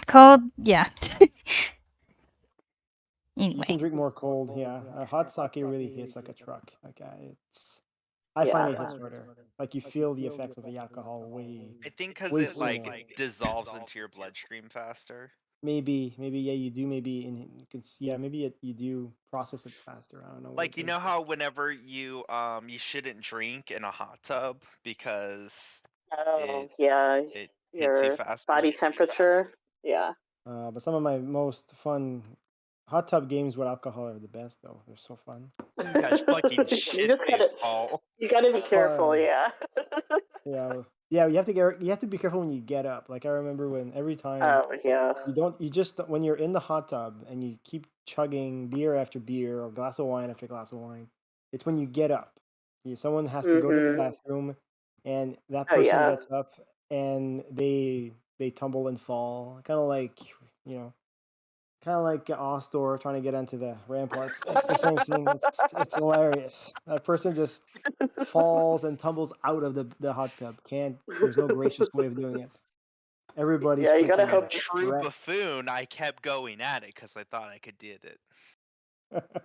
Cold, yeah. You can Anyway. drink more cold, yeah. Hot sake really hits like a truck. Like I find it hits harder. Like you feel the effects of the alcohol I think because way it sooner. dissolves into your bloodstream faster. Maybe yeah, you do. Maybe you can see. Yeah, maybe you do process it faster. I don't know what Like it you is. know how whenever you shouldn't drink in a hot tub because Oh, it yeah. it hits you Your faster. body temperature. Yeah. But some of my most fun hot tub games with alcohol are the best, though. They're so fun. You guys fucking shit just gotta, baseball. you gotta be careful, yeah. Yeah. You have to be careful when you get up. Like I remember when every time Oh, yeah. you just when you're in the hot tub and you keep chugging beer after beer or glass of wine after glass of wine. It's when you get up. Someone has to go to the bathroom, and that Oh, person yeah. gets up and they tumble and fall, kind of like you know. Kind of like Ostor trying to get onto the ramparts. It's the same thing. It's hilarious. That person just falls and tumbles out of the hot tub. There's no gracious way of doing it. Everybody's Yeah, you gotta freaking hope. True wrecked. buffoon, I kept going at it because I thought I could did it.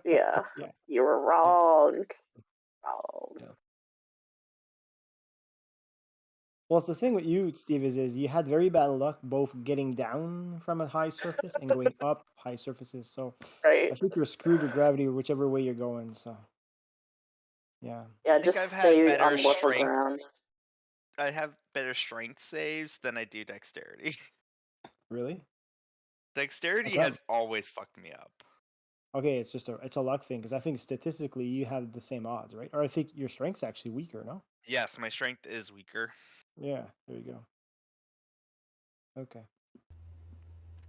Yeah. Yeah. You were wrong. Wrong. Yeah. Well, it's the thing with you, Steve, is you had very bad luck both getting down from a high surface and going up high surfaces. So Right. I think you're screwed with gravity whichever way you're going. So yeah. Yeah, I think just I've had stay better on level strength. ground. I have better strength saves than I do dexterity. Really? Dexterity Okay. has always fucked me up. Okay, it's a luck thing because I think statistically you have the same odds, right? Or I think your strength's actually weaker, no? Yes, my strength is weaker. Yeah, there you go. Okay.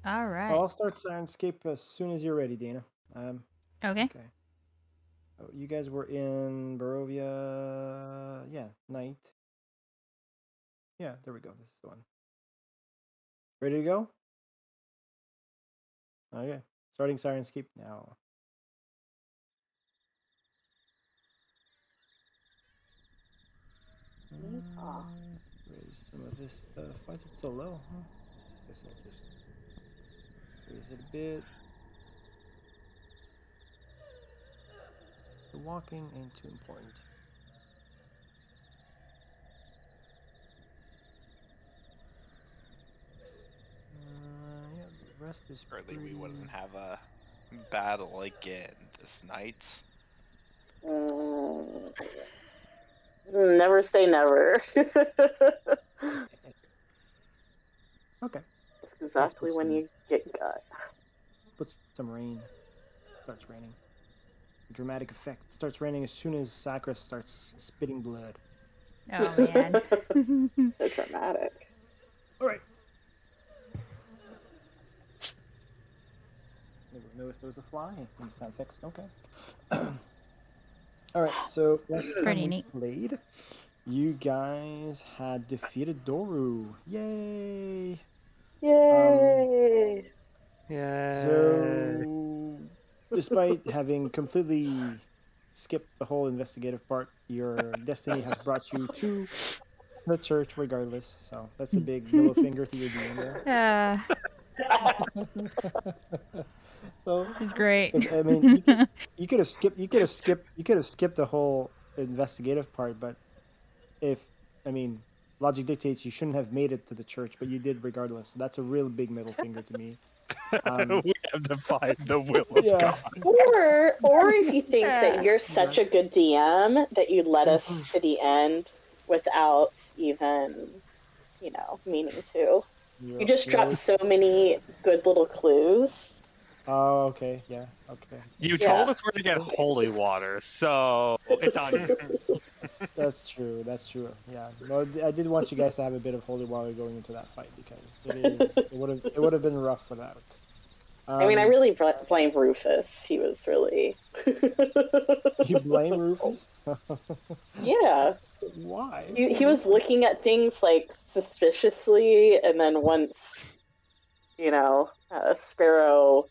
All right. Well, I'll start Sirenscape as soon as you're ready, Dana. Okay. Oh, you guys were in Barovia, yeah, night. Yeah, there we go. This is the one. Ready to go? Okay. Starting Sirenscape now. Raise some of this stuff. Why is it so low? Huh? Guess I'll just raise it a bit. The walking ain't too important. Yeah, the rest is Surely we pretty... wouldn't have a battle again this night. Never say never. Okay. That's exactly when you get got. Put some rain. Starts raining. Dramatic effect. It starts raining as soon as Sakura starts spitting blood. Oh man. So dramatic. All right. Never noticed there was a fly in the sound effects. Okay. All right. So last Pretty time we neat. played, you guys had defeated Doru. Yay! Yay! So, despite having completely skipped the whole investigative part, your destiny has brought you to the church regardless. So that's a big middle finger to your DM there. So It's great. I mean, you could have skipped the whole investigative part, but logic dictates you shouldn't have made it to the church, but you did regardless. So that's a real big middle finger to me. We have defied the will of God. Or if you think that you're such a good DM that you led us to the end without even, meaning to. You just dropped so many good little clues. Oh, okay, yeah, okay. You told us where to get holy water, so it's on you. That's true. Yeah. Well, I did want you guys to have a bit of holy water going into that fight because it would have been rough without. I mean, I really blame Rufus. He was really. You blame Rufus? Yeah. Why? He was looking at things like suspiciously, and then once, Sparrow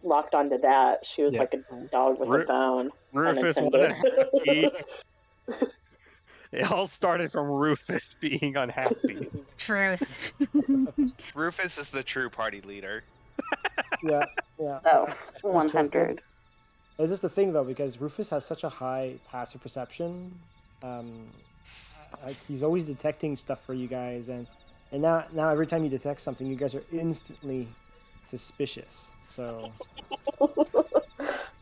locked onto that, she was like a dog with a bone. Rufus wasn't happy. It all started from Rufus being unhappy. Truth. Rufus is the true party leader. Yeah, yeah. Oh, Okay. 100. It's just the thing though, because Rufus has such a high passive perception. Like he's always detecting stuff for you guys, and now every time you detect something, you guys are instantly suspicious. So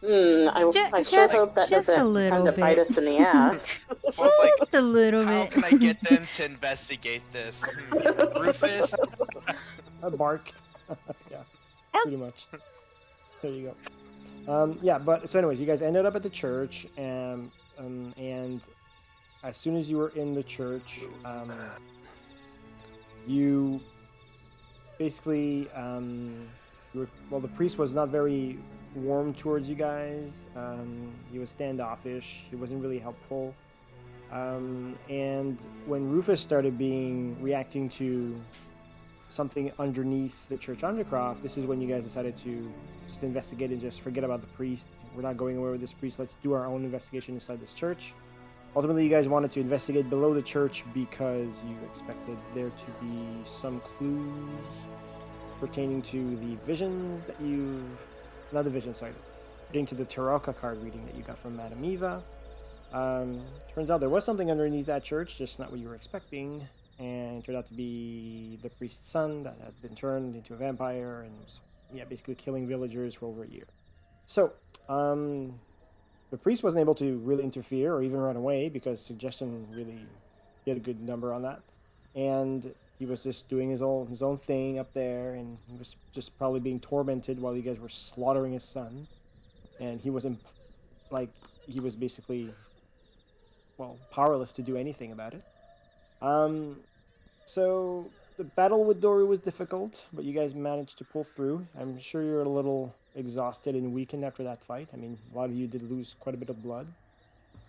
I sure hope that just a doesn't little come to bite bit. us in the ass. Well, it's like, Just a little how bit. can I get them to investigate this? Rufus? a bark. Yeah, pretty much. There you go. Yeah, but so anyways, you guys ended up at the church, and as soon as you were in the church, you basically well, the priest was not very warm towards you guys. He was standoffish. He wasn't really helpful. And when Rufus started reacting to something underneath the church undercroft, this is when you guys decided to just investigate and just forget about the priest. We're not going anywhere with this priest. Let's do our own investigation inside this church. Ultimately, you guys wanted to investigate below the church because you expected there to be some clues pertaining to the visions that not the vision, sorry, pertaining to the Taraka card reading that you got from Madame Eva. Turns out there was something underneath that church, just not what you were expecting, and it turned out to be the priest's son that had been turned into a vampire and was, basically killing villagers for over a year. So, the priest wasn't able to really interfere or even run away because suggestion really did a good number on that, and he was just doing his own thing up there, and he was just probably being tormented while you guys were slaughtering his son, and he wasn't he was basically powerless to do anything about it. So the battle with Dory was difficult, but you guys managed to pull through. I'm sure you're a little exhausted and weakened after that fight. I mean, a lot of you did lose quite a bit of blood,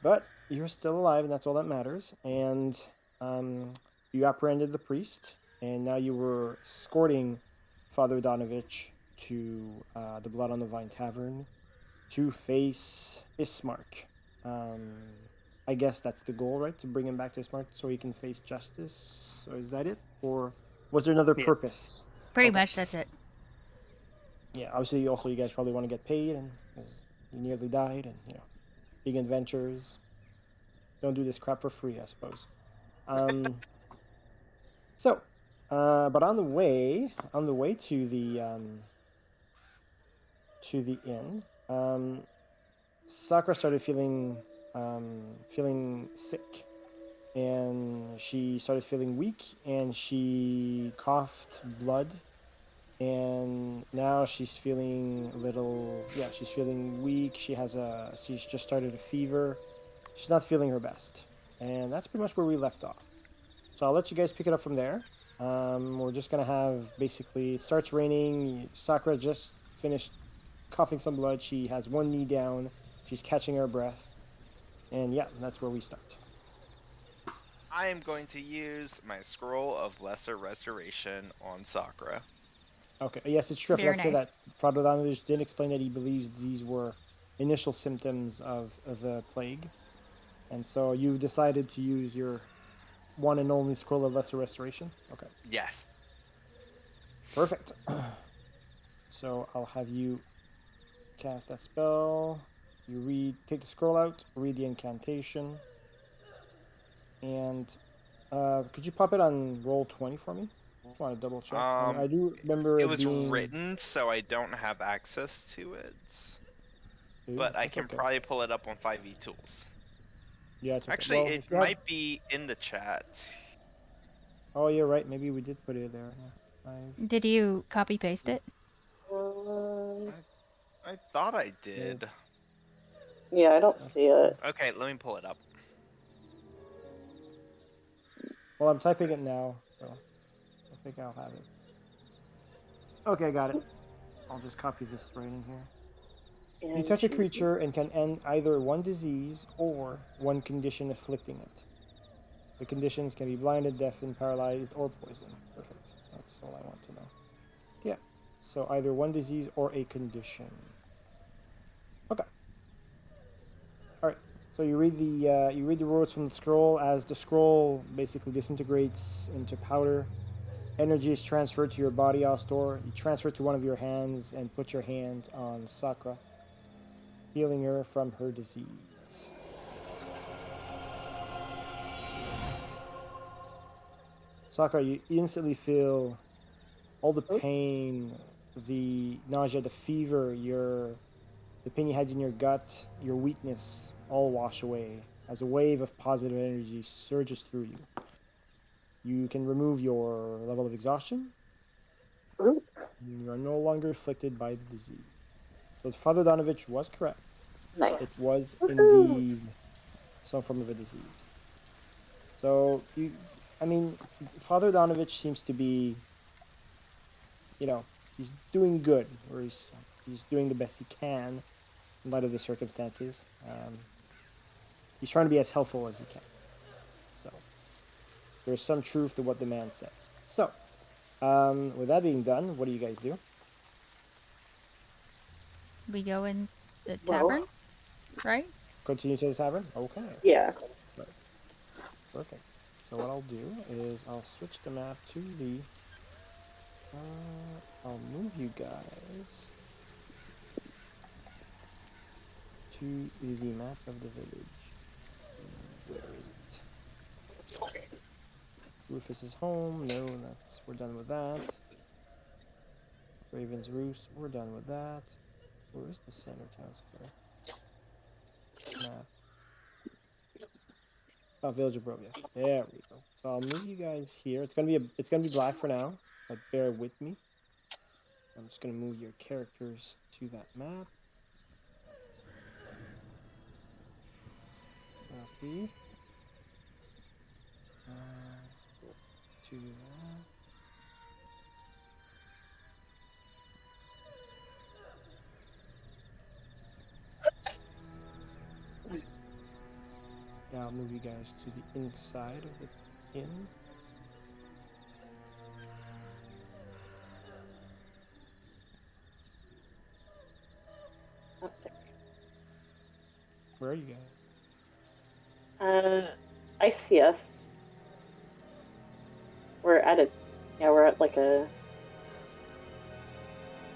but you're still alive, and that's all that matters. And you apprehended the priest, and now you were escorting Father Donovich to the Blood on the Vine Tavern to face Ismark. I guess that's the goal, right? To bring him back to Ismark so he can face justice. So is that it? Or was there another purpose? Pretty Okay. much, that's it. Yeah, obviously, also you guys probably want to get paid, and because you nearly died, and big adventures. Don't do this crap for free, I suppose. But on the way to the inn, Sakura started feeling sick, and she started feeling weak, and she coughed blood, and now she's feeling she's feeling weak. She's just started a fever. She's not feeling her best, and that's pretty much where we left off. So I'll let you guys pick it up from there. We're just gonna have basically, it starts raining. Sakura just finished coughing some blood. She has one knee down. She's catching her breath. And yeah, that's where we start. I am going to use my Scroll of Lesser Restoration on Sakura. Okay, yes, it's true. I Very forgot to say nice. that Father Donovich did explain that he believes these were initial symptoms of the plague. And so you've decided to use your one and only Scroll of Lesser Restoration? Okay, Yes. perfect. So I'll have you cast that spell. You take the scroll out, read the incantation, and could you pop it on roll 20 for me? Just want to double check. I do remember It it was being written, so I don't have access to it. Ooh, But I that's can okay. probably pull it up on 5e Tools. Yeah, it's okay. Actually, Well, it if you have... might be in the chat. Oh, you're right. Maybe we did put it there. Yeah. Did you copy paste it? I thought I did. Yeah, I don't see it. Okay, let me pull it up. Well, I'm typing it now, so I think I'll have it. Okay, I got it. I'll just copy this right in here. You touch a creature and can end either one disease or one condition afflicting it. The conditions can be blinded, deafened, paralyzed, or poisoned. Perfect. That's all I want to know. Yeah. So either one disease or a condition. Okay. All right. So you read the words from the scroll. As the scroll basically disintegrates into powder, Energy is transferred to your body, Astor. You transfer it to one of your hands and put your hand on Sakura, healing her from her disease. Sakura, you instantly feel all the pain, the nausea, the fever, the pain you had in your gut, your weakness, all wash away as a wave of positive energy surges through you. You can remove your level of exhaustion. Ooh. You are no longer afflicted by the disease. So Father Donovich was correct. Nice. It was Woohoo. indeed some form of a disease. So Father Donovich seems to be, he's doing good, or he's doing the best he can in light of the circumstances. He's trying to be as helpful as he can. So there's some truth to what the man says. So, with that being done, what do you guys do? We go in the tavern, right? Continue to the tavern? Okay. Yeah. Right. Perfect. So what I'll do is I'll switch the map to the... I'll move you guys to the map of the village. Where is it? Rufus is home. No, we're done with that. Raven's Roost, we're done with that. Where's the center town square? Map. Oh, Village of Barovia. There we go. So I'll move you guys here. It's gonna be black for now, but bear with me. I'm just gonna move your characters to that map. Copy. To that. Now I'll move you guys to the inside of the inn. Where are you guys? I see us. We're at like a.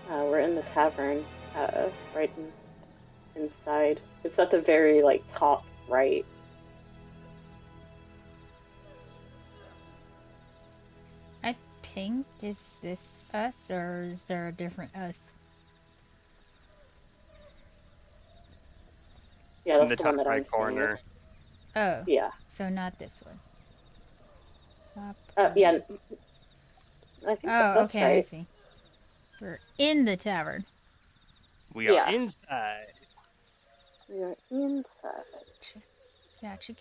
We're in the tavern, right inside. It's at the very top right. I think, is this us or is there a different us? Yeah, that's in the the top one that right I'm corner. Oh. Yeah. So not this one. Yeah. I think that's okay, right. I see. We're in the tavern. We are inside. We are inside. Gotcha.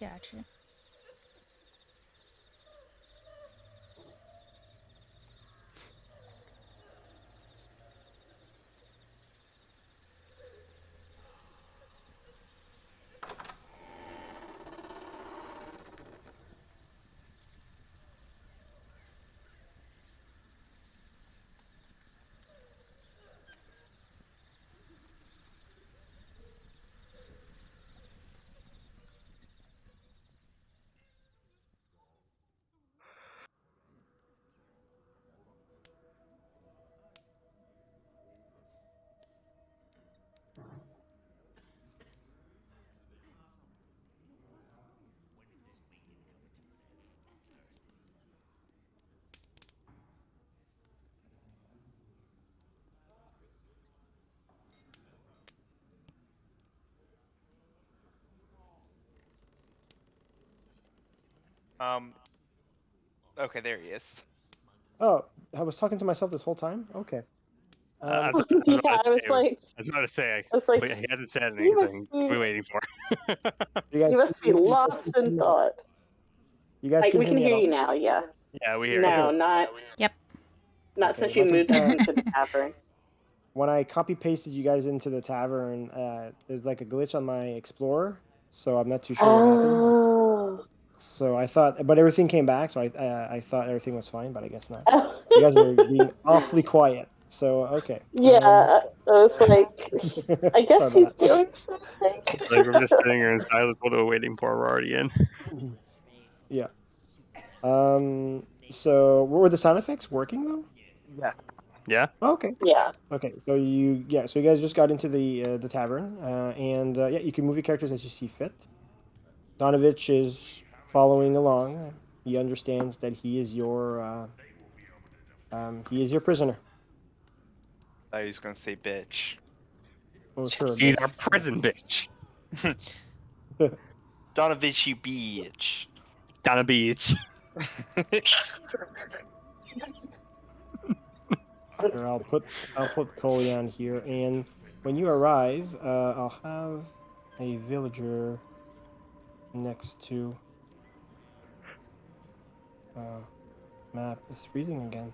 Okay, there he is. Oh, I was talking to myself this whole time? Okay. I was about to say, like, but he hasn't said you must anything. be- We're waiting for. You must be lost in thought. You guys can We hear can me at hear all? you now, yeah. Yeah, we hear No, you. not. Yep. Not Okay, since you moved us into the tavern. When I copy pasted you guys into the tavern, there's like a glitch on my Explorer, so I'm not too sure what happened. Oh. So I thought, but everything came back, so I thought everything was fine, but I guess not. You guys are being awfully quiet. So okay. Yeah, I was like, I guess Sorry he's about that. doing something. Like we're just sitting here in silence. What are we waiting for? We're already in. Yeah. So were the sound effects working though? Yeah. Yeah. Okay. Yeah. Okay. So you guys just got into the tavern, and yeah, you can move your characters as you see fit. Donovich is following along. He understands that he is your prisoner. I was gonna say bitch. Oh sure, She's our bitch. prison bitch. Donovich, you bitch. Down a beach. Here, I'll put Coley on here, and when you arrive, I'll have a villager next to map is freezing again.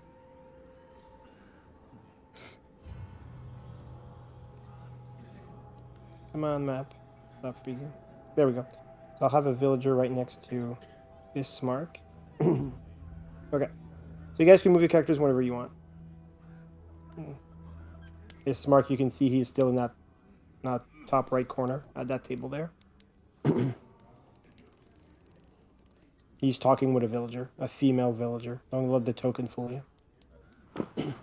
Come on, map. Stop freezing. There we go. So I'll have a villager right next to Bismarck. Okay. So you guys can move your characters whenever you want. Bismarck, you can see he's still in that top right corner at that table there. He's talking with a villager, a female villager. Don't let the token fool you.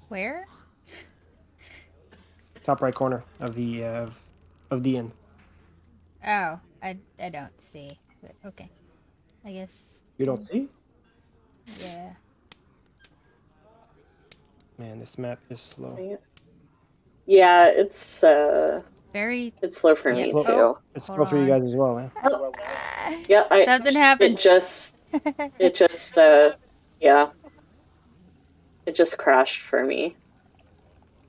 Where? Top right corner of the inn. Oh, I don't see. But okay. I guess. You don't see? Yeah. Man, this map is slow. Yeah, it's Very. it's slow for Yeah. me Slow. too. It's Hold slow for you on. guys as well, eh? Oh, Ah, yeah, something happened. it just yeah. It just crashed for me.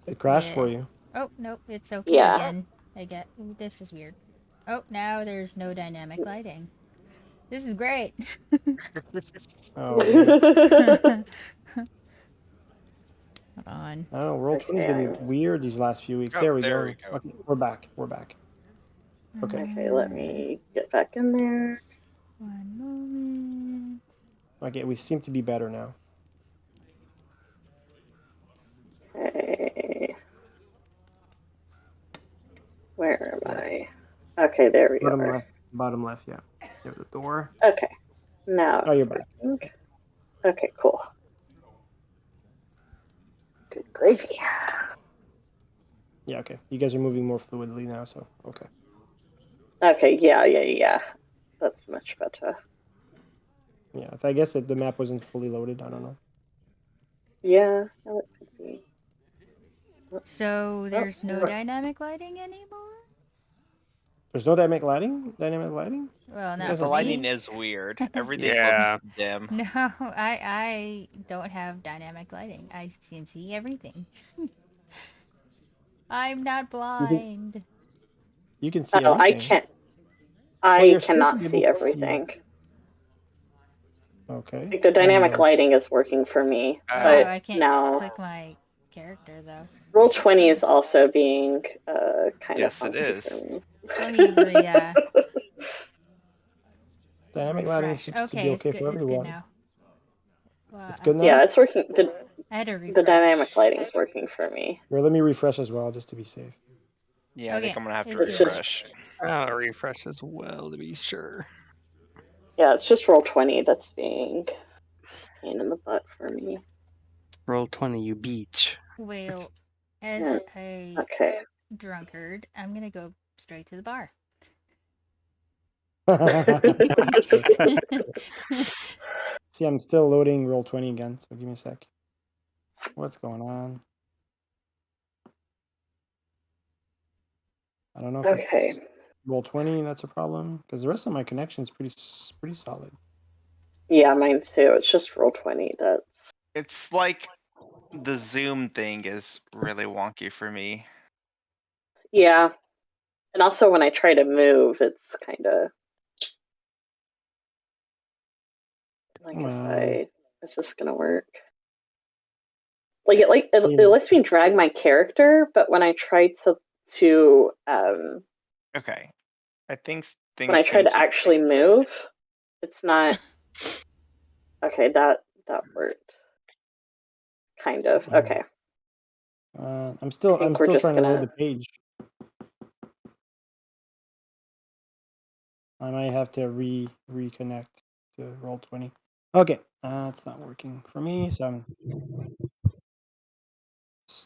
It crashed for Yeah. you. Oh nope, it's okay Yeah. again. Ooh, this is weird. Oh, now there's no dynamic lighting. This is great. Oh man. Hold on. I don't know, Roll20's been weird these last few weeks. Oh, There we there go. we go. Okay, we're back. Okay. Okay, let me get back in there. One moment. Okay, we seem to be better now. Okay. Where am I? Okay, there we are. Bottom left, yeah. There's the door. Okay. Now Oh, you're back. working. Okay, cool. Good gravy. Yeah, okay. You guys are moving more fluidly now, so okay. Okay, yeah. That's much better. Yeah, if I guess that the map wasn't fully loaded, I don't know. Yeah, that could be. So there's no dynamic lighting anymore? There's no dynamic lighting? Well, Yeah, not the for lighting me. is weird. Everything Yeah. looks dim. No, I don't have dynamic lighting. I can see everything. I'm not blind. You can see Oh, I everything. can't. Well, I you're supposed cannot to be able see to everything. Okay. Like the dynamic lighting is working for me, Oh, but I can't now click my character though. Roll20 is also being kind Yes, of funky it is. for me. Let me Dynamic lighting refresh. seems to be Okay, it's okay good. for It's good everyone. now. Well, It's good now? Yeah, it's working. I had to The refresh. dynamic lighting's working for me. Here, let me refresh as well, just to be safe. Yeah, I think Okay, I'm gonna have to it's good. refresh. I'll refresh as well to be sure. Yeah, it's just Roll20 that's being a pain in the butt for me. Roll20, you beach. Well, as Yeah. a Okay. drunkard, I'm gonna go straight to the bar. See, I'm still loading Roll20 again, so give me a sec. What's going on? I don't know if it's Roll20 that's a problem, because the rest of my connection is pretty solid. Yeah, mine too. It's just Roll20 that's. It's like the Zoom thing is really wonky for me. Yeah. And also when I try to move, it's kind of like is this gonna work? Like it lets me drag my character, but when I try to Okay, I think things. when I try to actually move, it's not. Okay, that worked. Kind of. Okay. I'm still trying to load the page. I might have to reconnect to Roll20. Okay, it's not working for me, so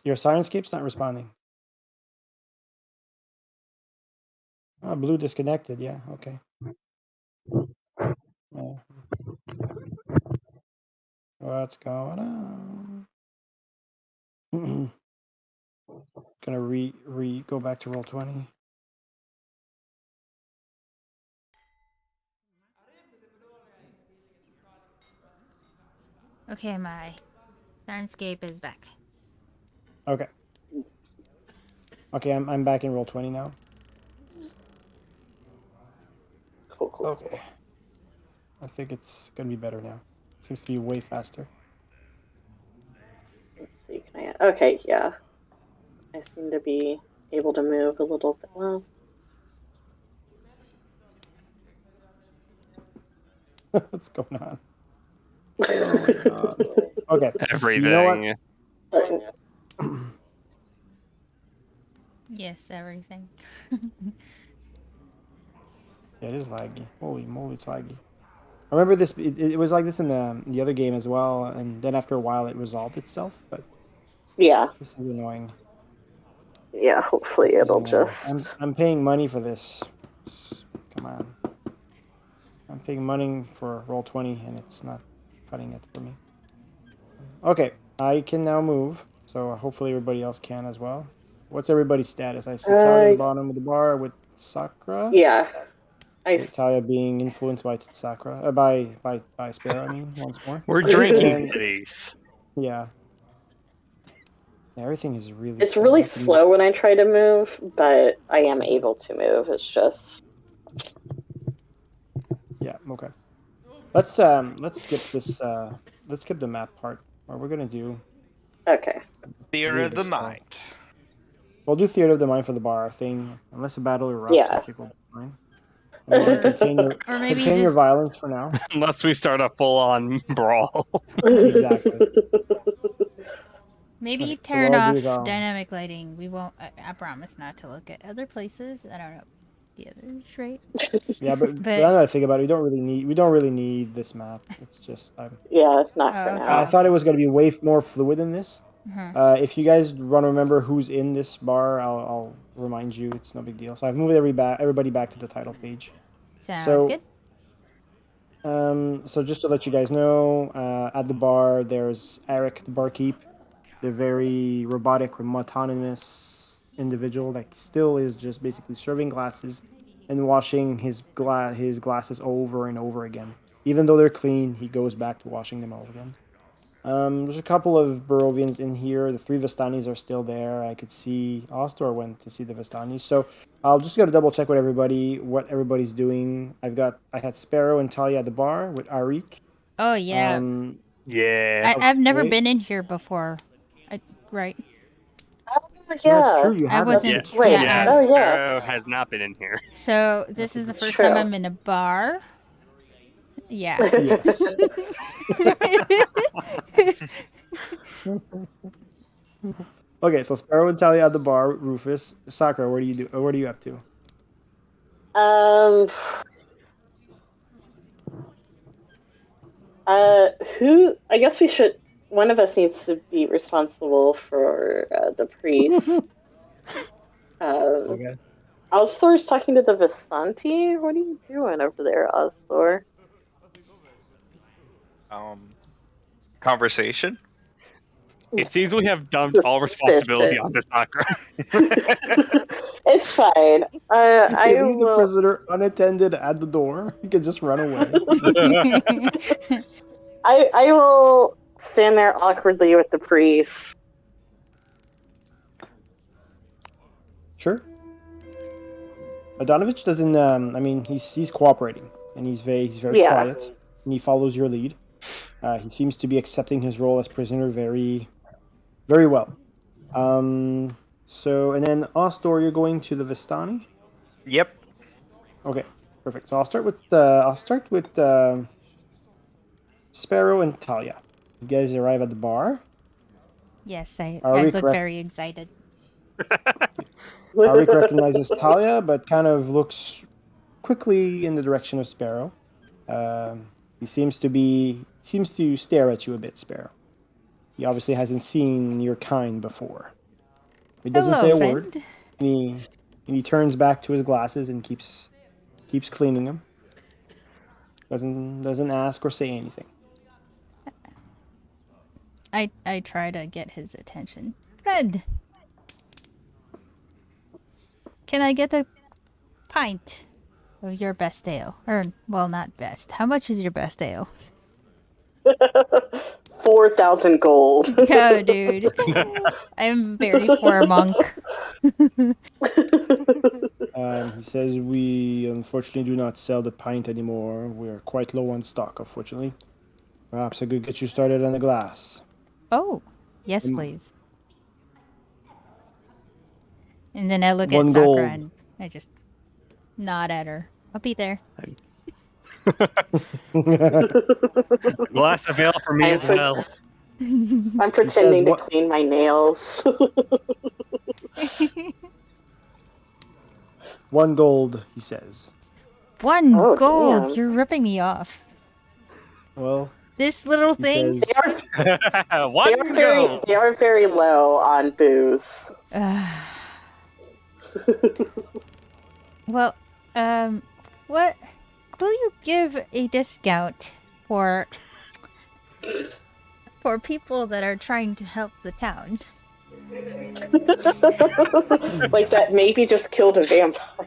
your Sirenscape's not responding. Oh, blue disconnected. Yeah, okay. Yeah. What's going on? Gonna go back to Roll20. Okay, my landscape is back. Okay. Okay, I'm back in Roll20 now. Cool. Okay. I think it's gonna be better now. It seems to be way faster. Let's see. Can I? Okay, yeah. I seem to be able to move a little bit. Well, What's going on? Oh my god. Okay. Everything. You know what? Yes, everything. Yeah, it is laggy. Holy moly, it's laggy. I remember this. It was like this in the other game as well, and then after a while, it resolved itself. But yeah. this is annoying. Yeah. Hopefully, This is it'll annoying. just. I'm paying money for this. Come on. I'm paying money for Roll20, and it's not cutting it for me. Okay, I can now move. So hopefully everybody else can as well. What's everybody's status? I see Talia at the bottom of the bar with Sakura. Yeah. Talia being influenced by Sakura, by Sparrow. I mean, once more. We're drinking these. Yeah. Everything is really. It's slow. really slow when I try to move, but I am able to move. It's just. Yeah. Okay. Let's skip this. Let's skip the map part. What we're gonna do. Okay. Theater of the mind. We'll do theater of the mind for the bar thing, unless a battle erupts. Yeah. I think we'll be fine. Or maybe contain your just violence for now. Unless we start a full-on brawl. Exactly. maybe Okay, so turn what I'll off do is dynamic lighting. We won't. I promise not to look at other places. I don't know the others, right? Yeah, but now that I think about it, we don't really need this map. It's just yeah, not for okay. now. I thought it was going to be way more fluid than this. Uh-huh. If you guys want to remember who's in this bar, I'll remind you. It's no big deal. So I've moved everybody back to the title page. Sounds good. So just to let you guys know, at the bar there's Eric, the barkeep, the very robotic, autonomous individual that still is just basically serving glasses and washing his glasses over and over again. Even though they're clean, he goes back to washing them all again. There's a couple of Barovians in here. The 3 Vistanis are still there. I could see Ostor went to see the Vistanis. So I'll just go to double check with what everybody's doing. I had Sparrow and Talia at the bar with Arik. Oh yeah. Yeah. I've never been in here before. Right. Yeah. That's true. You I have. wasn't. That's true. Yeah. Oh, yeah. Sparrow has not been in here. So this is the first true. time I'm in a bar. Yeah. Yes. Okay, so Sparrow and Talia at the bar. Rufus, Sakura, what are you up to? Who? I guess we should. One of us needs to be responsible for the priest. Okay. Osthor's talking to the Visanti. What are you doing over there, Osthor? Conversation. It seems we have dumped all responsibility onto Sakura. It's fine. I leave the prisoner unattended at the door. You can just run away. I will stand there awkwardly with the priest. Sure. Adonovich doesn't. I mean, he's cooperating and he's very quiet and he follows your lead. He seems to be accepting his role as prisoner very, very well. So and then Ostor, you're going to the Vistani. Yep. Okay, perfect. So I'll start with Sparrow and Talia. You guys arrive at the bar. Yes, I look very excited. Arik recognizes Talia, but kind of looks quickly in the direction of Sparrow. He seems to stare at you a bit, Sparrow. He obviously hasn't seen your kind before. He doesn't Hello, say a friend. word, and he turns back to his glasses and keeps cleaning them. Doesn't ask or say anything. I try to get his attention. Friend, can I get a pint of your best ale? Or, well, not best. How much is your best ale? 4,000 gold. Oh, dude. I'm a very poor monk. He says, we unfortunately do not sell the pint anymore. We are quite low on stock, unfortunately. Perhaps I could get you started on a glass. Oh, yes, please. And then I look at One Sakura gold. and I just nod at her. I'll be there. Glass of ale for me as well. I'm pretending to clean my nails. 1 gold, he says. 1 Oh, gold. damn. You're ripping me off. Well, This little he thing. says, They are very low on booze. Well, what will you give a discount for people that are trying to help the town? Like that maybe just killed a vampire.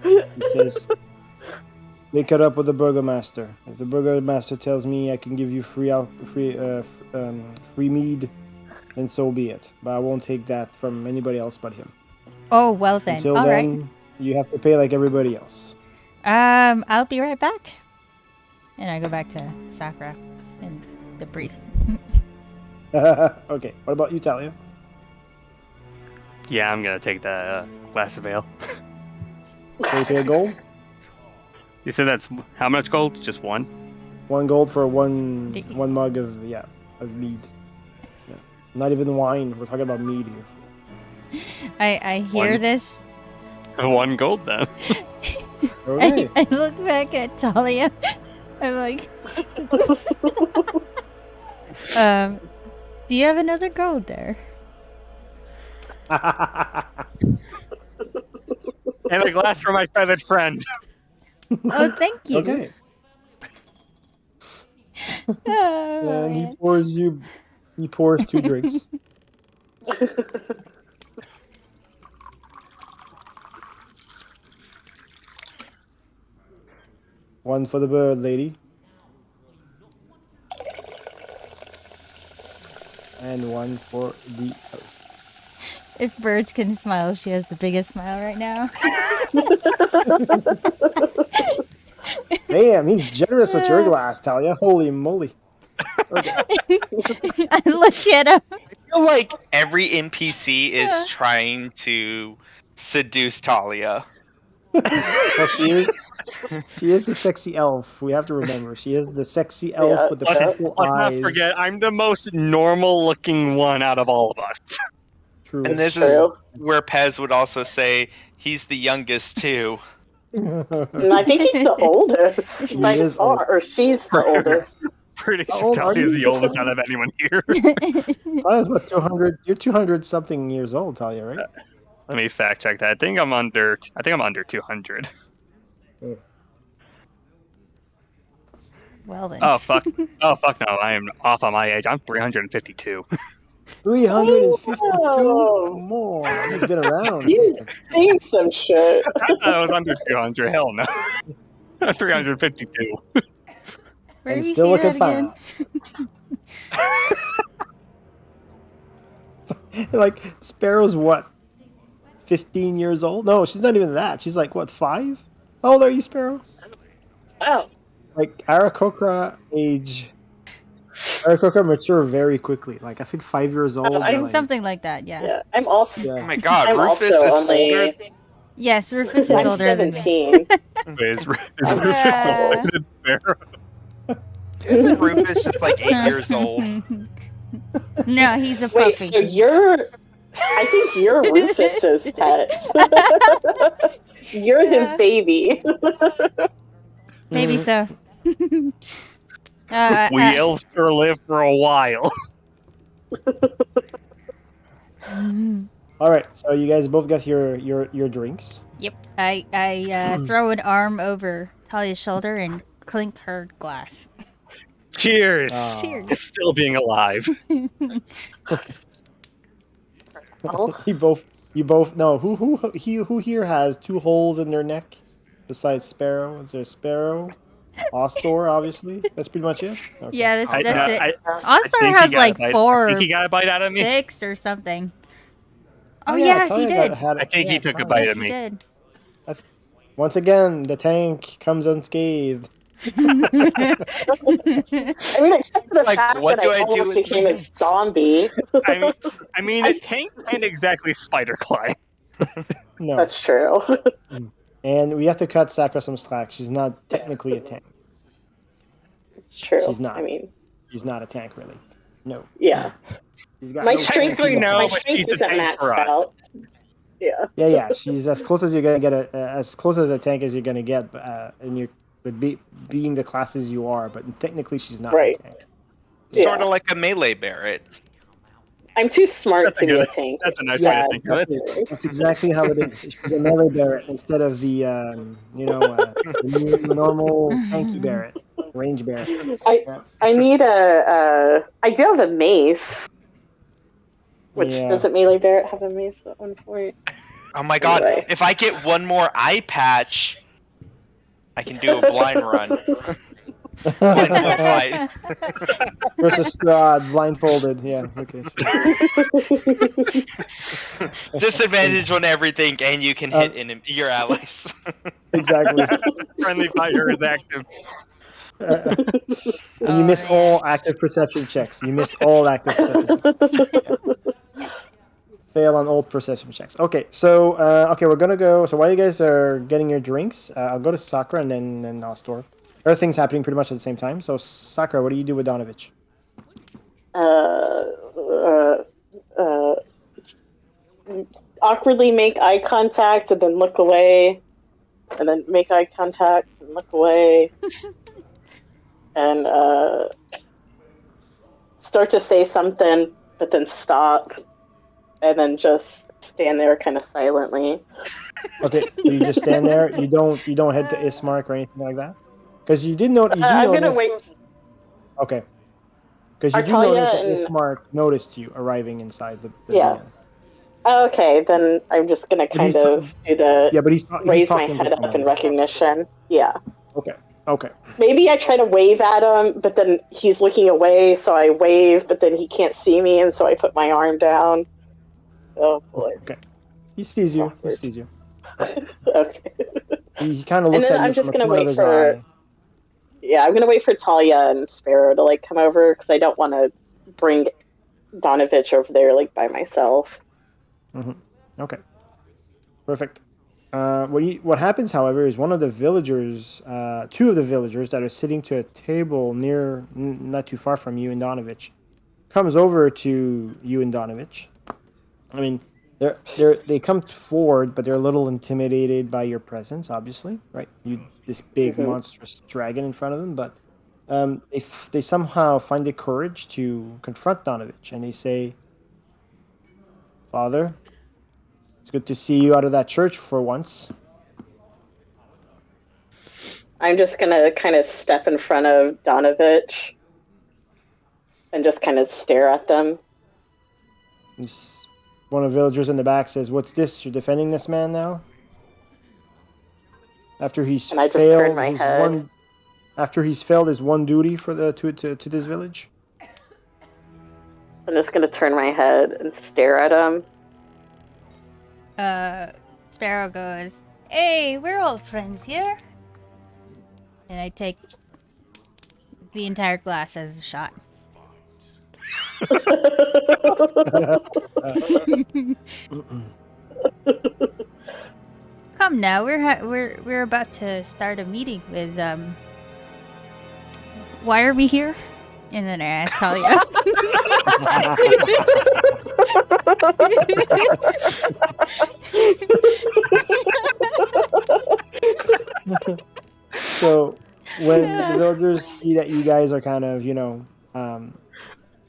he says, make it up with the burgomaster. If the burgomaster tells me I can give you free mead, then so be it. But I won't take that from anybody else but him. Oh, well then. Until All then, right. you have to pay like everybody else. I'll be right back. And I go back to Sakura and the priest. Okay, what about you, Talia? Yeah, I'm gonna take the glass of ale. Can you pay a gold? You said that's how much gold? Just 1? 1 gold for one mug of mead. Yeah. Not even wine. We're talking about mead here. I hear 1. this. 1 gold then. Okay. I look back at Talia. I'm like, do you have another gold there? And a glass for my feathered friend. Oh, thank you. Okay. Oh, And man. he pours 2 drinks. One for the bird lady. And 1 for the other. If birds can smile, she has the biggest smile right now. Damn, he's generous with your glass, Talia. Holy moly. Okay. I look at him. I feel like every NPC is trying to seduce Talia. Well, she is the sexy elf. We have to remember. She is the sexy elf with the purple Let's eyes. not forget, I'm the most normal-looking one out of all of us. True. And this is where Pez would also say he's the youngest too. And I think he's the oldest by far, or she's the oldest. Pretty How sure old are Talia's you? the oldest out of anyone here. Talia's about 200. You're 200 something years old, Talia, right? Let me fact check that. I think I'm under 200. Well then. Oh fuck no, I am off on my age. I'm 352. 352 more. You've been around. You've seen some shit. I thought I was under 200. Hell no. 352. Where And do you still see looking that again? fine. Like, Sparrow's what? 15 years old? No, she's not even that. She's like, what, 5? How old are you, Sparrow? Wow. Like, Aarakocra mature very quickly. Like, I think 5 years old. I'm like, Something like that, yeah. Yeah, I'm also. yeah. Oh my god, I'm Rufus also is only. older. Yes, Rufus is I'm older than me. 17. Is Rufus older than Sparrow? Isn't Rufus just like 8 years old? No, he's a Wait, puppy. so you're I think you're Rufus's pet. You're his baby. Maybe so. We elves sure live for a while. All right, so you guys both got your drinks. Yep. I throw an arm over Talia's shoulder and clink her glass. Cheers Aw. to still being alive. You both know who here has 2 holes in their neck besides Sparrow? Is there Sparrow? Ostor, obviously. That's pretty much it. Okay. Yeah, that's it. I Oscar think he has got a like bite. 4 I think he got a bite out of me. 6 or something. Oh, yeah, yes, he Talia did. I think he took a bite Yes, of he me. did. Once again, the tank comes unscathed. I mean, except for the Like, fact what that do I I do almost with became my a zombie. I mean, a tank ain't exactly spider climb. No. That's true. And we have to cut Sakura some slack. She's not technically a tank. It's true. She's not. I mean, She's not a tank, really. No. yeah. She's got My no strength, Technically, tanky no, my weapons. but strength she's a isn't tank maxed for us. out. Yeah. Yeah. She's as close as you're gonna get as close as a tank as you're gonna get, and you're being the classes you are. But technically, she's not Right. a tank. Sort Yeah. of like a melee Barret. I'm too smart That's to a be a good- tank. that's a nice way to Yeah, think of it. definitely. That's exactly how it is. She's a melee Barret instead of the the normal tanky Barret, range Barret. I need I do have a mace. Which Yeah. doesn't Melee Barret have a mace at one point? Oh my god, Anyway. if I get one more eye patch, I can do a blind run. Blindfold fight. Versus Strahd, blindfolded. Yeah. Okay. Sure. Disadvantage on everything, and you can hit your allies. Exactly. Friendly fire is active. And you Oh, miss man. all active perception checks. You miss all active perception checks. Fail on all perception checks. Okay, so we're gonna go. So while you guys are getting your drinks, I'll go to Sakura and then I'll store. Everything's happening pretty much at the same time. So Sakura, what do you do with Donovich? Awkwardly make eye contact and then look away, and then make eye contact and look away, and start to say something, but then stop, and then just stand there kind of silently. Okay, so you just stand there. You don't head to Ismark or anything like that, because you did know. I'm gonna wait. Okay. Because you do Artalia notice that and- Ismark noticed you arriving inside the Yeah. den. Okay, then I'm just gonna But he's kind of do the Yeah, but he's raise my talking to head up someone. in recognition. Yeah. Okay. Maybe I try to wave at him, but then he's looking away, so I wave, but then he can't see me, and so I put my arm down. Oh boy. Okay. He sees you. Awkward. Okay. He kind of And looks then at you I'm from just the gonna corner of wait his for- eye. Yeah, I'm gonna wait for Talia and Sparrow to like come over because I don't want to bring Donovich over there like by myself. Okay. Perfect. What happens, however, is one of the villagers, 2 of the villagers that are sitting to a table not too far from you and Donovich, comes over to you and Donovich. I mean, they come forward, but they're a little intimidated by your presence, obviously, right? This big monstrous dragon in front of them, but if they somehow find the courage to confront Donovich, and they say, "Father, it's good to see you out of that church for once." I'm just gonna kind of step in front of Donovich and just kind of stare at them. One of the villagers in the back says, "What's this? You're defending this man now?" After he's And I just failed turn my his head. after he's failed his one duty for to this village. I'm just gonna turn my head and stare at him. Sparrow goes, "Hey, we're old friends here." And I take the entire glass as a shot. Come now, we're about to start a meeting with Why are we here? And then I asked Talia. So when the villagers see that you guys are kind of,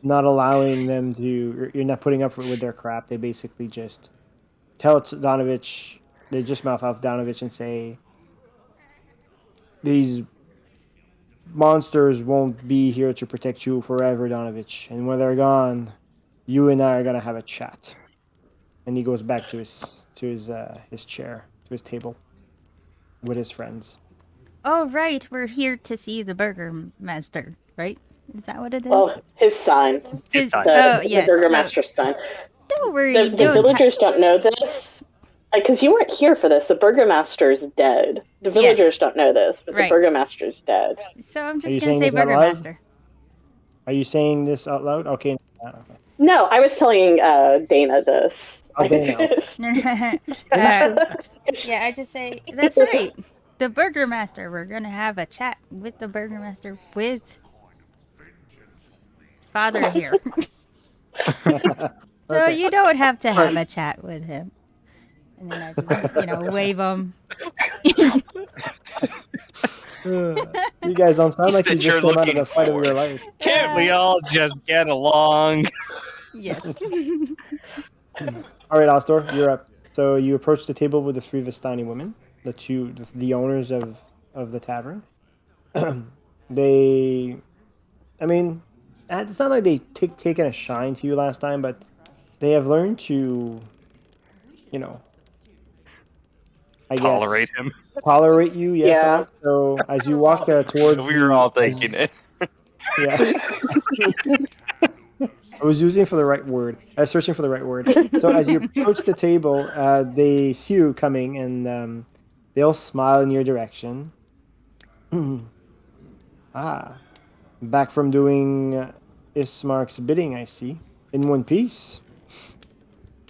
not allowing them to, you're not putting up with their crap, they basically just tell Donovich, they just mouth off Donovich and say, these monsters won't be here to protect you forever, Donovich. And when they're gone, you and I are gonna have a chat. And he goes back to his chair, to his table, with his friends. Oh, right. We're here to see the Burgermaster, right? Is that what it is? Well, his son. His son. Oh, The yes. Burgermaster's son. Don't worry. The villagers don't know this. Because you weren't here for this. The Burgermaster's dead. The villagers don't know this, but Right. the Burgermaster's dead. So I'm Are just you going to saying say this out loud? Burgermaster. Are you saying this out loud? Okay. Okay. No, I was telling Dana this. Oh, Dana. Yeah, I just say, that's right. The Burgermaster. We're going to have a chat with the Burgermaster with Father here. So Okay. you don't have to have a chat with him. And then I just, wave him. You guys don't sound He's like you that just you're came out of looking the fight of for. your life. Can't we all just get along? Yes. All right, Astor, you're up. So you approach the table with the three Vistani women, the owners of the tavern. It's not like they taken a shine to you last time, but they have learned to, Tolerate him. tolerate you. Yes. Yeah. somewhat. So as you walk towards, We were all thinking it. Yeah. I was using for the right word. I was searching for the right word. So as you approach the table, they see you coming, and they all smile in your direction. Back from doing Ismark's bidding, I see. In one piece.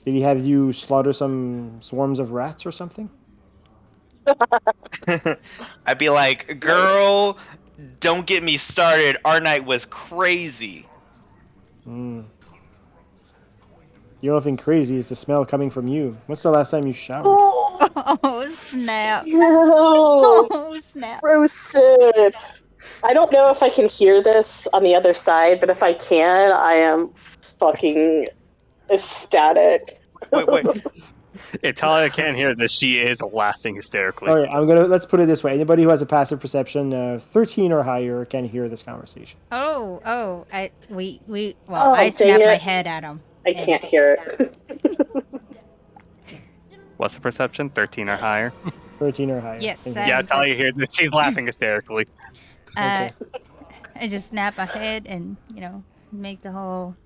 Did he have you slaughter some swarms of rats or something? I'd be like, girl, don't get me started. Our night was crazy. The only thing crazy is the smell coming from you. When's the last time you showered? Oh, snap. No. Oh, snap. Roasted. I don't know if I can hear this on the other side, but if I can, I am fucking ecstatic. Wait. If Talia can't hear this, she is laughing hysterically. All right, let's put it this way. Anybody who has a passive perception 13 or higher can hear this conversation. I dang snapped my it. head at him. I can't hear it. What's the perception? 13 or higher? 13 or higher. Yes, Thank you. Yeah, Talia hears this. She's laughing hysterically. I just snap my head and, make the whole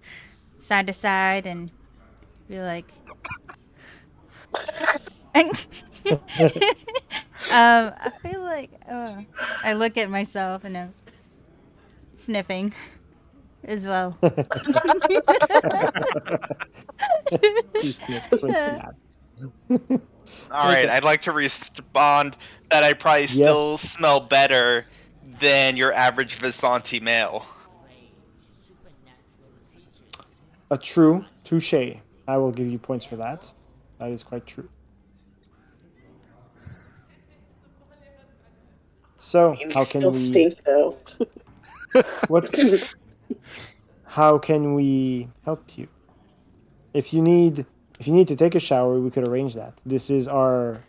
side to side and be like... I feel like I look at myself and I'm sniffing as well. Alright, I'd like to respond that I probably still smell better than your average Visanti male. True. Touche. I will give you points for that. That is quite true. So, how can we... stink, though. How can we help you? If you need to take a shower, we could arrange that. This is our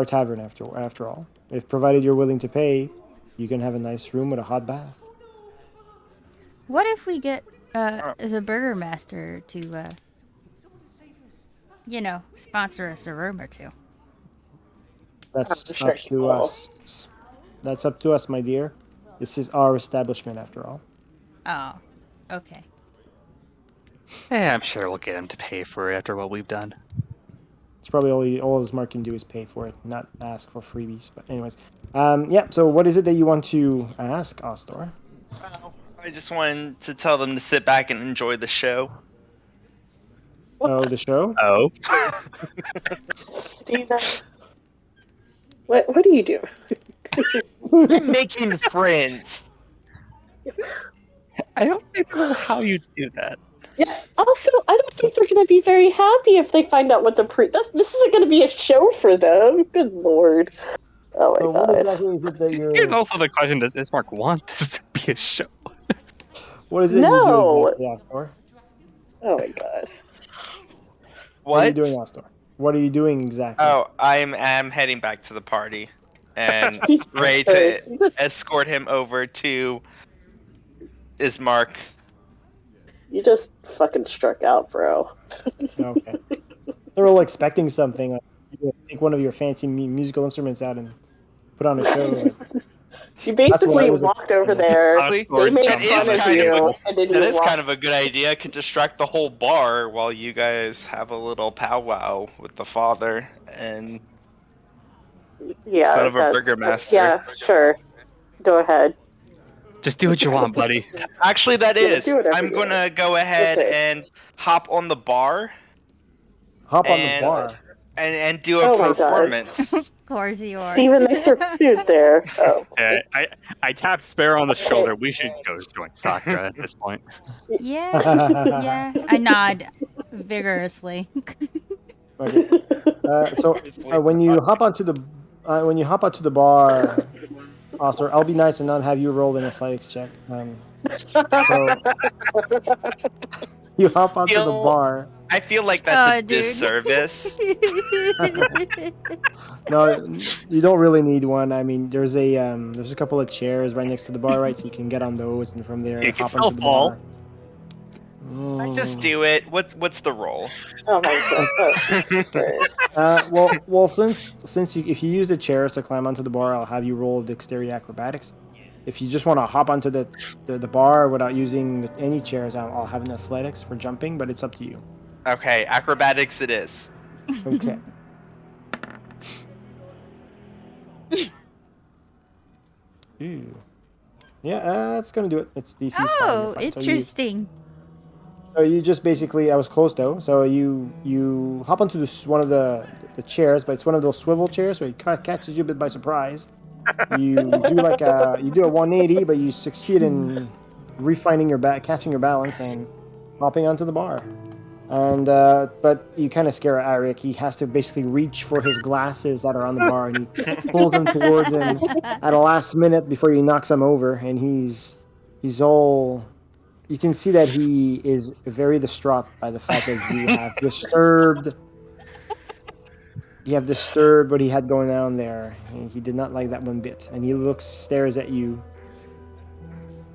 tavern after all. If provided you're willing to pay, you can have a nice room with a hot bath. What if we get the Burgermaster to sponsor us a room or two? That's I'm sure up he to will. us. That's up to us, my dear. This is our establishment after all. Oh, okay. Yeah, I'm sure we'll get him to pay for it after what we've done. It's probably all Ismark can do is pay for it, not ask for freebies. But anyways, yeah. So what is it that you want to ask, Astor? Well, I just wanted to tell them to sit back and enjoy the show. Oh, the show? Oh. Steven. What do you do? I'm making friends. I don't think this is how you do that. Yeah. Also, I don't think they're going to be very happy if they find out what the this isn't going to be a show for them. Good lord. Oh my So what god. exactly is it that Here's you're? also the question: does Ismark want this to be a show? What is it you do exactly, Astor? Oh my god. What are you doing, Astor? What are you doing exactly? Oh, I'm heading back to the party, and Jesus ready Christ. to escort him over to Ismark. You just fucking struck out, bro. Okay. They're all expecting something. Like, you take one of your fancy musical instruments out and put on a show. Like, You that's what I basically was walked over expecting. there. Astor They made jumps is fun on of a kind of a- you, table. and then That you is walked. kind of a good idea. Could distract the whole bar while you guys have a little powwow with the father and Yeah, son of a that's burgermaster. yeah. Sure, go ahead. Just do what you want, buddy. Actually, that Yeah, is. do whatever I'm you want. gonna go ahead Okay. and hop on the bar Hop on the and bar. and do a Oh my god. performance. Of course you are. Steven, thanks for food there. Oh. I tapped Sparrow on the Okay. shoulder. We should go join Sakura at this point. Yeah, yeah. I nod vigorously. Okay. So when you hop onto the bar, Astor, I'll be nice and not have you roll an athletics check. So you hop onto the bar. I feel like that's a Dude. disservice. No, you don't really need one. I mean, there's a couple of chairs right next to the bar, right? So you can get on those, and from there You can hop still onto the fall. bar. I just do it. What's the roll? Oh my god. Oh, Christ. Well, since if you use the chairs to climb onto the bar, I'll have you roll dexterity acrobatics. If you just want to hop onto the bar without using any chairs, I'll have an athletics for jumping, but it's up to you. Okay, acrobatics it is. Okay. Ooh. Yeah, that's gonna do it. It's DC's 5. Oh, You're fine. interesting. So you just basically, I was close though. So you hop onto one of the chairs, but it's one of those swivel chairs, so it catches you a bit by surprise. You do a 180, but you succeed in refining your catching your balance and hopping onto the bar. And but you kind of scare Eric. He has to basically reach for his glasses that are on the bar, and he pulls them towards him at the last minute before he knocks them over. And he's all. You can see that he is very distraught by the fact that you have disturbed. You have disturbed what he had going on there. And he did not like that one bit, and he stares at you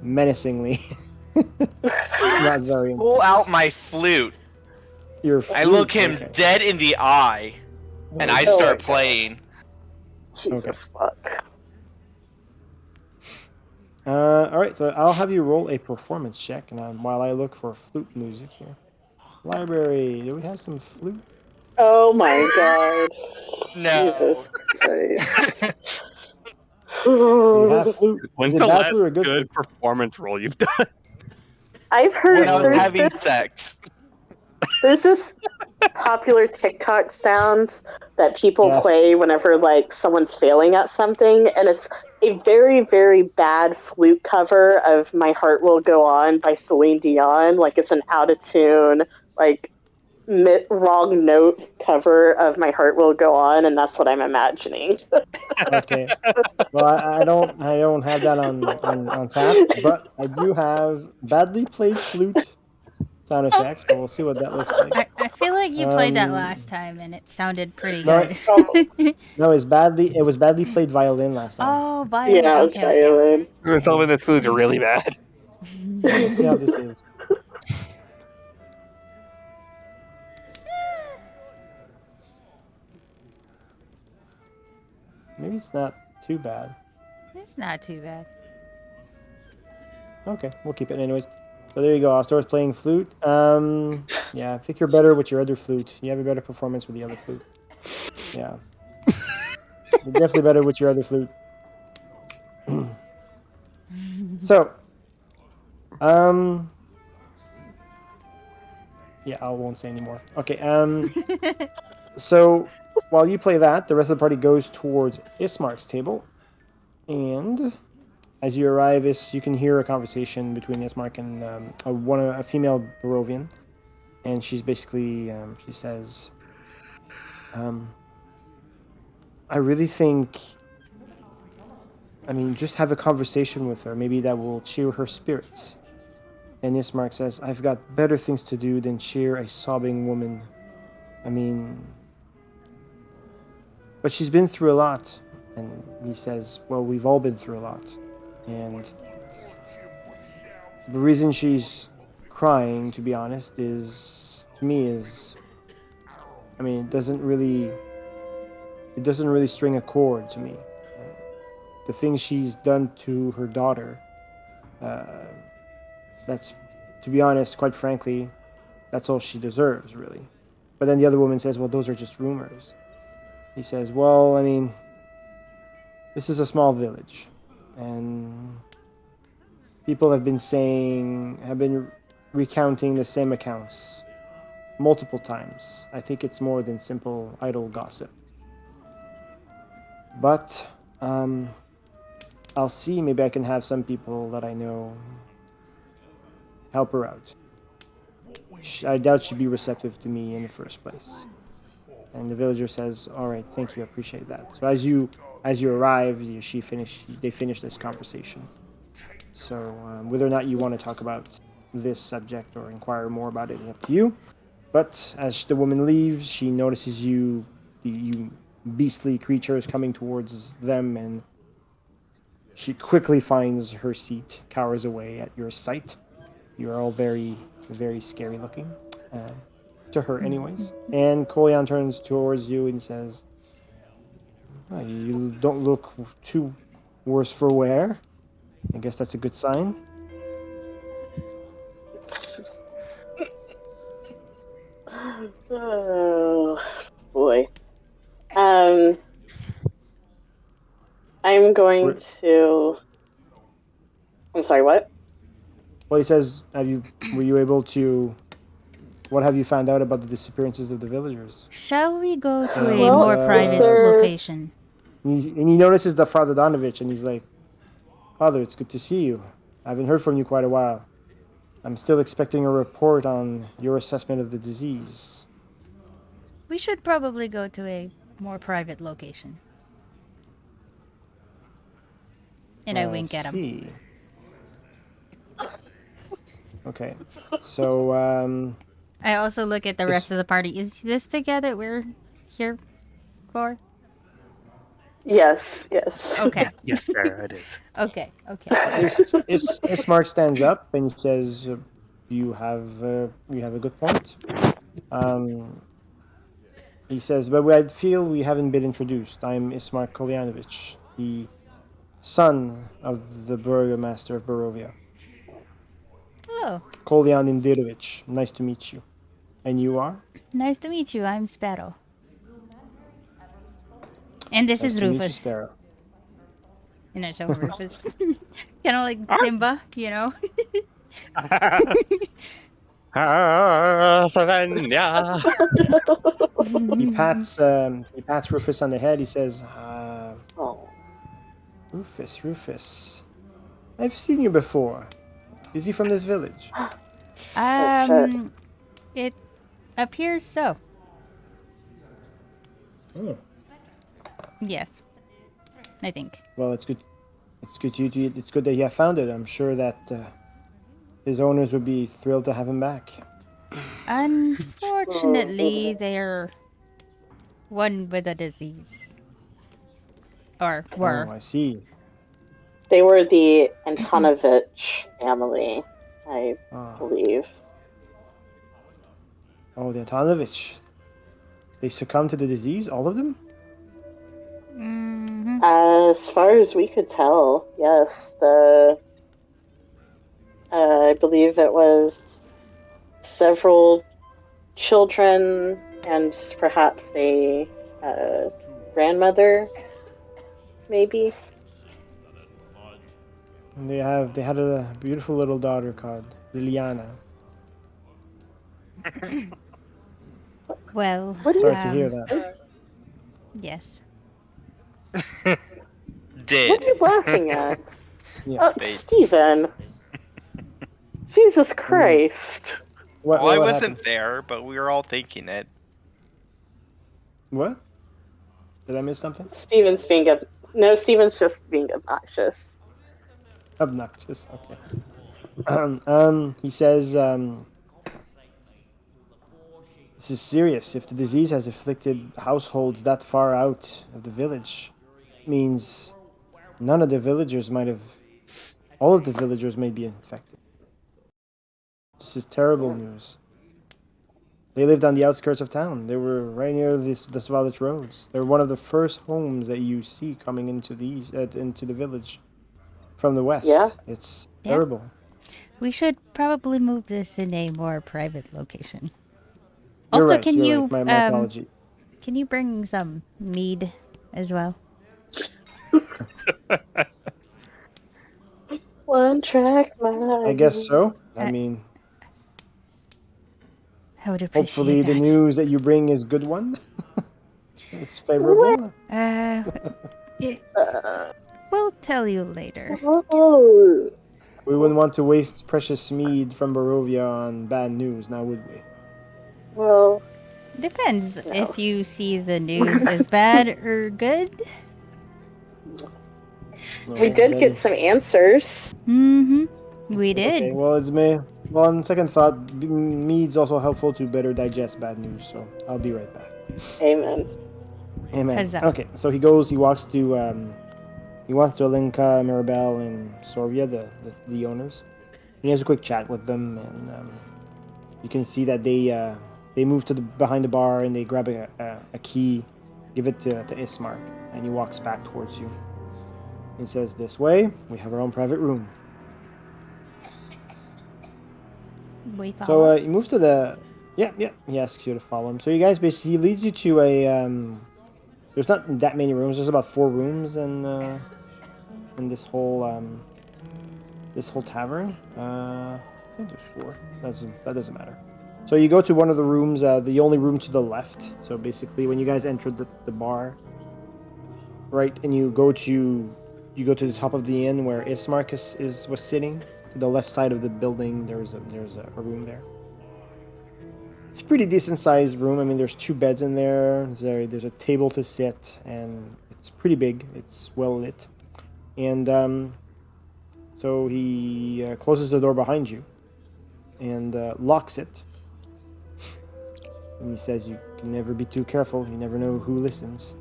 menacingly. Not very. Pull out my flute. I look him dead in the eye, and I start playing. Jesus fuck. All right, so I'll have you roll a performance check, and while I look for flute music here. Library, do we have some flute? Oh my god. No. Jesus Christ. We have flute. When's Is it the bad last flute or good good flute? performance role you've done? I've heard When I was There's having sex. there's this popular TikTok sounds that people Yes. play whenever like someone's failing at something, and it's a very, very bad flute cover of "My Heart Will Go On" by Celine Dion. Like it's an out of tune, like wrong note cover of "My Heart Will Go On," and that's what I'm imagining. Okay. Well, I don't have that on tap, but I do have badly played flute sound effects. So we'll see what that looks like. I feel like you played that last time and it sounded pretty No, good. No, it was badly played violin last time. Oh, violin. Yeah, it's Okay. violin. Some of the foods are really bad. Let's see how this is. Maybe it's not too bad. It's not too bad. Okay, we'll keep it anyways. So there you go. Astor's playing flute. Yeah, I think you're better with your other flute. You have a better performance with the other flute. Yeah. You're definitely better with your other flute. So, yeah, I won't say anymore. Okay, so while you play that, the rest of the party goes towards Ismark's table. And as you arrive, you can hear a conversation between Ismark and a female Barovian, and she's basically she says, "I really think, I mean, just have a conversation with her. Maybe that will cheer her spirits." And Ismark says, "I've got better things to do than cheer a sobbing woman. I mean, but she's been through a lot." And he says, "Well, we've all been through a lot, and the reason she's crying, to be honest, is to me is, I mean, it doesn't really string a chord to me. The things she's done to her daughter, that's, to be honest, quite frankly, that's all she deserves, really." But then the other woman says, "Well, those are just rumors." He says, "Well, I mean, this is a small village, and people have been recounting the same accounts multiple times. I think it's more than simple idle gossip. But I'll see. Maybe I can have some people that I know help her out. I doubt she'd be receptive to me in the first place." And the villager says, "All right, thank you, I appreciate that." So as you arrive, they finish this conversation. So whether or not you want to talk about this subject or inquire more about it is up to you. But as the woman leaves, she notices you beastly creatures coming towards them, and she quickly finds her seat, cowers away at your sight. You're all very, very scary looking. To her, anyways. And Kolian turns towards you and says, "Oh, you don't look too worse for wear. I guess that's a good sign." Oh boy. I'm going to. I'm sorry. What? Well, he says, were you able to, what have you found out about the disappearances of the villagers?" Shall we go to a Well, more is private there- location? And he notices the Father Donovich, and he's like, "Father, it's good to see you. I haven't heard from you quite a while. I'm still expecting a report on your assessment of the disease." We should probably go to a more private location. And I wink at him. See. Okay. So, I also look at the rest of the party. Is this the guy that we're here for? Yes. Yes. Okay. Yes, Sarah, it is. Okay. Okay. Ismark stands up and he says, you have a good point." He says, "But I feel we haven't been introduced. I'm Ismark Kolyanovich, the son of the burgomaster of Barovia. Hello. Kolyan Indirovich. Nice to meet you. And you are?" Nice to meet you. I'm Sparrow. And this "Nice is to meet you, Rufus. Sparrow." And I show Rufus. Kind of like Simba, you know? Saranya. He pats Rufus on the head. He says, Oh. Rufus. I've seen you before. Is he from this village?" It appears so. Oh. Yes. I think. Well, it's good. It's good that you have found it. I'm sure that his owners would be thrilled to have him back. Unfortunately, they're one with a disease. Or were. Oh, I see. They were the Antonovich family, I believe. Oh, the Antonovich. They succumbed to the disease, all of them? Mm-hmm. As far as we could tell, yes. I believe it was several children and perhaps a grandmother, maybe. And they had a beautiful little daughter called Liliana. Well, Sorry to hear that. Yes. What are you laughing at? Yeah. Stephen. Jesus Christ. What? I What wasn't happened? there, but we were all thinking it. What? Did I miss something? Stephen's just being obnoxious. Obnoxious. Okay. He says, this is serious. If the disease has afflicted households that far out of the village, it means none of the villagers might have. All of the villagers may be infected. This is terrible news. They lived on the outskirts of town. They were right near the Svalich roads. They're one of the first homes that you see coming into into the village from the west. Yeah. It's Yeah. terrible. We should probably move this in a more private location. You're Also, right. can You're you right. My apology. can you bring some mead as well? One track mind. I guess so. I mean, I would hopefully appreciate the that. news that you bring is good one. It's favorable. Yeah, we'll tell you later. Oh. We wouldn't want to waste precious mead from Barovia on bad news, now would we? Well, Depends no. if you see the news as bad or good. We did get some answers. Mm-hmm. We did. Okay, well, it's me. Well, on second thought, mead's also helpful to better digest bad news, so I'll be right back. Amen. Amen. Huzzah. Okay, so he walks to Alinka, Maribel, and Sorvia, the owners. And he has a quick chat with them, and you can see that they move to behind the bar and they grab a key, give it to Ismark, and he walks back towards you. He says, "This way, we have our own private room." We So follow. he moves to the yeah. He asks you to follow him. So you guys basically he leads you to a there's not that many rooms. There's about 4 rooms in this whole tavern. I think there's 4. That doesn't matter. So you go to one of the rooms, the only room to the left. So basically, when you guys entered the bar, right, and you go to the top of the inn where Ismark was sitting. To the left side of the building, there's a room there. It's a pretty decent sized room. I mean, there's 2 beds in there. There's a table to sit, and it's pretty big. It's well lit, and so he closes the door behind you and locks it. And he says, "You can never be too careful. You never know who listens."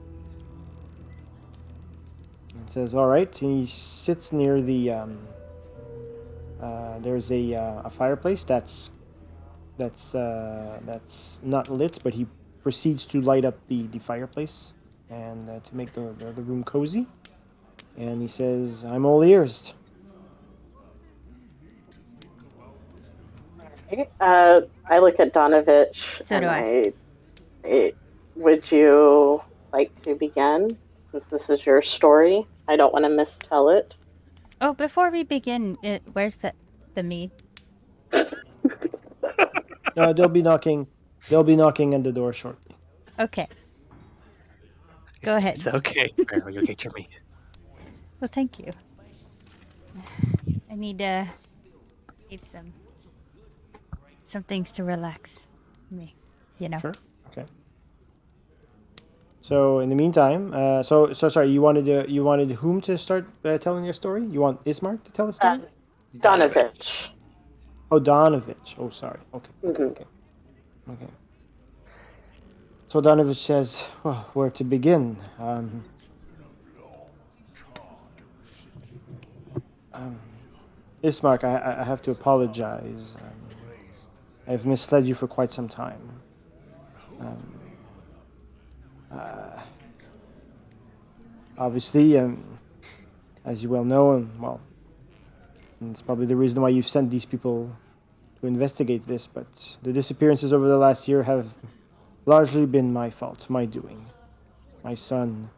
And says, "All right." And he sits near the. There's a fireplace that's not lit, but he proceeds to light up the fireplace and to make the room cozy. And he says, "I'm all ears." I look at Donovich So and do I. would you like to begin? Since this is your story, I don't want to mistell it. Oh, before we begin, where's the mead? They'll be knocking. They'll be knocking at the door shortly. Okay. Go ahead. It's okay. You'll get your meat. Well, thank you. I need some things to relax me. You know. Sure. Okay. So in the meantime, so sorry. You wanted whom to start telling your story? You want Ismark to tell a story? Donovich. Oh, Donovich. Oh, sorry. Okay. Okay. So Donovich says, "Well, where to begin? Ismark, I have to apologize. I've misled you for quite some time. Obviously, as you well know, and it's probably the reason why you've sent these people to investigate this, but the disappearances over the last year have largely been my fault, my doing. My son.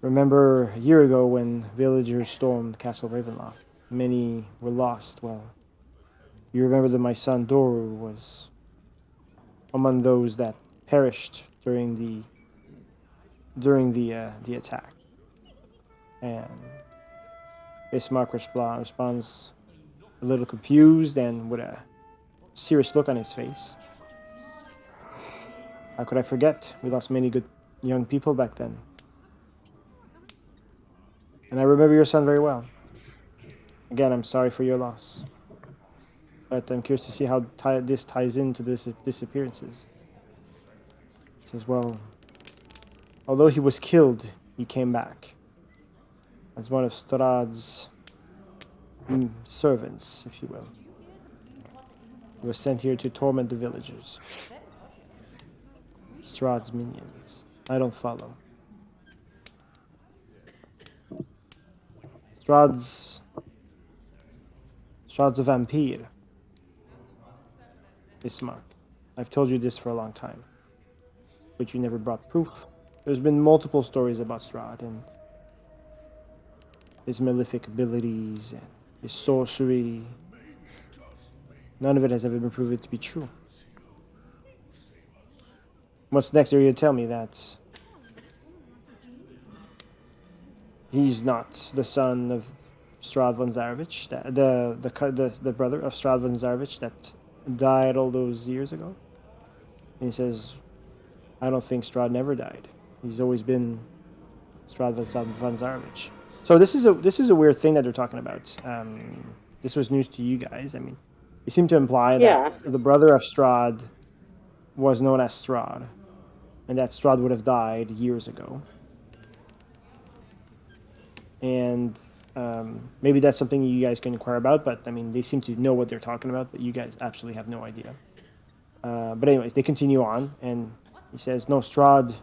Remember a year ago when villagers stormed Castle Ravenloft? Many were lost. Well, you remember that my son Doru was among those that perished during the attack. And Bismarck responds a little confused and with a serious look on his face. How could I forget? We lost many good young people back then. And I remember your son very well. Again, I'm sorry for your loss. But I'm curious to see how this ties into this disappearances. He says, well, although he was killed, he came back. As one of Strahd's servants, if you will. He was sent here to torment the villagers. Strahd's minions. I don't follow. Strahd's a vampire. Bismarck. I've told you this for a long time. But you never brought proof. There's been multiple stories about Strahd and his malefic abilities and his sorcery. None of it has ever been proven to be true. What's next? Are you to tell me that he's not the son of Strahd von Zarevich, the brother of Strahd von Zarevich that died all those years ago? And he says, I don't think Strahd never died. He's always been Strahd von Zarevich. So this is a weird thing that they're talking about. This was news to you guys. I mean, they seem to imply that the brother of Strahd was known as Strahd, and that Strahd would have died years ago. And maybe that's something you guys can inquire about, but I mean, they seem to know what they're talking about, but you guys absolutely have no idea. But anyways, they continue on, and he says, no, Strahd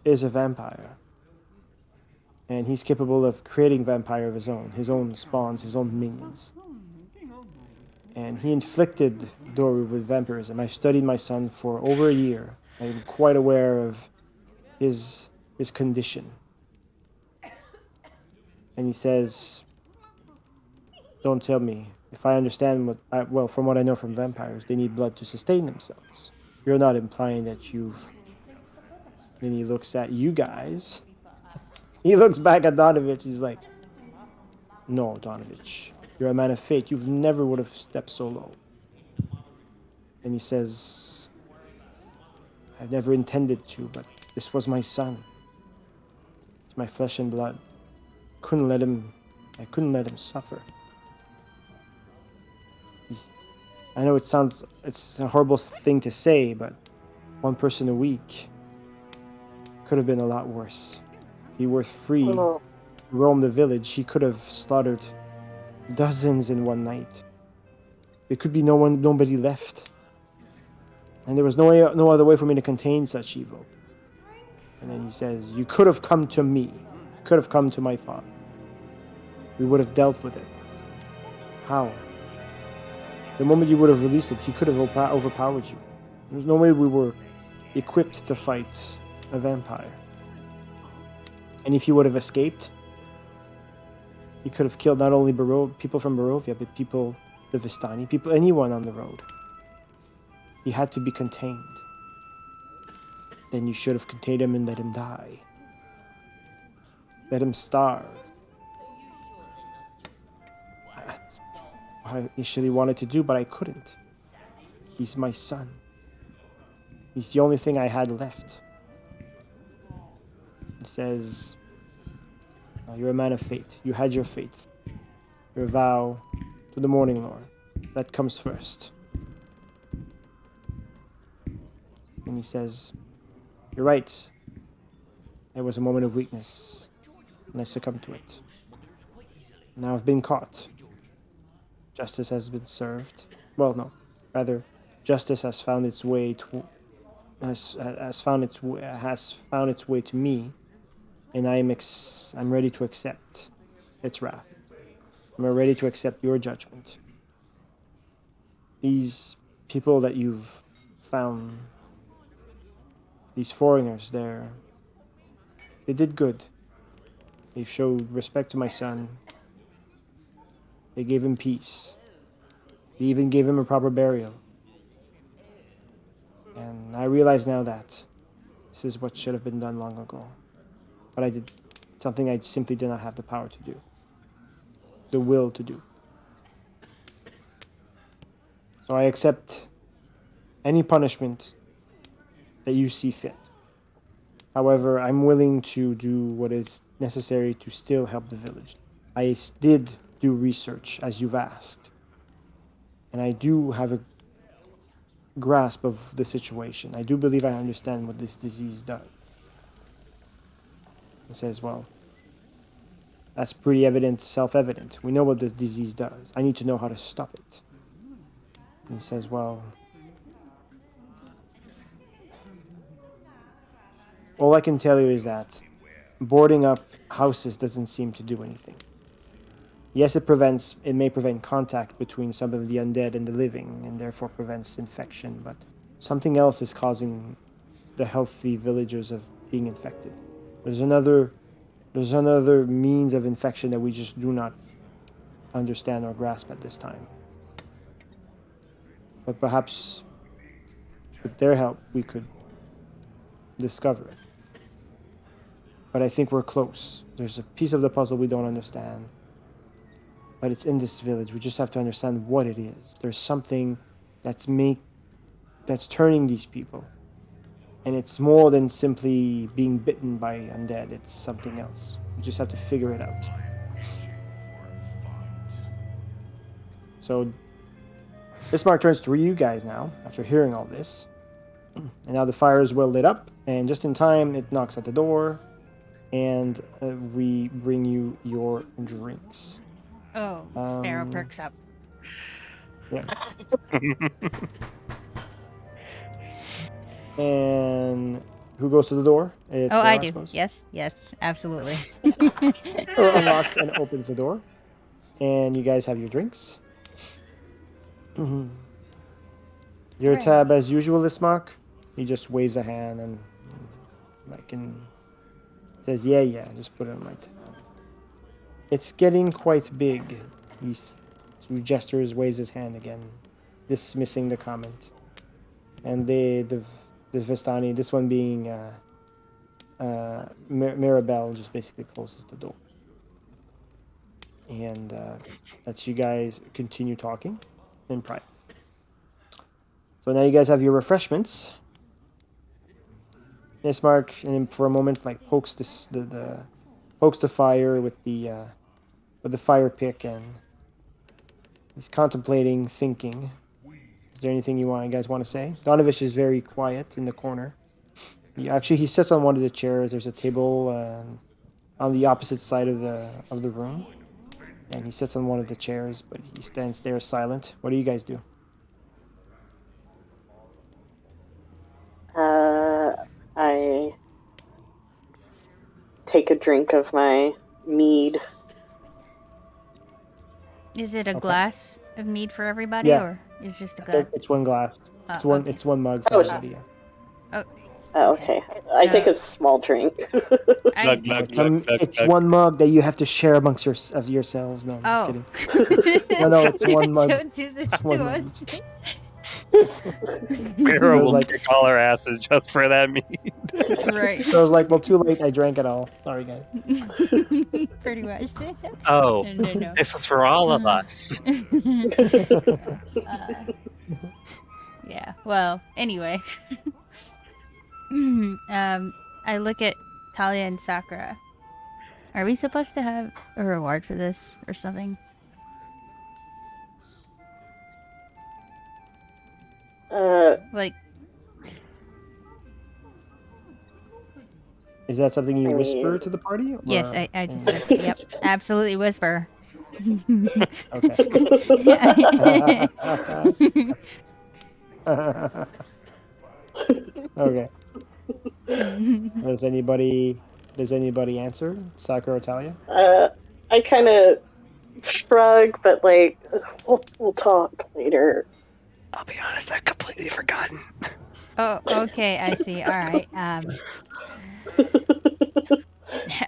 is a vampire. And he's capable of creating vampire of his own spawns, his own minions. And he inflicted Doru with vampirism. I've studied my son for over a year. I'm quite aware of his condition. And he says, don't tell me. If I understand well, from what I know from vampires, they need blood to sustain themselves. You're not implying that you've... Then he looks at you guys. He looks back at Donovich. He's like, no, Donovich. You're a man of fate. You've never would have stepped so low. And he says, I've never intended to, but this was my son. It's my flesh and blood. I couldn't let him suffer. I know it's a horrible thing to say, but one person a week could have been a lot worse. If he were free to roam the village, he could have slaughtered dozens in one night. There could be nobody left. And there was no other way for me to contain such evil. And then he says, you could have come to me. You could have come to my father. We would have dealt with it. How? The moment you would have released it, he could have overpowered you. There's no way we were equipped to fight a vampire. And if he would have escaped, he could have killed not only people from Barovia, but the Vistani, anyone on the road. He had to be contained. Then you should have contained him and let him die. Let him starve. That's what I initially wanted to do, but I couldn't. He's my son. He's the only thing I had left. He says, you're a man of fate. You had your faith. Your vow to the Morning Lord. That comes first. And he says, you're right. It was a moment of weakness, and I succumbed to it. Now I've been caught. Justice has been served. Well, no. Rather, justice has found its way has found its way to me, and I'm ready to accept its wrath. I'm ready to accept your judgment. These people that you've found, these foreigners, they did good. They showed respect to my son. They gave him peace. They even gave him a proper burial. And I realize now that this is what should have been done long ago. But I did something I simply did not have the power to do, the will to do. So I accept any punishment that you see fit. However, I'm willing to do what is necessary to still help the village. I did do research, as you've asked, and I do have a grasp of the situation. I do believe I understand what this disease does. He says, well, that's pretty evident, self-evident. We know what this disease does. I need to know how to stop it. And he says, well, all I can tell you is that boarding up houses doesn't seem to do anything. Yes, it may prevent contact between some of the undead and the living, and therefore prevents infection, but something else is causing the healthy villagers of being infected. There's another means of infection that we just do not understand or grasp at this time. But perhaps with their help we could discover it. But I think we're close. There's a piece of the puzzle we don't understand. But it's in this village. We just have to understand what it is. There's something that's turning these people. And it's more than simply being bitten by undead. It's something else. We just have to figure it out. So Bismarck turns to you guys now, after hearing all this. And now the fire is well lit up, and just in time, it knocks at the door, and we bring you your drinks. Oh, Sparrow perks up. Yeah. And who goes to the door? It's I do. suppose. Yes, absolutely. Or unlocks and opens the door, and you guys have your drinks. Your tab as usual, Ismark. He just waves a hand and says, yeah, just put it on my tab. It's getting quite big. He gestures, waves his hand again, dismissing the comment. And the Vistani, this one being Mirabelle, just basically closes the door. And lets you guys continue talking in private. So now you guys have your refreshments. Ismark, and for a moment, pokes the fire with the fire pick, and he's contemplating, thinking. Is there anything you guys want to say? Donovich is very quiet in the corner. He sits on one of the chairs. There's a table on the opposite side of the room, and he sits on one of the chairs, but he stands there silent. What do you guys do? I take a drink of my mead. Is it a glass of mead for everybody, or is just a glass? It's one glass. It's one. Okay. It's one mug for everybody. Yeah. Oh, okay. I take a small drink. It's one mug that you have to share amongst yourselves. No, I'm just kidding. No, it's one mug. Don't do this to us. Mira will call our asses just for that meat. Right. So I was like, well, too late. I drank it all. Sorry, guys. Pretty much. Oh, No. this was for all of us. Yeah. Well, anyway. I look at Talia and Sakura. Are we supposed to have a reward for this or something? Is that something you whisper to the party? Or? Yes, I just whisper. Yep, absolutely whisper. Okay. Okay. Does anybody answer? Sakura or Talia? I kind of shrug, but we'll talk later. I'll be honest, I've completely forgotten. Oh, okay, I see. All right.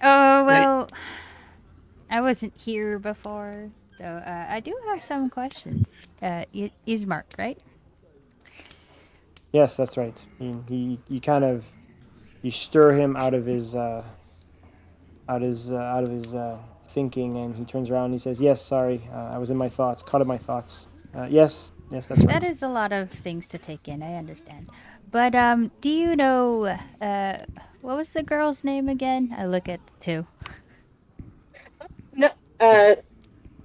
Oh, well, I wasn't here before, so I do have some questions. Ismark, right? Yes, that's right. You stir him out of his out of his thinking, and he turns around and he says, "Yes, sorry, I was in my thoughts, caught in my thoughts. Yes, that's right." That is a lot of things to take in. I understand. But do you know what was the girl's name again? I look at the two. No,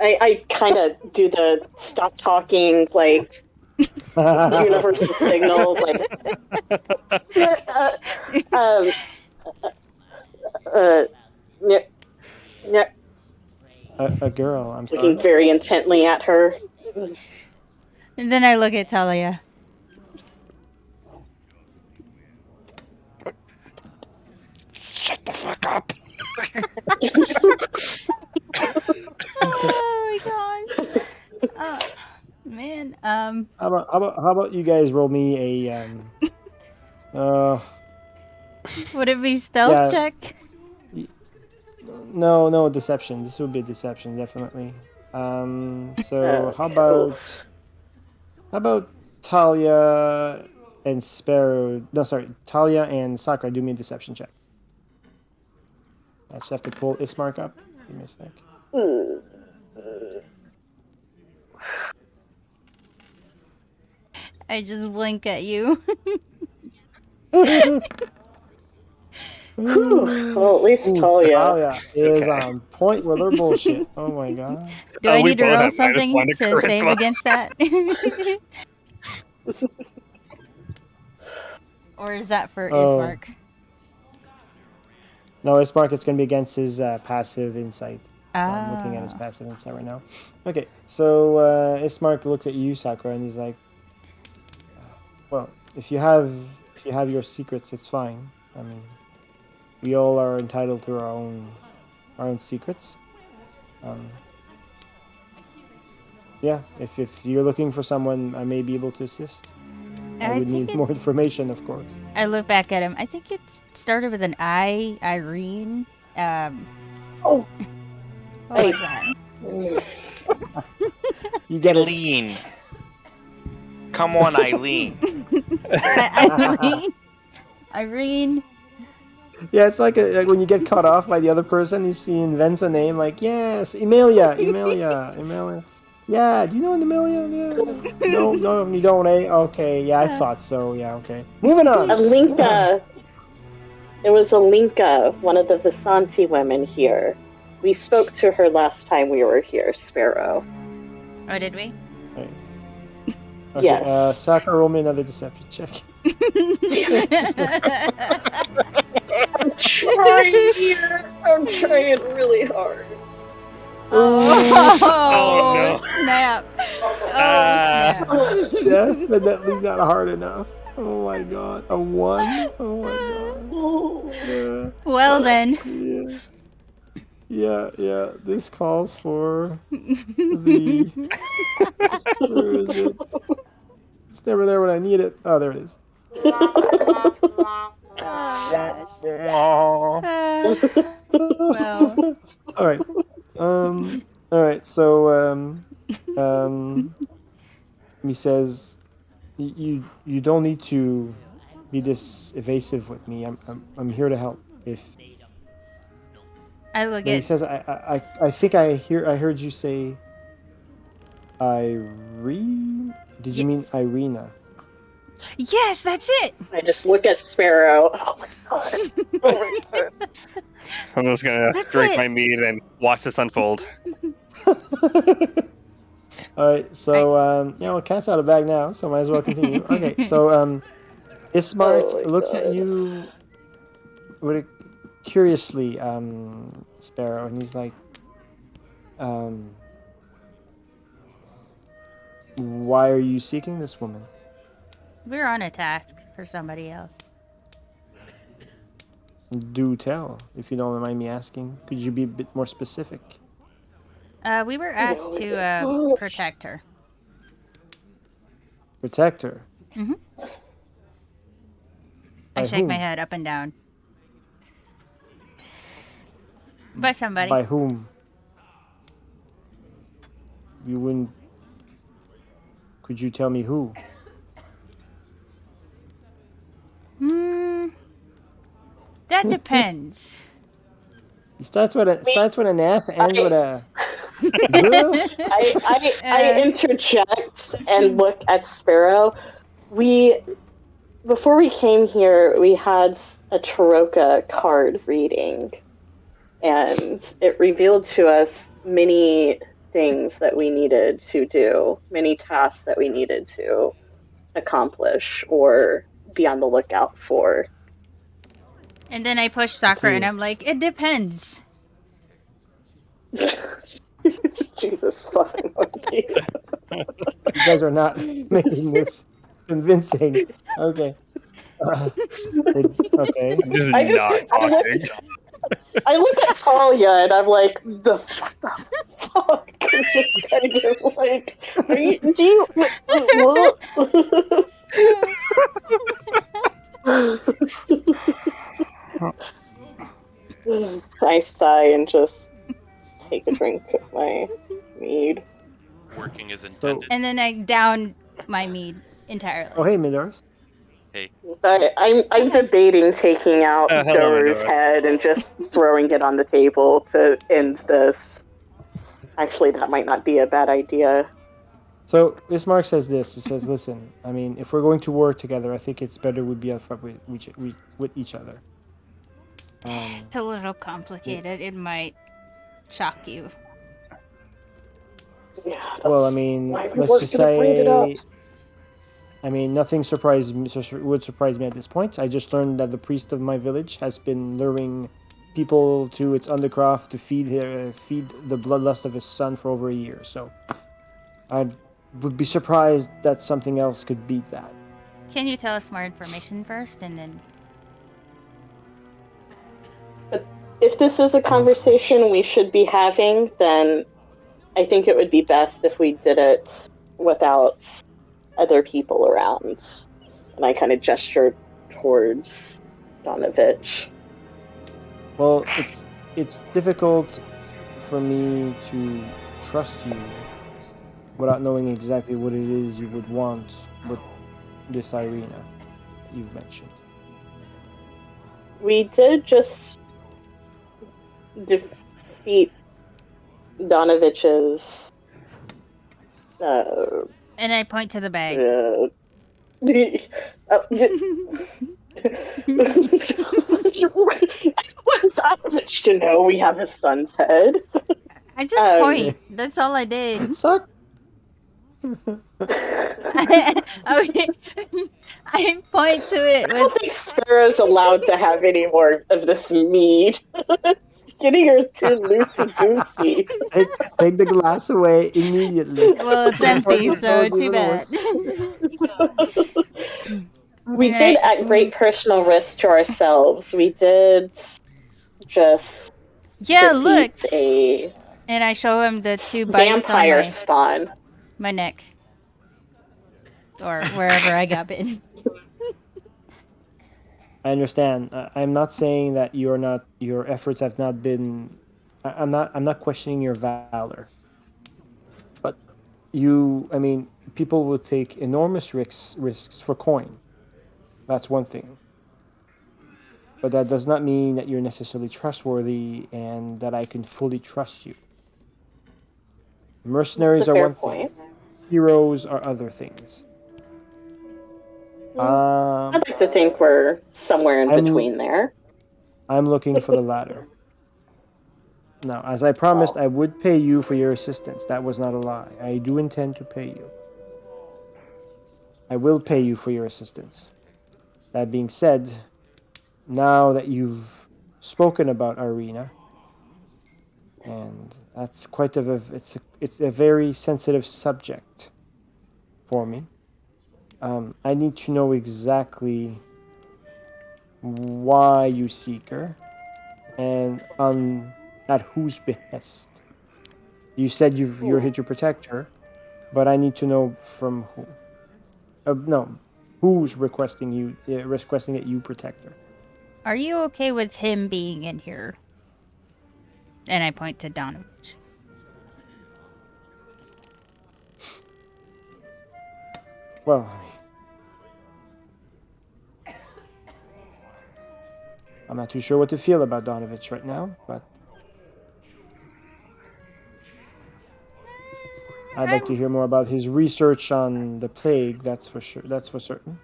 I kind of do the stop talking, like universal signal, like um, uh, yeah, yeah, a girl. I'm looking sorry. very intently at her. And then I look at Talia. Shut the fuck up. Oh my gosh. Man. How about you guys roll me a Would it be stealth yeah. check? No, deception. This would be a deception, definitely. So how about Talia and Sparrow? No, sorry, Talia and Sakura. Do me a deception check. I just have to pull Ismark up. Give me a sec. I just blink at you. Well, at least Talia. Talia is on point with her bullshit. Oh my god. Do I We need to both roll have something -1 to save charisma. against that? Or is that for Ismark? No, Ismark, it's going to be against his passive insight. So I'm looking at his Ah. passive insight right now. Okay, so Ismark looks at you, Sakura, and he's like, "Well, if you have your secrets, it's fine. I mean, we all are entitled to our own secrets. Yeah, if you're looking for someone, I may be able to assist. I would need more information, of course." I look back at him. I think it started with an I, Irene. Oh, What was that? You get it. Eileen. Come on, Eileen. Irene. Irene. Yeah, it's like when you get cut off by the other person, he invents a name like, yes, Emilia. Yeah, do you know an Emilia? Yeah. No, you don't, eh? Okay, yeah, I thought so. Yeah, okay. Moving on. Alinka. It was Alinka, one of the Visanti women here. We spoke to her last time we were here, Sparrow. Oh, did we? Right. Okay, Yes. Sakura, roll me another deception check. I'm trying here. I'm trying really hard. Oh, no. Snap. Oh, snap. Definitely not hard enough. Oh my god. A 1? Oh my god. Yeah. Well, then. Yeah. This calls for the. Where is it? It's never there when I need it. Oh, there it is. Well. All right. All right. So he says, "You don't need to be this evasive with me. I'm here to help. If." I look He at. says, "I think I heard you say Irene. Did you mean Yes. Irina?" Yes, that's it. I just look at Sparrow. Oh my god. Oh my god. I'm just gonna drink my mead and watch this unfold. All right, so cat's out of bag now, so might as well continue. Okay, so Ismark looks at you with curiously, Sparrow, and he's like, "Why are you seeking this woman?" We're on a task for somebody else. Do tell, if you don't mind me asking. Could you be a bit more specific? We were asked to protect her. Protect her. Mm-hmm. I By shake my whom? head up and down. By somebody. By whom? You wouldn't. Could you tell me who? That depends. He starts with an S, ends with a. I interject and look at Sparrow. Before we came here, we had a Taroka card reading, and it revealed to us many things that we needed to do, many tasks that we needed to accomplish or be on the lookout for. And then I push Sakura and I'm like, it depends. Jesus fucking monkey. You guys are not making this convincing. Okay. Okay. Just not talking. I look at Talia and I'm like, the fuck? Just kind of like, what? I sigh and just take a drink of my mead. Working as intended. And then I down my mead entirely. Oh, hey, Midors. Hey. I'm debating taking out Hello, Dora's Midori. head and just throwing it on the table to end this. Actually, that might not be a bad idea. So Bismarck says this. He says, "Listen, I mean, if we're going to work together, I think it's better we be upfront with each other." It's a little complicated. It might shock you. Yeah, Well, I mean, let's just say, I mean, nothing would surprise me at this point. I just learned that the priest of my village has been luring people to its undercroft to feed the bloodlust of his son for over a year. So, I would be surprised that something else could beat that. Can you tell us more information first, and then? If this is a conversation we should be having, then I think it would be best if we did it without other people around. And I kind of gestured towards Donovich. Well, it's difficult for me to trust you without knowing exactly what it is you would want with this Irina you've mentioned. We did just defeat Donovich's and I point to the bag. I want Donovich to know we have his son's head. I just point. That's all I did. Suck. Okay. I point to it I don't think Sparrow's allowed to have any more of this mead. Getting her too loosey-goosey. Take the glass away immediately. Well, it's empty, so too bad. We did, at great personal risk to ourselves, we did just look. A and I show him the 2 bites vampire on spawn. my neck. Or wherever I got bitten. I understand. I'm not saying that your efforts have not been. I'm not questioning your valor. But people will take enormous risks for coin. That's one thing. But that does not mean that you're necessarily trustworthy and that I can fully trust you. Mercenaries are one thing. Heroes are other things. I'd like to think we're somewhere in between there. I'm looking for the latter. Now, as I promised, I would pay you for your assistance. That was not a lie. I do intend to pay you. I will pay you for your assistance. That being said, now that you've spoken about Irina, and that's quite it's a very sensitive subject for me. I need to know exactly why you seek her, and at whose behest. You said you're here to protect her, but I need to know from who. Who's requesting that you protect her. Are you okay with him being in here? And I point to Donovich. Well, I'm not too sure what to feel about Donovich right now, but I'd like to hear more about his research on the plague. That's for sure. That's for certain.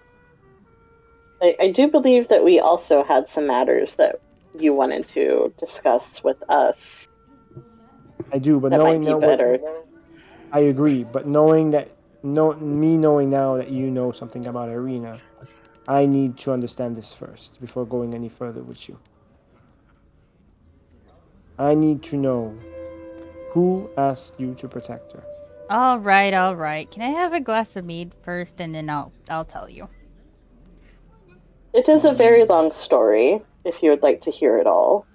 I do believe that we also had some matters that you wanted to discuss with us. I do, but that knowing might be now better. I agree, but knowing now that you know something about Irina, I need to understand this first before going any further with you. I need to know who asked you to protect her. All right. Can I have a glass of mead first, and then I'll tell you. It is a very long story, if you would like to hear it all.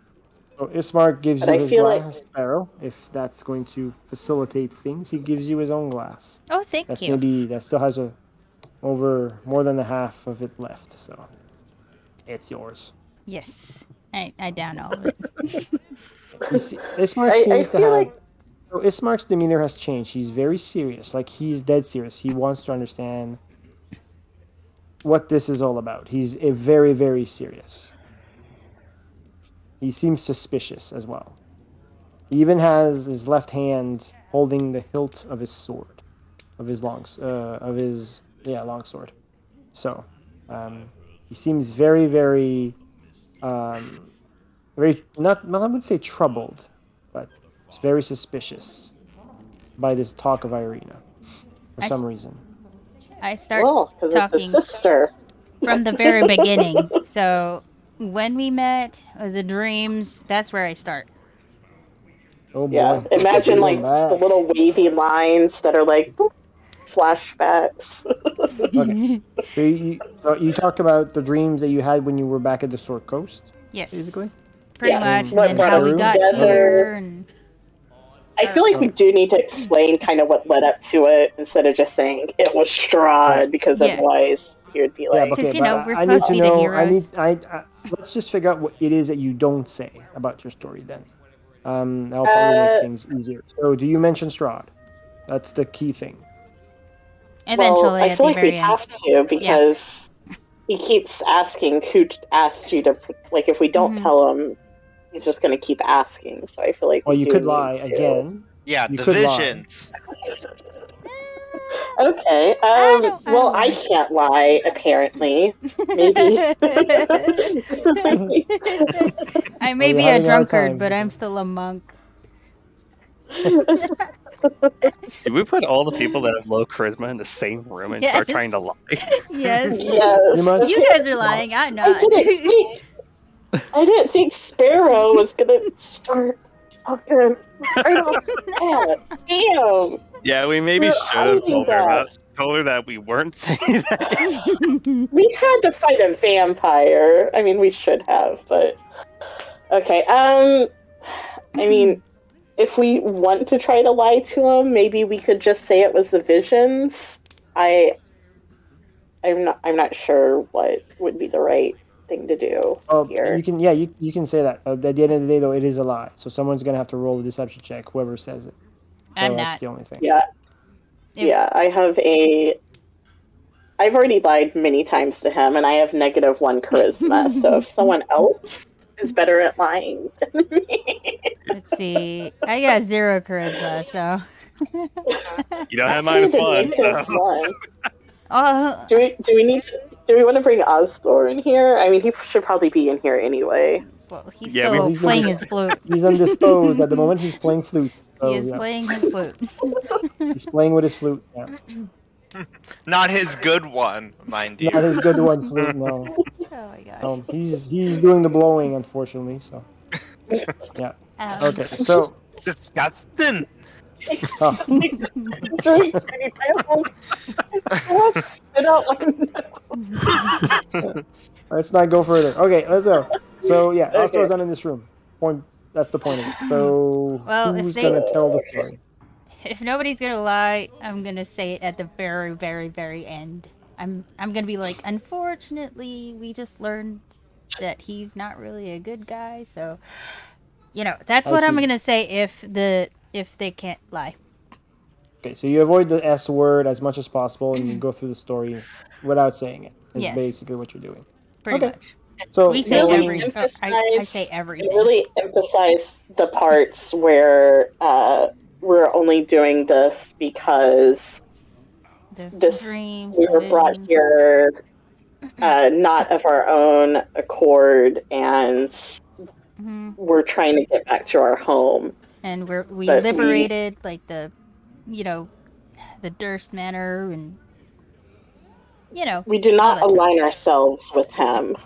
So Ismark gives But you I his feel glass, Sparrow. If that's going to facilitate things, he gives you his own glass. Oh, thank That's you. maybe that still has more than the half of it left, so it's yours. Yes, I down all of it. Ismark I seems to feel have. like So Ismark's demeanor has changed. He's very serious. Like he's dead serious. He wants to understand what this is all about. He's very, very serious. He seems suspicious as well. He even has his left hand holding the hilt of his sword, of his long sword. So, he seems very, very, very not I would say troubled, but it's very suspicious by this talk of Irina for some reason. I start because talking it's a sister. from the very beginning. So when we met, the dreams, that's where I start. Oh boy! Yeah, imagine like the little wavy lines that are like flashbacks. Okay. So you talked about the dreams that you had when you were back at the Sword Coast. Yes, basically. pretty Yes. much, and What then brought how us we got together. here. And I feel like we do need to explain kind of what led up to it instead of just saying it was Strahd, because otherwise he would be like, because you know we're I need supposed to to be know. the heroes. Let's just figure out what it is that you don't say about your story. Then, that'll probably make things easier. So, do you mention Strahd? That's the key thing. Eventually, I at feel the like we very end. have to because he keeps asking who asked you to. Like, if we don't tell him, he's just going to keep asking. So I feel like you could lie again. Yeah, you the could visions. Okay. Well, I can't lie. Apparently, maybe. I may be a drunkard, but I'm still a monk. Do we put all the people that have low charisma in the same room and start trying to lie? Yes. Yes. You guys are lying. I'm not. I didn't think Sparrow was gonna start talking right off the bat. Damn. Yeah, we maybe We're should have hiding told her that we weren't saying that. We had to fight a vampire. I mean, we should have, but okay. I mean, if we want to try to lie to him, maybe we could just say it was the visions. I'm not sure what would be the right thing to do here. You can say that. At the end of the day, though, it is a lie. So someone's gonna have to roll a deception check. Whoever says it. I'm that's not. the only thing. Yeah. I've already lied many times to him, and I have -1 charisma. So if someone else is better at lying than me. Let's see. I got 0 charisma, so. You don't have -1. So. Do we want to bring Osthor in here? I mean, he should probably be in here anyway. Well, he's still playing his flute. He's undisposed at the moment. He's playing flute. So, he is playing his flute. He's playing with his flute. Yeah. Not his good one, mind you. Not his good one flute. No. Oh my gosh. He's doing the blowing, unfortunately. So. Yeah. Okay. So. Disgusting. Let's not go further. Okay, let's go. So yeah, Ostor's not in this room. That's the point of it. So who's gonna tell the story? If nobody's gonna lie, I'm gonna say it at the very, very, very end. I'm gonna be like, unfortunately, we just learned that he's not really a good guy. So, that's what I'm gonna say if they can't lie. Okay, so you avoid the S word as much as possible, and you go through the story without saying it. Is basically what you're doing. Pretty much. So we say I say everything. Really emphasize the parts where we're only doing this because The dreams, we the were brought visions. here not of our own accord, and we're trying to get back to our home. And we But liberated like the Durst Manor, and we do all not that stuff. align ourselves with him.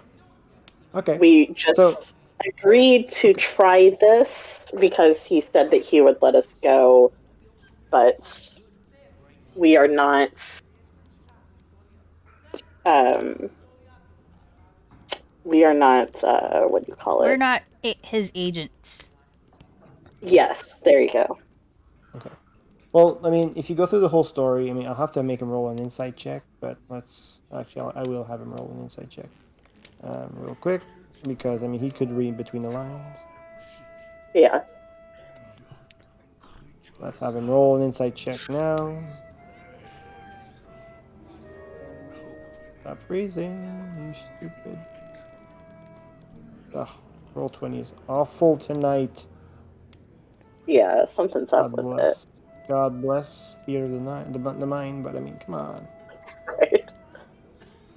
Okay. We just agreed to try this because he said that he would let us go, but we are not what do you call it? We're not his agents. Yes, there you go. Okay. Well, I mean, if you go through the whole story, I mean, I'll have to make him roll an insight check, but I will have him roll an insight check real quick, because, I mean, he could read between the lines. Yeah. Let's have him roll an insight check now. Stop freezing, you stupid. Ugh, roll 20 is awful tonight. Yeah, something's up with it. God bless theater of the mind, but I mean, come on. Right.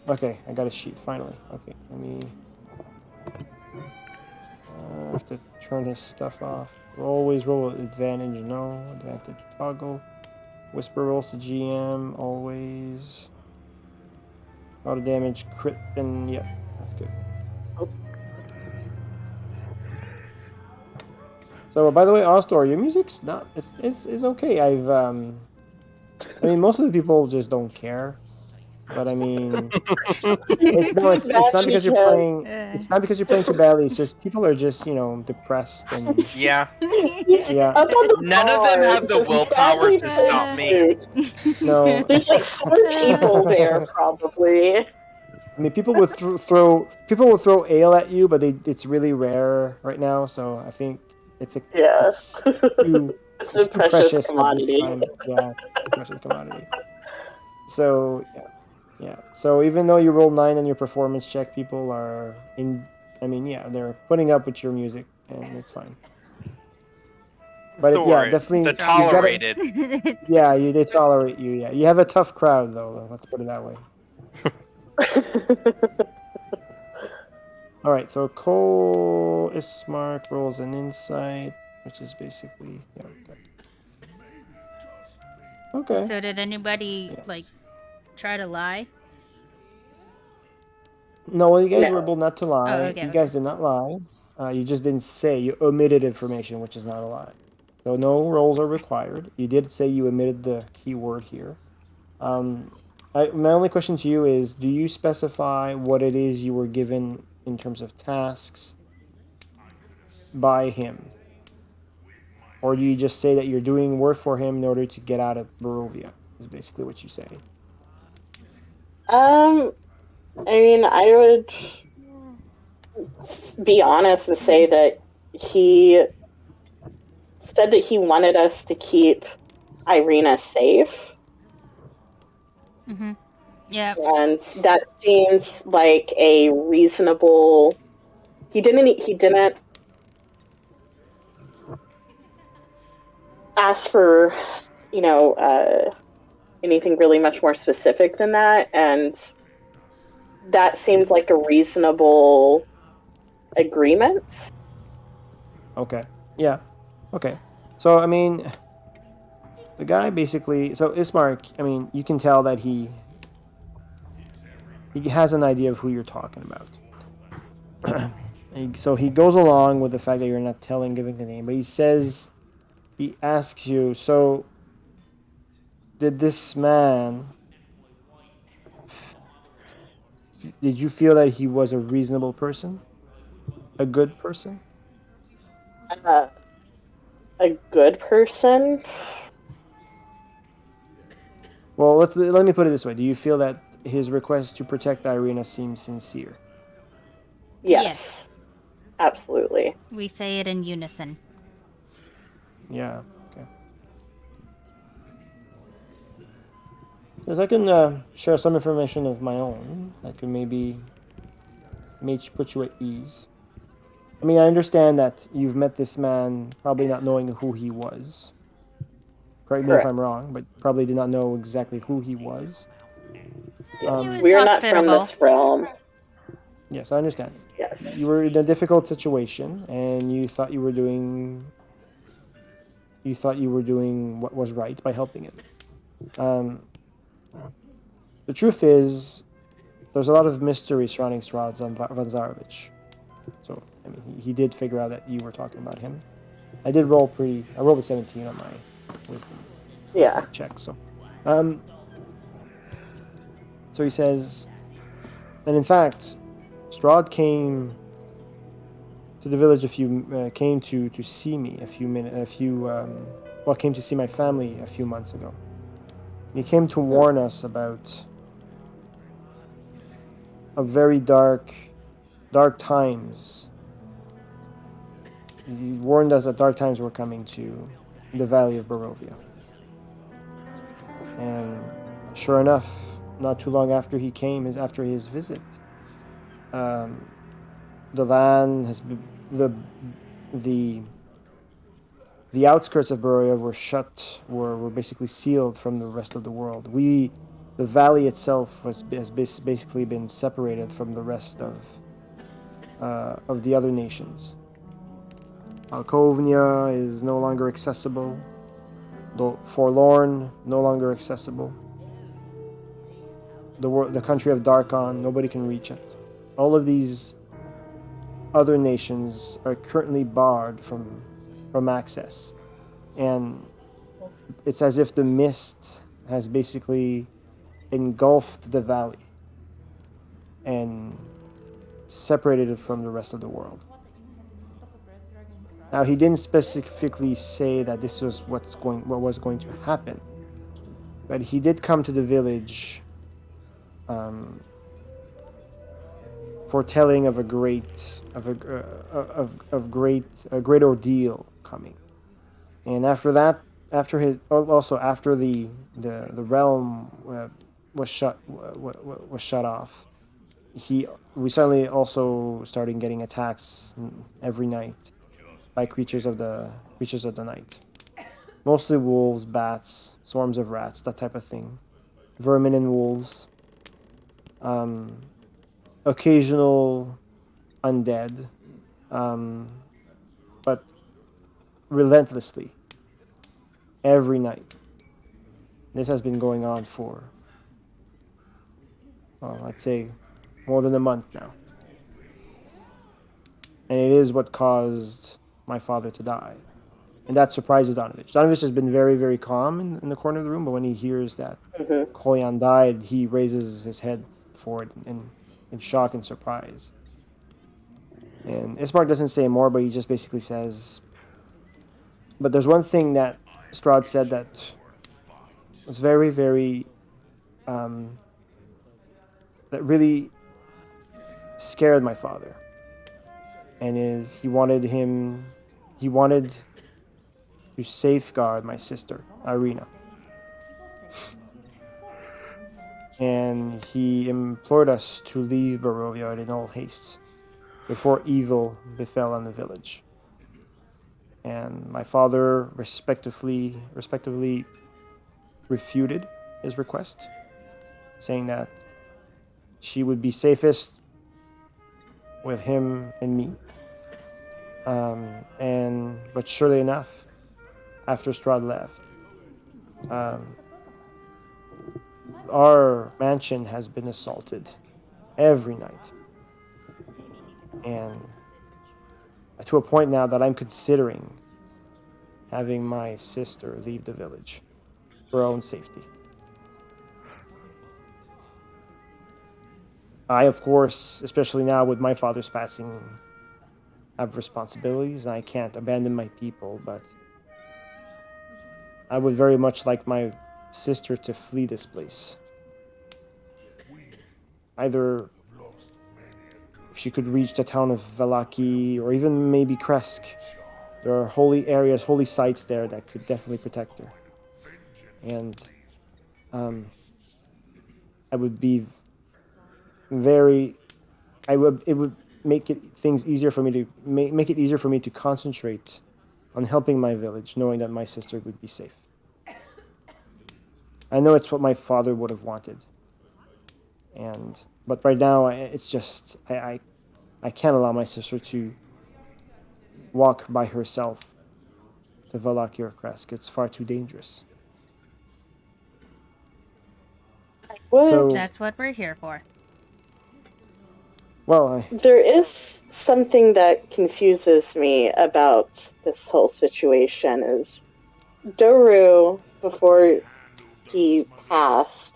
Okay, I got a sheet finally. Okay, let me. I have to turn his stuff off. Always roll with advantage. No advantage. Toggle. Whisper rolls to GM. Always. Auto damage. Crit. And yep, that's good. Oh. So, by the way, Ostor, your music's not. It's okay. I mean, most of the people just don't care. But I mean, it's not because you're playing. It's not because you're playing too badly. It's just people are just depressed and Yeah. yeah. Up on the None of them have the just willpower badly to stop me. played. No. There's like 4 people there, probably. I mean, people would throw ale at you, but it's really rare right now. So I think it's too It's a too precious precious at this commodity. time. Yeah, precious commodity. So yeah. So even though you roll 9 on your performance check, people are I mean, yeah, they're putting up with your music, and it's fine. But definitely the you gotta. tolerated. Yeah, they tolerate you. Yeah, you have a tough crowd though. Let's put it that way. All right, so Cole Ismark rolls an insight, which is basically okay. So did anybody try to lie? No, well, you guys were able not to lie. Oh, okay, you guys did not lie. You just didn't say. You omitted information, which is not a lie. So no rolls are required. You did say you omitted the keyword here. My only question to you is, do you specify what it is you were given in terms of tasks by him? Or do you just say that you're doing work for him in order to get out of Barovia, is basically what you say? I mean, I would be honest and say that he said that he wanted us to keep Irina safe. Mm-hmm. Yeah. And that seems like a reasonable. He didn't ask for, anything really much more specific than that, and that seems like a reasonable agreement. Okay. Yeah. Okay. So, I mean, the guy basically. So, Ismark, I mean, you can tell that he has an idea of who you're talking about. So, he goes along with the fact that you're not giving the name, but he asks you, so, did this man. Did you feel that he was a reasonable person? A good person? A good person? Well, let me put it this way. Do you feel that his request to protect Irina seems sincere? Yes. Absolutely. We say it in unison. Yeah. Okay. Because I can share some information of my own that could maybe put you at ease. I mean, I understand that you've met this man probably not knowing who he was. Correct me if I'm wrong, but probably did not know exactly who he was. Yes. He was We are not from hospitable. this realm. Yes, I understand. Yes. You were in a difficult situation, and you thought you were doing what was right by helping him. The truth is, there's a lot of mystery surrounding Strahd Vanzarovich. So, I mean, he did figure out that you were talking about him. I rolled a 17 on my wisdom insight check. So he says, and in fact, Strahd came to the village came to see me came to see my family a few months ago. He came to warn us about a very dark times. He warned us that dark times were coming to the valley of Barovia. And sure enough, not too long after after his visit, the land has been the outskirts of Barovia were basically sealed from the rest of the world. The valley itself has basically been separated from the rest of the other nations. Alkovnia is no longer accessible. Forlorn, no longer accessible. The country of Darkon, nobody can reach it. All of these other nations are currently barred from access, and it's as if the mist has basically engulfed the valley and separated it from the rest of the world. Now, he didn't specifically say that this was what was going to happen, but he did come to the village foretelling of a great ordeal coming. And after that, after the realm was shut off, we suddenly also started getting attacks every night by creatures of the night. Mostly wolves, bats, swarms of rats, that type of thing. Vermin and wolves. Occasional undead, but relentlessly every night. This has been going on for, well, I'd say more than a month now. And it is what caused my father to die. And that surprises Donovich. Donovich has been very, very calm in the corner of the room, but when he hears that Kolyan died, he raises his head forward in shock and surprise. And Ismark doesn't say more, but he just basically says, but there's one thing that Strahd said that was very, very, that really scared my father. And he wanted to safeguard my sister, Irina. And he implored us to leave Barovia in all haste before evil befell on the village. And my father respectively refuted his request, saying that she would be safest with him and me. But surely enough, after Strahd left, our mansion has been assaulted every night, and to a point now that I'm considering having my sister leave the village for her own safety. I, of course, especially now with my father's passing, have responsibilities, and I can't abandon my people, but I would very much like my sister to flee this place. Either if she could reach the town of Velaki, or even maybe Kresk. There are holy areas, holy sites there that could definitely protect her. And I would be it would make things easier for me to make it easier for me to concentrate on helping my village, knowing that my sister would be safe. I know it's what my father would have wanted. But right now, it's just I can't allow my sister to walk by herself to Valakir Kresk. It's far too dangerous. So, That's what we're here for. well, there is something that confuses me about this whole situation is Doru, before he passed,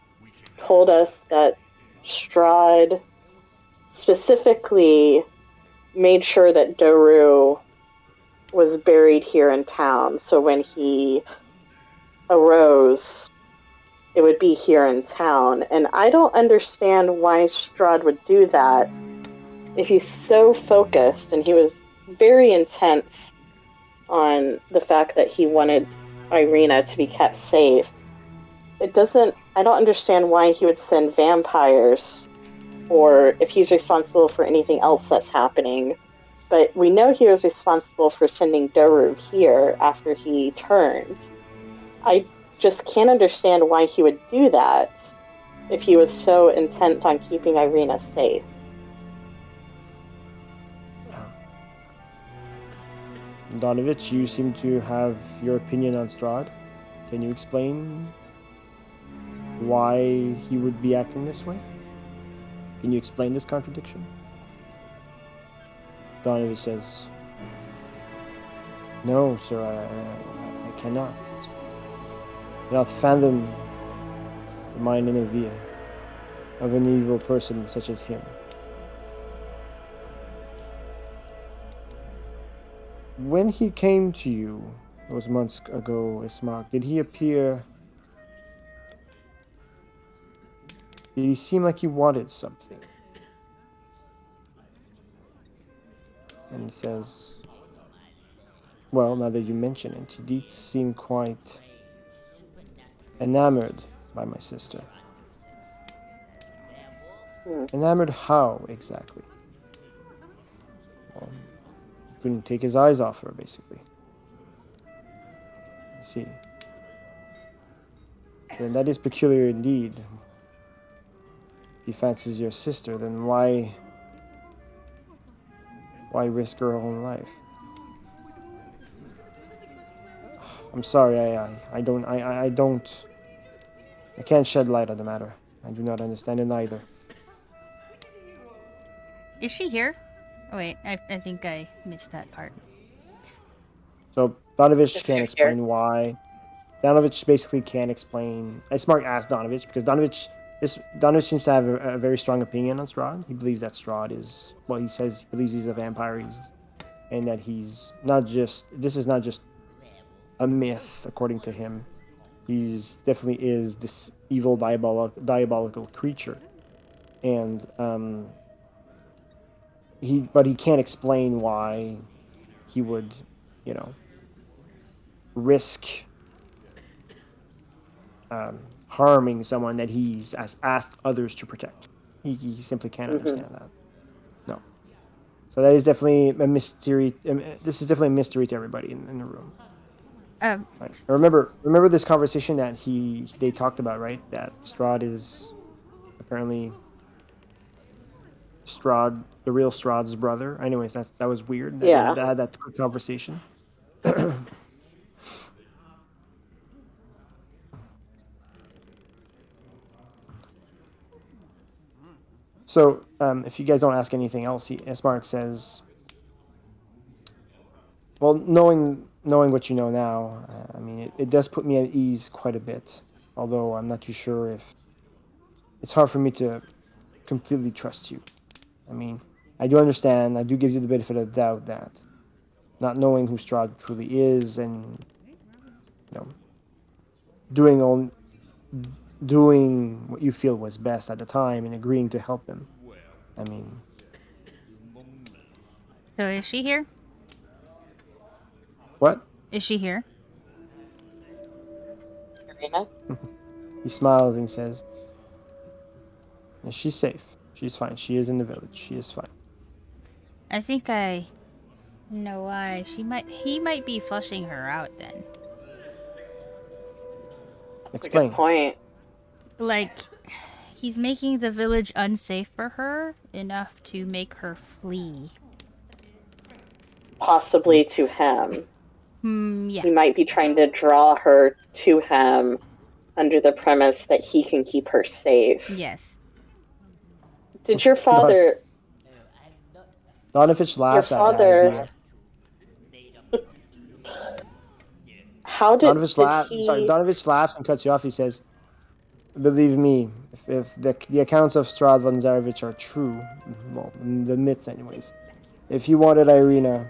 told us that Strahd specifically made sure that Doru was buried here in town. So when he arose, it would be here in town. And I don't understand why Strahd would do that if he's so focused, and he was very intense on the fact that he wanted Irina to be kept safe. I don't understand why he would send vampires, or if he's responsible for anything else that's happening. But we know he was responsible for sending Doru here after he turned. I just can't understand why he would do that if he was so intent on keeping Irina safe. Donovich, you seem to have your opinion on Strahd. Can you explain why he would be acting this way? Can you explain this contradiction? Donovich says, "No, sir, I cannot. I cannot fathom the mind of an evil person such as him. When he came to you those months ago, Ismark, did he seem like he wanted something?" And he says, "Well, now that you mention it, he did seem quite enamored by my sister." Enamored how, exactly? Well, he couldn't take his eyes off her, basically. I see. Then that is peculiar indeed. If he fancies your sister, then why risk her own life? I'm sorry, I can't shed light on the matter. I do not understand it either. Is she here? Oh, wait, I think I missed that part. So Donovich can't explain why. Donovich basically can't explain. Smart asked Donovich because Donovich seems to have a very strong opinion on Strahd. He believes that Strahd is, well, he says he believes he's a vampire, and that he's not just, this is not just a myth according to him. He's definitely is this evil diabolical creature, and he can't explain why he would, risk harming someone that he's asked others to protect. He simply can't understand that. No. So that is definitely a mystery. This is definitely a mystery to everybody in the room. Right. Remember this conversation that they talked about, right? That Strahd is apparently the real Strahd's brother. Anyways, that was weird. That they had that quick conversation. So, if you guys don't ask anything else, Esmark says, "Well, knowing what you know now, I mean, it does put me at ease quite a bit. Although I'm not too sure if it's hard for me to completely trust you. I mean, I do understand. I do give you the benefit of the doubt that not knowing who Strahd truly is, and doing what you feel was best at the time and agreeing to help him. I mean." So is she here? What? Is she here? Irina? He smiles and says, "She's safe. She's fine. She is in the village. She is fine." I think I know why. He might be flushing her out then. That's Explain. a good point. Like, he's making the village unsafe for her enough to make her flee. Possibly to him. Yeah. He might be trying to draw her to him under the premise that he can keep her safe. Yes. Did your father... Donovich laughs Your at the father... idea. How did Donovich laughs and cuts you off. He says, "Believe me, if the accounts of Strahd von Zarevich are true, well, the myths anyways, if he wanted Irina,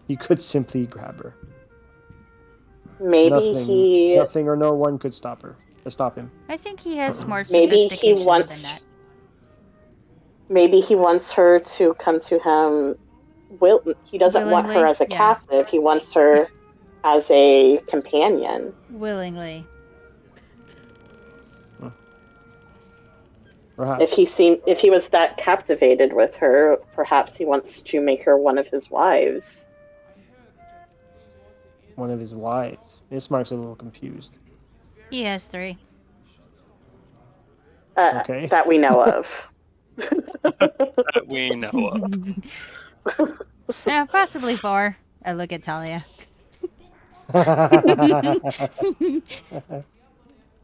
he could simply grab her. Maybe Nothing or no one could stop her or stop him. I think he has more Maybe sophistication than that. Maybe he wants her to come to him. He doesn't want her as a captive. He wants her as a companion. Willingly. Perhaps. If he was that captivated with her, perhaps he wants to make her one of his wives. One of his wives. Ismark's a little confused. He has 3. Okay. That we know of. That we know of. Possibly 4. I look at Talia.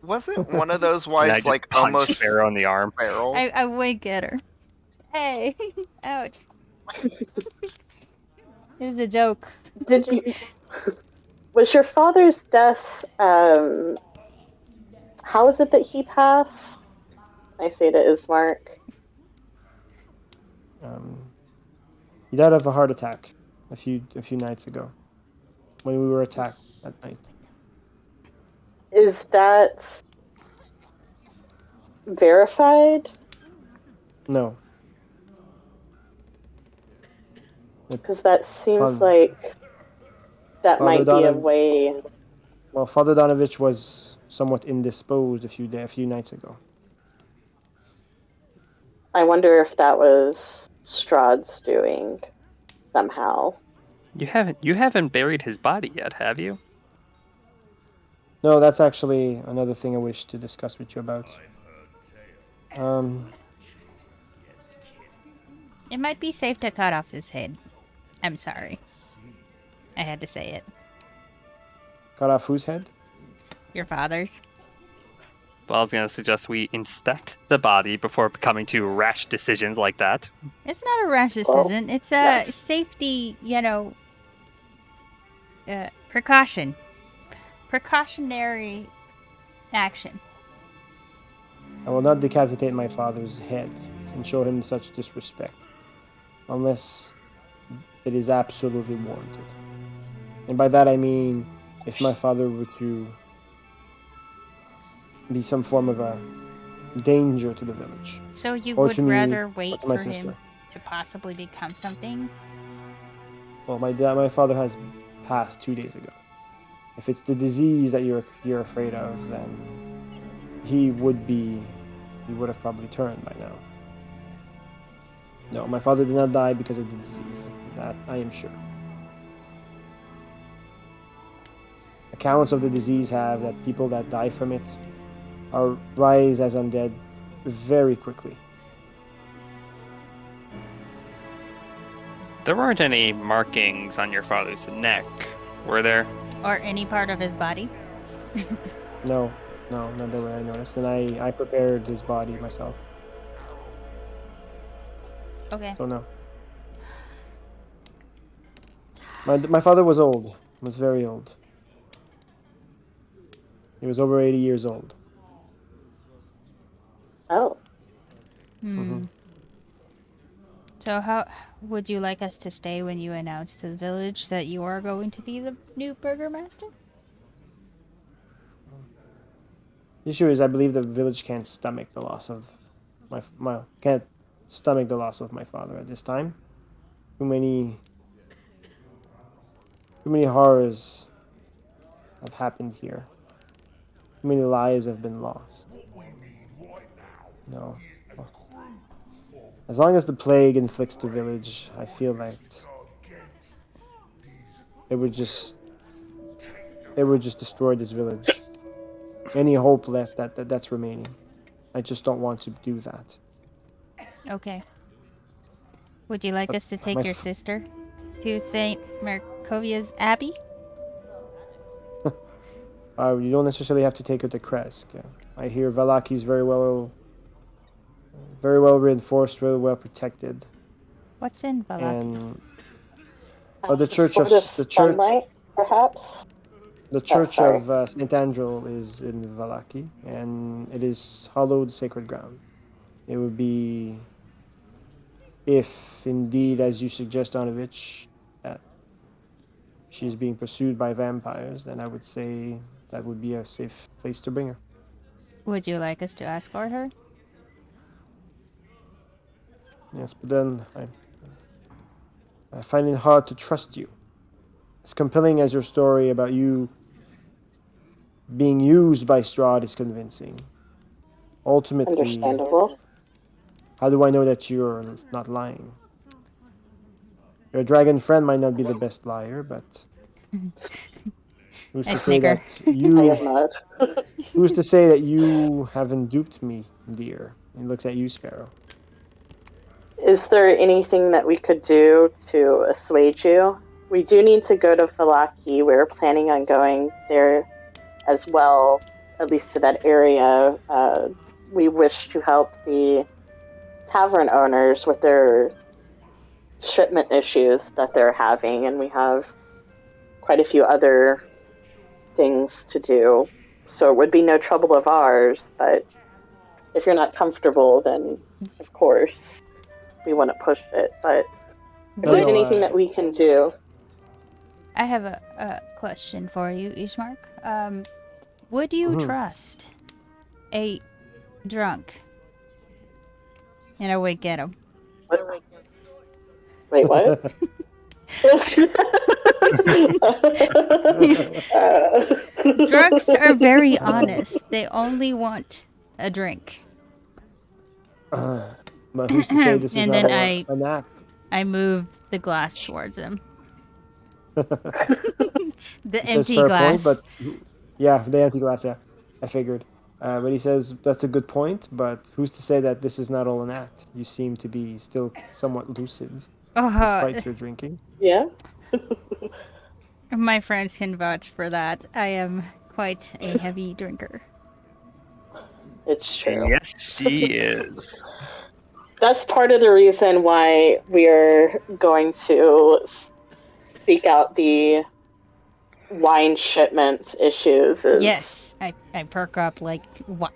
Wasn't one of those And I wives just like punch almost Sparrow in the arm? feral? I wink at her. Hey! Ouch. It was a joke. Was your father's death, how is it that he passed? I say to Ismark. He died of a heart attack a few nights ago when we were attacked at night. Is that verified? No. Because that seems like that might be a way. Well, Father Donovich was somewhat indisposed a few nights ago. I wonder if that was Strahd's doing somehow. You haven't buried his body yet, have you? No, that's actually another thing I wish to discuss with you about. It might be safe to cut off his head. I'm sorry. I had to say it. Cut off whose head? Your father's. Well, I was going to suggest we inspect the body before coming to rash decisions like that. It's not a rash decision. It's a safety, precaution. Precautionary action. I will not decapitate my father's head and show him such disrespect, unless it is absolutely warranted. And by that I mean, if my father were to be some form of a danger to the village. So you would rather wait for him to possibly become something? Well, my father has passed 2 days ago. If it's the disease that you're afraid of, then he would have probably turned by now. No, my father did not die because of the disease. That I am sure. Accounts of the disease have that people that die from it rise as undead very quickly. There weren't any markings on your father's neck, were there? Or any part of his body? No, not that way I noticed. And I prepared his body myself. Okay. So no. My father was old. Was very old. He was over 80 years old. Oh. So how would you like us to stay when you announce to the village that you are going to be the new burgomaster? The issue is I believe the village can't stomach the loss of my father at this time. Too many horrors have happened here. Too many lives have been lost. No. As long as the plague inflicts the village, I feel like it would just destroy this village. any hope left that's remaining. I just don't want to do that. Okay. Would you like us to take your sister to St. Markovia's Abbey? You don't necessarily have to take her to Kresk. I hear Valaki is very well reinforced, very well protected. What's in Valaki? And the church sort of the church, sunlight, perhaps. the church of Saint Angel is in Valaki, and it is hallowed sacred ground. It would be, if indeed, as you suggest, Donovich, that she's being pursued by vampires, then I would say that would be a safe place to bring her. Would you like us to escort her? Yes, but then I find it hard to trust you. As compelling as your story about you being used by Strahd is convincing. Ultimately, understandable. How do I know that you're not lying? Your dragon friend might not be the best liar, but who's to say that you? I am not. Who's to say that you haven't duped me, dear? He looks at you, Sparrow. Is there anything that we could do to assuage you? We do need to go to Valaki. We're planning on going there as well, at least to that area. We wish to help the tavern owners with their shipment issues that they're having, and we have quite a few other things to do. So it would be no trouble of ours, but if you're not comfortable, then of course we wouldn't push it. But if there's anything that we can do. I have a question for you, Ishmark. Would you trust a drunk? And I wink at him. Wait, what? Drunks are very honest. They only want a drink. But who's to say this is not an act? I move the glass towards him. The empty glass. Point, but yeah, the empty glass. Yeah, I figured. But he says that's a good point. But who's to say that this is not all an act? You seem to be still somewhat lucid, despite your drinking. Yeah. My friends can vouch for that. I am quite a heavy drinker. It's true. Yes, she is. That's part of the reason why we're going to seek out the wine shipment issues. Yes, I perk up like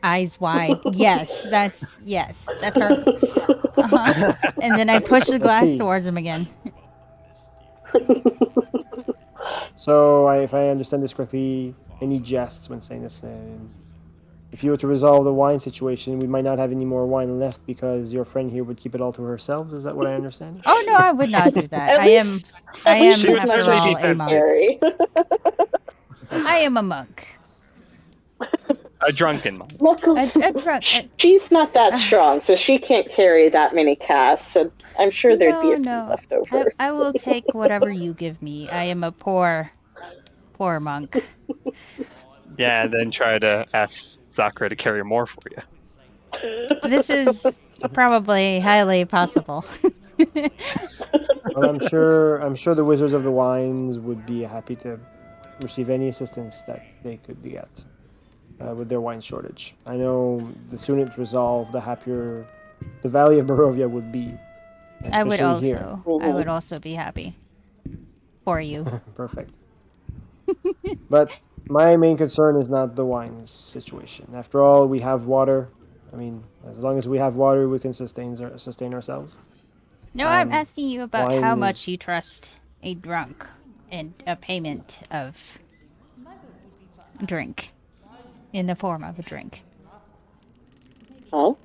eyes wide. Yes, that's our. And then I push the glass towards him again. So, if I understand this correctly, any jests when saying this? If you were to resolve the wine situation, we might not have any more wine left because your friend here would keep it all to herself. Is that what I understand? Oh no, I would not do that. I am after all a monk. I am a monk. A drunken monk. A drunk. She's not that strong, so she can't carry that many casts. So I'm sure there'd be a few left over. I will take whatever you give me. I am a poor monk. Yeah, and then try to ask Zakra to carry more for you. This is probably highly possible. Well, I'm sure the Wizards of the Wines would be happy to receive any assistance that they could get with their wine shortage. I know the sooner it's resolved, the happier the Valley of Barovia would be. I would also be happy for you. Perfect. But my main concern is not the wines situation. After all, we have water. I mean, as long as we have water, we can sustain ourselves. No, I'm asking you about how much you trust a drunk and a payment of drink in the form of a drink. Oh?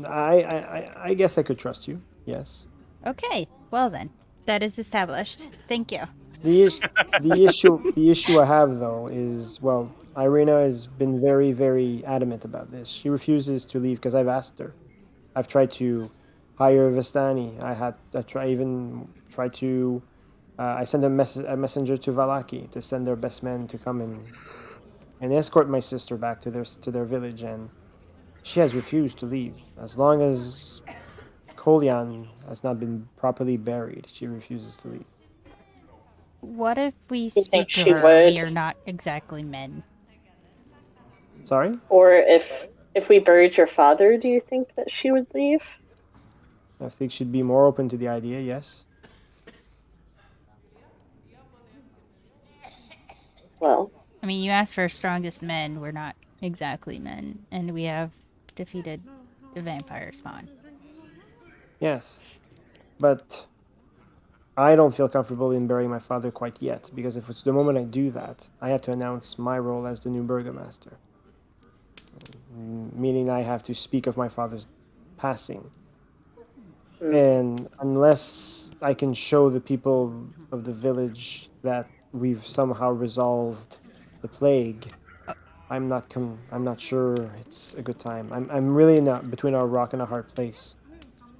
I guess I could trust you. Yes. Okay. Well then, that is established. Thank you. The issue I have though is, well, Irina has been very, very adamant about this. She refuses to leave because I've asked her. I've tried to hire Vistani. I even tried to I sent a messenger to Valaki to send their best men to come and escort my sister back to their village, and she has refused to leave. As long as Kolyan has not been properly buried, she refuses to leave. What if we You think speak to she her? We would? are not exactly men. Sorry? Or if we buried your father, do you think that she would leave? I think she'd be more open to the idea, yes. Well, I mean, you asked for strongest men. We're not exactly men, and we have defeated the vampire spawn. Yes. But I don't feel comfortable in burying my father quite yet, because if it's the moment I do that, I have to announce my role as the new burgomaster. Meaning I have to speak of my father's passing. And unless I can show the people of the village that we've somehow resolved the plague, I'm not sure it's a good time. I'm really not between a rock and a hard place.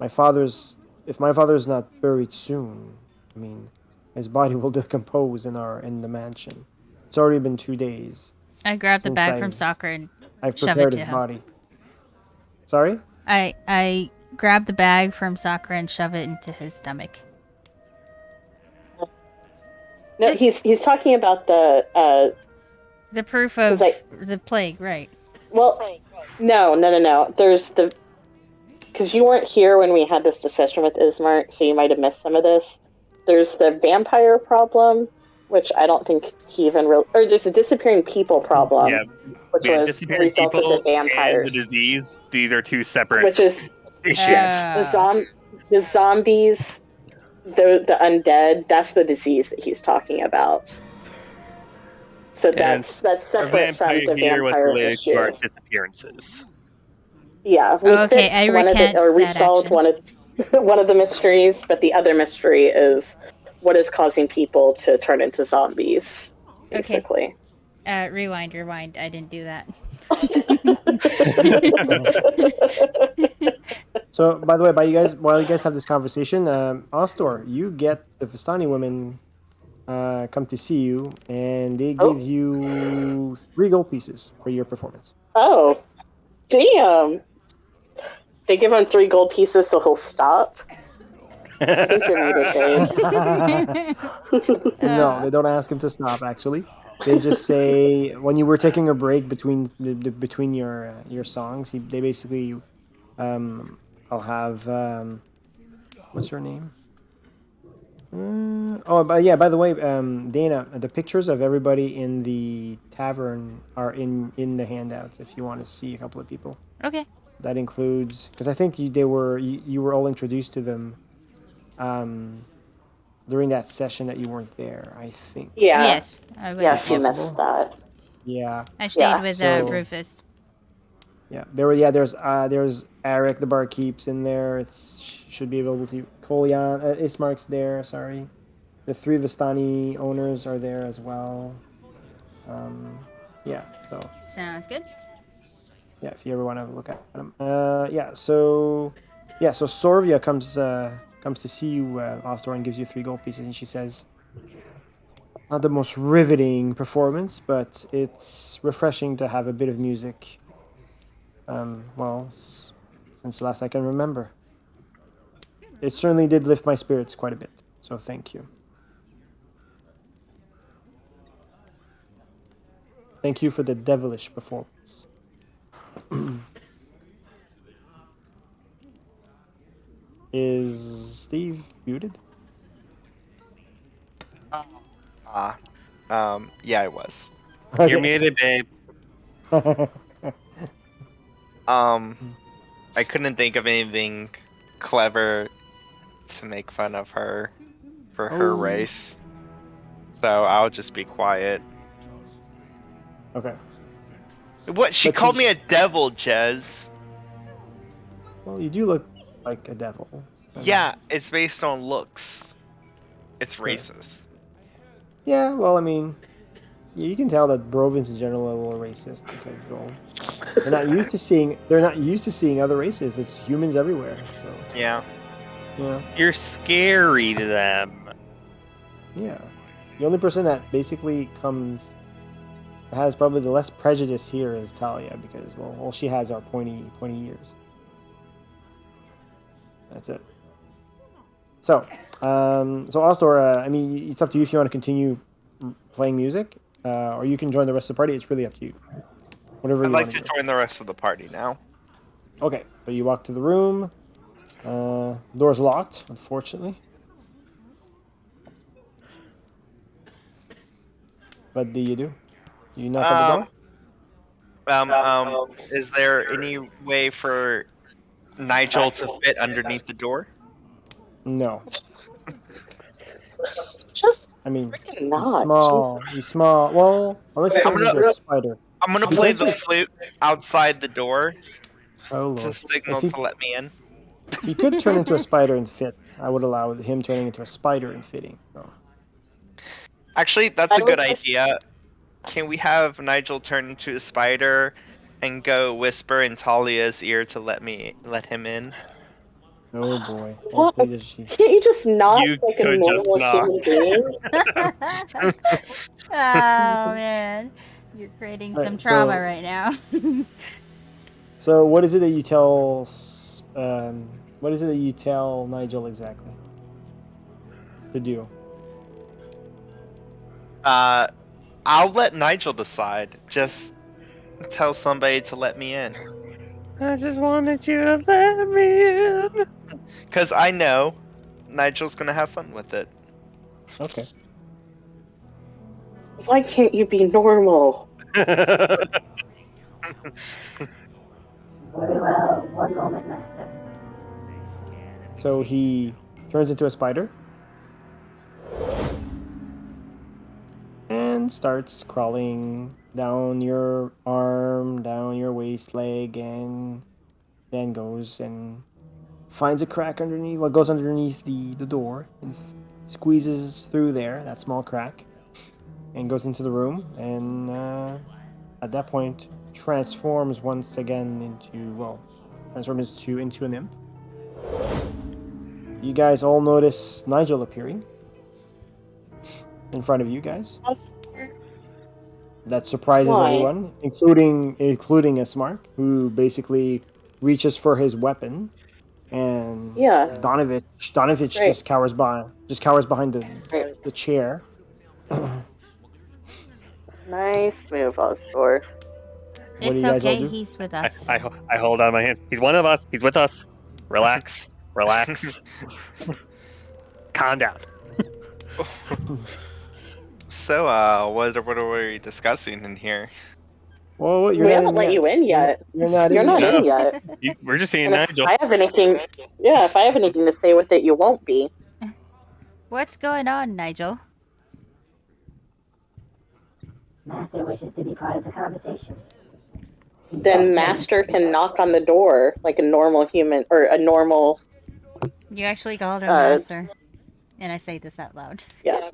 If my father's not buried soon, I mean, his body will decompose in the mansion. It's already been 2 days I grabbed the since bag from Sakura and I've shove it prepared to his him. body. Sorry? I grab the bag from Sakura and shove it into his stomach. No, he's talking about the proof of the plague, right? Well, no. There's because you weren't here when we had this discussion with Ismark, so you might have missed some of this. There's the vampire problem, which I don't think he even or there's the disappearing people problem, which was disappearing result of people the vampires. and the disease. These are two separate which is issues. the zombies, the undead. That's the disease that he's talking about. So that's separate from the vampire issue. To our disappearances. Yeah, we fixed I one of the, or we solved one of the mysteries, but the other mystery is what is causing people to turn into zombies, basically. Okay. Rewind. I didn't do that. So, by the way, while you guys have this conversation, Ostor, you get the Vistani women come to see you, and they give you 3 gold pieces for your performance. Oh, damn! They give him 3 gold pieces so he'll stop. I think you're muted, Dave. No, they don't ask him to stop. Actually, they just say when you were taking a break between your songs, they basically, I'll have what's her name? But yeah. By the way, Dana, the pictures of everybody in the tavern are in the handouts. If you want to see a couple of people. Okay. That includes, because I think you were all introduced to them, during that session that you weren't there. I think. Yeah. Yes. Yes, you missed that. Yeah. I stayed with Rufus. Yeah, there's Eric the barkeep's in there. Should be available to you. Kolyan, Ismark's there. Sorry, the 3 Vistani owners are there as well. Yeah. So. Sounds good. Yeah, if you ever want to look at them. So Sorvia comes to see you, Ostor, and gives you 3 gold pieces, and she says, "Not the most riveting performance, but it's refreshing to have a bit of music. Since the last I can remember. It certainly did lift my spirits quite a bit, so thank you. Thank you for the devilish performance." Is Steve muted? Yeah, I was. Okay. You're muted, babe. I couldn't think of anything clever to make fun of her for her race, so I'll just be quiet. Okay. What? She called me a devil, Jez. Well, you do look like a devil. Yeah, it's based on looks. It's racist. Yeah, well, I mean, you can tell that Barovians in general are a little racist because, well, they're not used to seeing other races. It's humans everywhere. So yeah. You're scary to them. Yeah. The only person that basically has probably the less prejudice here is Talia because, well, all she has are pointy ears. That's it. So, Astor, I mean, it's up to you if you want to continue playing music, or you can join the rest of the party. It's really up to you. Whatever I'd you like want to to do. join the rest of the party now. Okay, so you walk to the room. Door's locked, unfortunately. What do? You knock on the door? Is there any way for Nigel to fit underneath the door? No. Just I mean, freaking he's not. small. He's small. Well, unless he I'm turns gonna into a spider. I'm gonna If he play turns the into flute outside the door oh to lord, if signal he to let me in. he could turn into a spider and fit, I would allow him turning into a spider and fitting. So. Actually, that's I a would good just idea. Can we have Nigel turn into a spider and go whisper in Talia's ear to let him in? Oh boy. what? Hopefully does she. Can't you just knock You like a could just normal knock. human being? Oh man, you're creating All some right. trauma right now. So what is it that you tell? What is it that you tell Nigel exactly to do? I'll let Nigel decide. Just tell somebody to let me in. I just wanted you to let me in. Cause I know Nigel's gonna have fun with it. Okay. Why can't you be normal? Very well. One moment, Master. So he turns into a spider and starts crawling down your arm, down your waist leg, and then goes and finds a crack underneath. What goes underneath the door and squeezes through there, that small crack, and goes into the room. And at that point, transforms once again transforms into an imp. You guys all notice Nigel appearing in front of you guys. That surprises Why? everyone, including Ismark, who basically reaches for his weapon, and Yeah, Donovich great. just cowers behind Right. the chair. Nice move, Ostor. What do It's you guys all okay, do? he's with I, us. I, I hold out my hand. He's one of us. He's with us. Relax. Relax. Calm down. So, what are we discussing in here? Well, you're We not haven't in let you yet. in yet. You're not You're in not yet. in No, yet. we're just seeing And if Nigel. I have anything, yeah, if I have anything to say with it, you won't be. What's going on, Nigel? Master wishes to be part of the conversation. He's got Then things. Master can knock on the door like a normal human or a normal. You actually called him master. And I say this out loud. Yeah.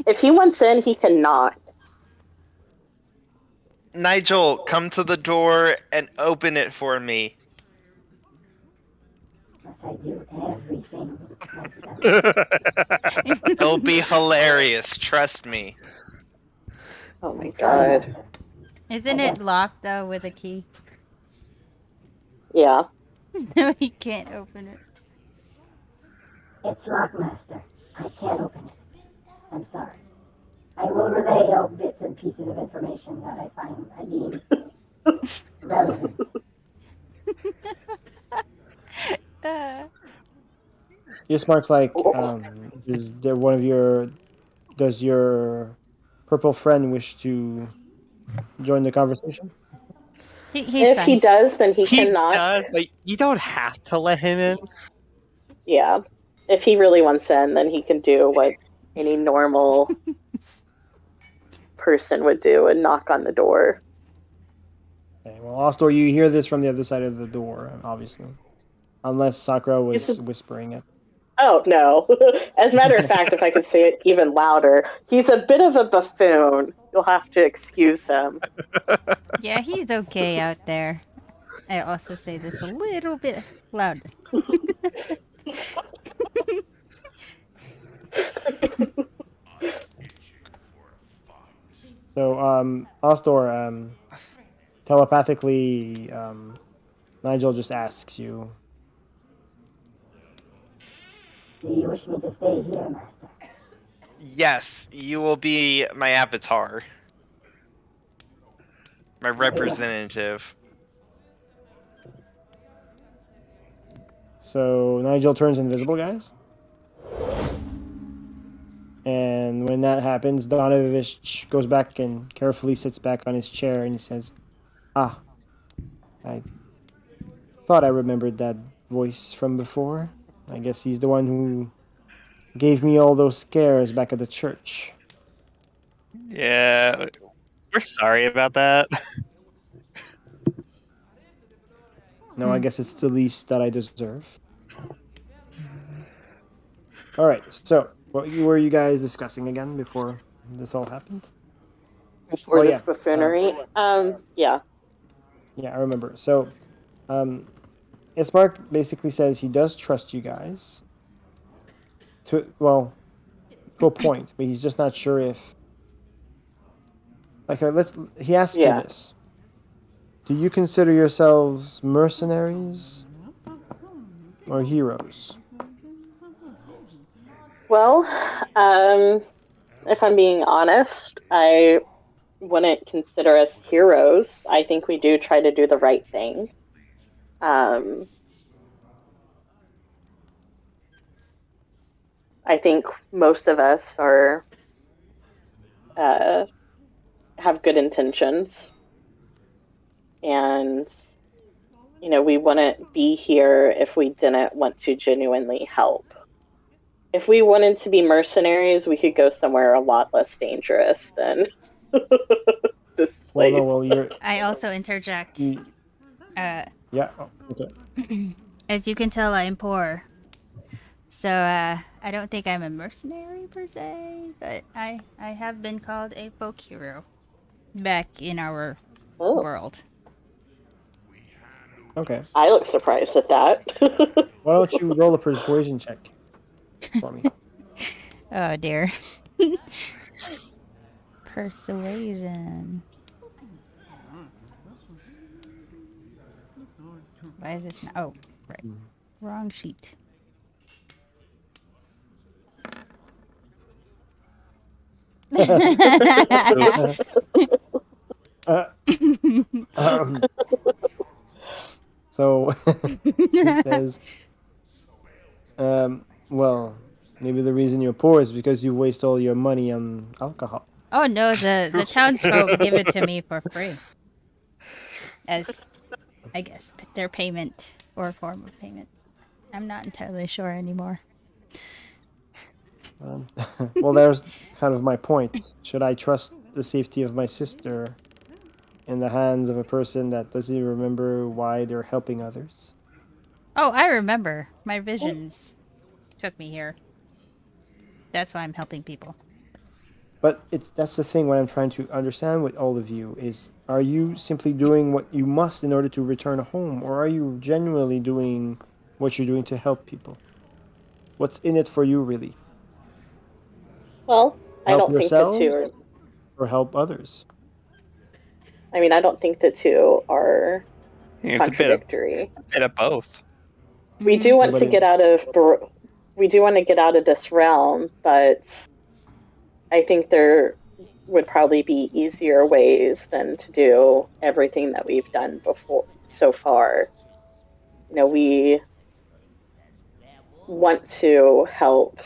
If he wants in, he can knock. Nigel, come to the door and open it for me. Must I do everything myself? It'll be hilarious, trust me. Oh my Sorry, god. Master. Isn't it locked though with a key? Yeah. No, he can't open it. It's locked, Master. I can't open it. I'm sorry. I will relay all bits and pieces of information that I find I deem relevant. Ismark's like, Oh. is there does your purple friend wish to join the conversation? He's If he fine. does, then he He can knock. does. Like, you don't have to let him in. Yeah. If he really wants in, then he can do what any normal person would do and knock on the door. Okay, well, Astor, you hear this from the other side of the door, obviously, unless Sakura was whispering it. Oh, no. As a matter of fact, if I could say it even louder, he's a bit of a buffoon. You'll have to excuse him. Yeah, he's okay out there. I also say this a little bit louder. So, Ostor, telepathically, Nigel just asks you. Do you wish me to stay here, Master? Yes, you will be my avatar. My representative. So Nigel turns invisible, guys. And when that happens, Donovich goes back and carefully sits back on his chair and he says, "Ah, I thought I remembered that voice from before. I guess he's the one who gave me all those scares back at the church." Yeah, we're sorry about that. No, I guess it's the least that I deserve. All right, so what were you guys discussing again before this all happened? Before Oh this yeah, buffoonery. Yeah. yeah, I remember. So, Ismark basically says he does trust you guys. To a point, but he's just not sure if. Like, he asks you Yeah. this: do you consider yourselves mercenaries or heroes? Well, if I'm being honest, I wouldn't consider us heroes. I think we do try to do the right thing. I think most of us are have good intentions, and we wouldn't be here if we didn't want to genuinely help. If we wanted to be mercenaries, we could go somewhere a lot less dangerous than this Well, no, place. well, you're. I also interject. Yeah. Oh, okay. As you can tell, I am poor. So I don't think I'm a mercenary per se, but I have been called a folk hero back in our world. Okay. I look surprised at that. Why don't you roll a persuasion check for me? Oh dear. Persuasion. Why is this not? Oh, right. Wrong sheet. So he says, well, maybe the reason you're poor is because you waste all your money on alcohol. Oh no, the townsfolk give it to me for free. As, I guess, their payment or form of payment. I'm not entirely sure anymore. Well, there's kind of my point. Should I trust the safety of my sister in the hands of a person that doesn't even remember why they're helping others? Oh, I remember. My visions took me here. That's why I'm helping people. But that's the thing. What I'm trying to understand with all of you is: are you simply doing what you must in order to return home, or are you genuinely doing what you're doing to help people? What's in it for you, really? Well, I Help don't think the two yourselves are. or help others? I mean, I don't think the two are It's contradictory. a bit of both. We do want to Nobody. get out of. We do want to get out of this realm, but I think there would probably be easier ways than to do everything that we've done before so far. We want to help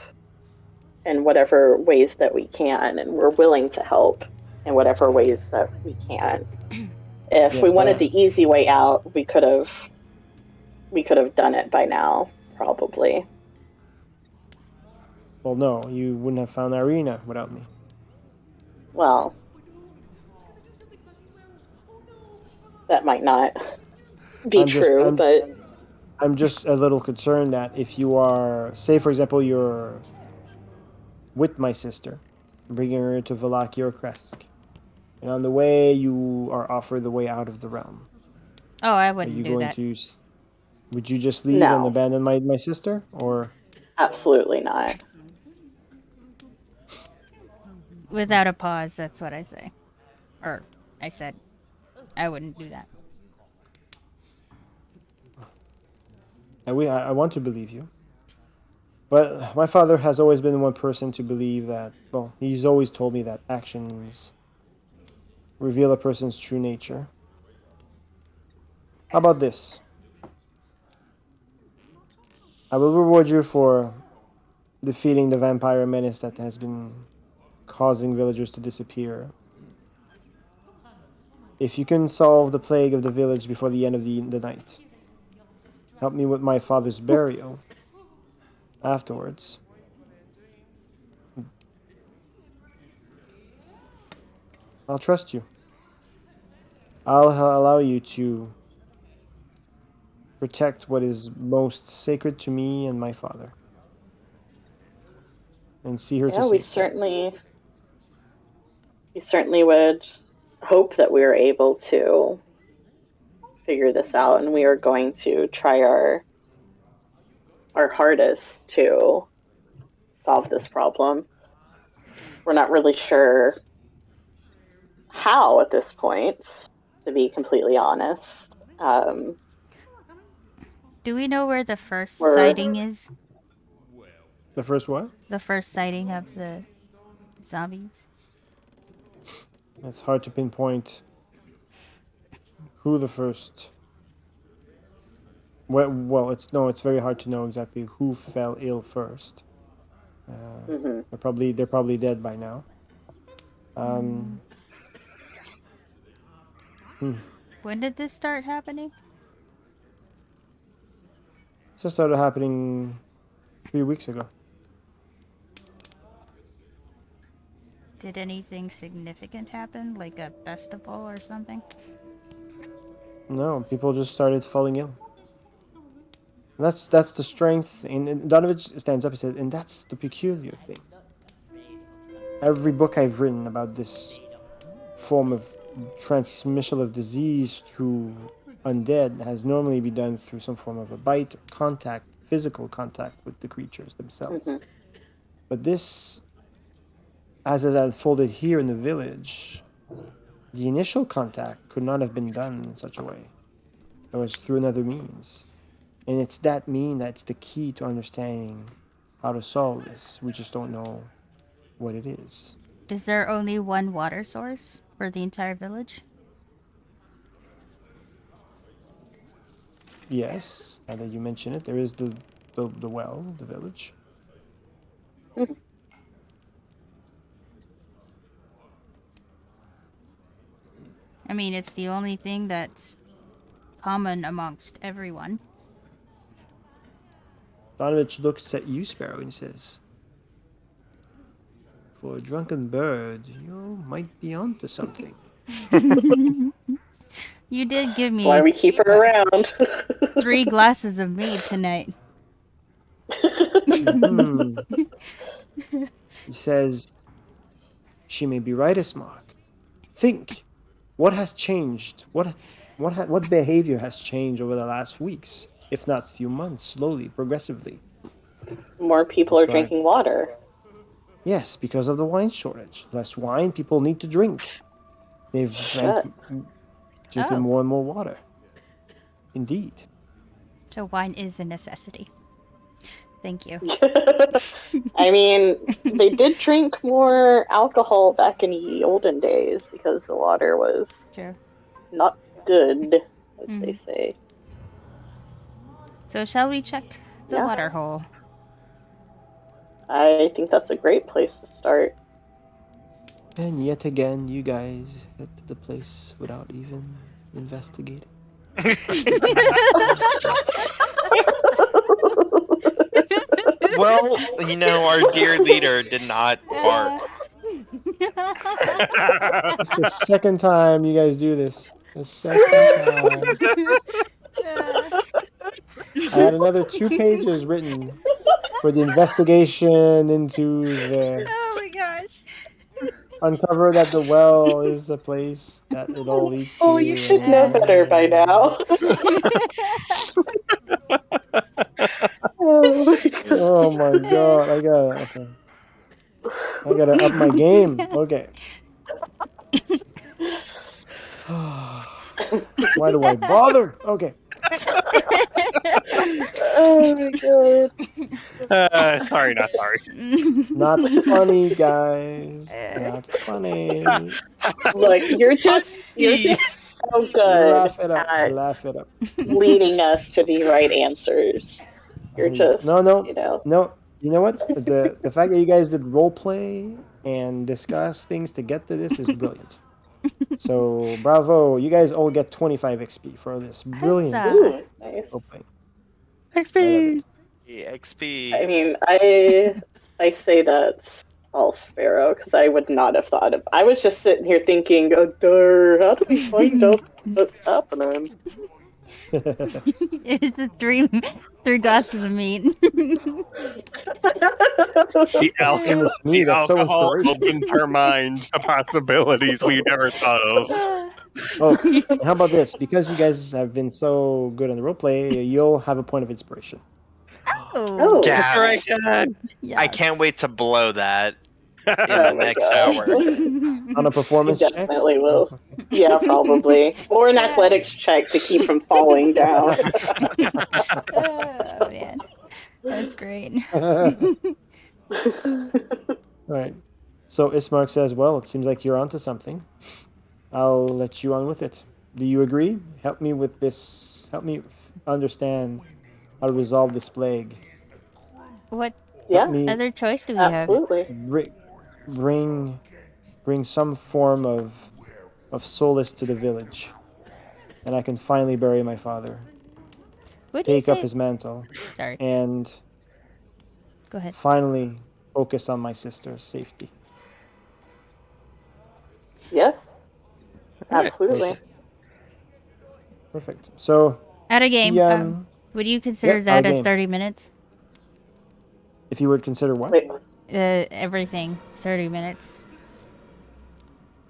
in whatever ways that we can, and we're willing to help in whatever ways that we can. If Yes, we but wanted the easy way out, we could have done it by now, probably. well, no, you wouldn't have found Irina without me. Well, that might not be true, but I'm just a little concerned that if you are, say, for example, you're with my sister, bringing her to Valakia or Kresk, and on the way you are offered the way out of the realm. Oh, I Are wouldn't you do going that. to? Would you just leave and no, abandon my sister, or? absolutely not. Without a pause, that's what I say. Or I said I wouldn't do that. I want to believe you. But my father has always been one person to believe that, well, he's always told me that actions reveal a person's true nature. How about this? I will reward you for defeating the vampire menace that has been causing villagers to disappear. If you can solve the plague of the village before the end of the night, help me with my father's burial afterwards. I'll trust you. I'll allow you to protect what is most sacred to me and my father. And see her to Yeah, we safety. certainly would hope that we are able to figure this out, and we are going to try our hardest to solve this problem. We're not really sure how at this point, to be completely honest. Do we know where the first sighting is? The first what? The first sighting of the zombies? It's hard to pinpoint who the first. Well, it's very hard to know exactly who fell ill first. They're probably dead by now. When did this start happening? This started happening 3 weeks ago. Did anything significant happen, like a festival or something? No, people just started falling ill. That's the strength. And Donovich stands up and says, and that's the peculiar thing. Every book I've written about this form of transmission of disease through undead has normally been done through some form of a bite or contact, physical contact with the creatures themselves. But this, as it unfolded here in the village, the initial contact could not have been done in such a way. It was through another means. And it's that mean that's the key to understanding how to solve this. We just don't know what it is. Is there only one water source for the entire village? Yes, now that you mention it, there is the well, the village. I mean, it's the only thing that's common amongst everyone. Donovich looks at you, Sparrow, and says, for a drunken bird, you might be onto something. You did give me Why we keep her around. 3 glasses of mead tonight. He says, she may be right, Ismark. Think, what has changed? What behavior has changed over the last weeks, if not few months, slowly, progressively? More people are drinking water. Yes, because of the wine shortage. Less wine, people need to drink. They've drinking more and more water. Indeed. So wine is a necessity. Thank you. I mean, they did drink more alcohol back in the olden days because the water was not good, as they say. So shall we check the water hole? I think that's a great place to start. And yet again, you guys get to the place without even investigating. Well, our dear leader did not bark. It's the second time you guys do this. The second time. I had another 2 pages written for the investigation into the... Oh my gosh. Uncover that the well is a place that it all leads to. Oh, you should know better by now. Oh my god, I got it. Okay. I gotta up my game. Okay. Why do I bother? Okay. Oh my god. Sorry, not sorry. Not funny, guys. Not funny. Look, you're just so good Laugh it up. at Laugh it up. leading us to the right answers. You're Yeah. just, No, no, you know. no. You know what? The fact that you guys did role play and discuss things to get to this is brilliant. So bravo! You guys all get 25 XP for this brilliant Huzzah. Ooh, nice. role play. I love XP. it. EXP. I mean, I say that's all Sparrow because I would not have thought of. I was just sitting here thinking, oh, how do we find out what's happening? It was the three glasses of meat. The, In this me, the that's so alcohol inspirational. opens her mind to possibilities we never thought of. Oh, and how about this? Because you guys have been so good on the roleplay, you'll have a point of inspiration. Oh, Gas. Right, God. yes. I can't wait to blow that in Oh the my next gosh. hour. On a performance check? Definitely will. Oh, okay. Yeah, probably. Or an athletics check to keep from falling down. Oh man, that's great. Alright. So Ismark says, well, it seems like you're onto something. I'll let you on with it. Do you agree? Help me with this. Help me understand how to resolve this plague. What Yeah, me other choice do we have? absolutely. bring some form of solace to the village, and I can finally bury my father. What do you Take up say? his mantle, Sorry, and go ahead. finally focus on my sister's safety. Yes, absolutely. Perfect. So, Out of game. the, Would you consider yep, that out of as game. 30 minutes? If you would consider what? Wait, Everything 30 minutes.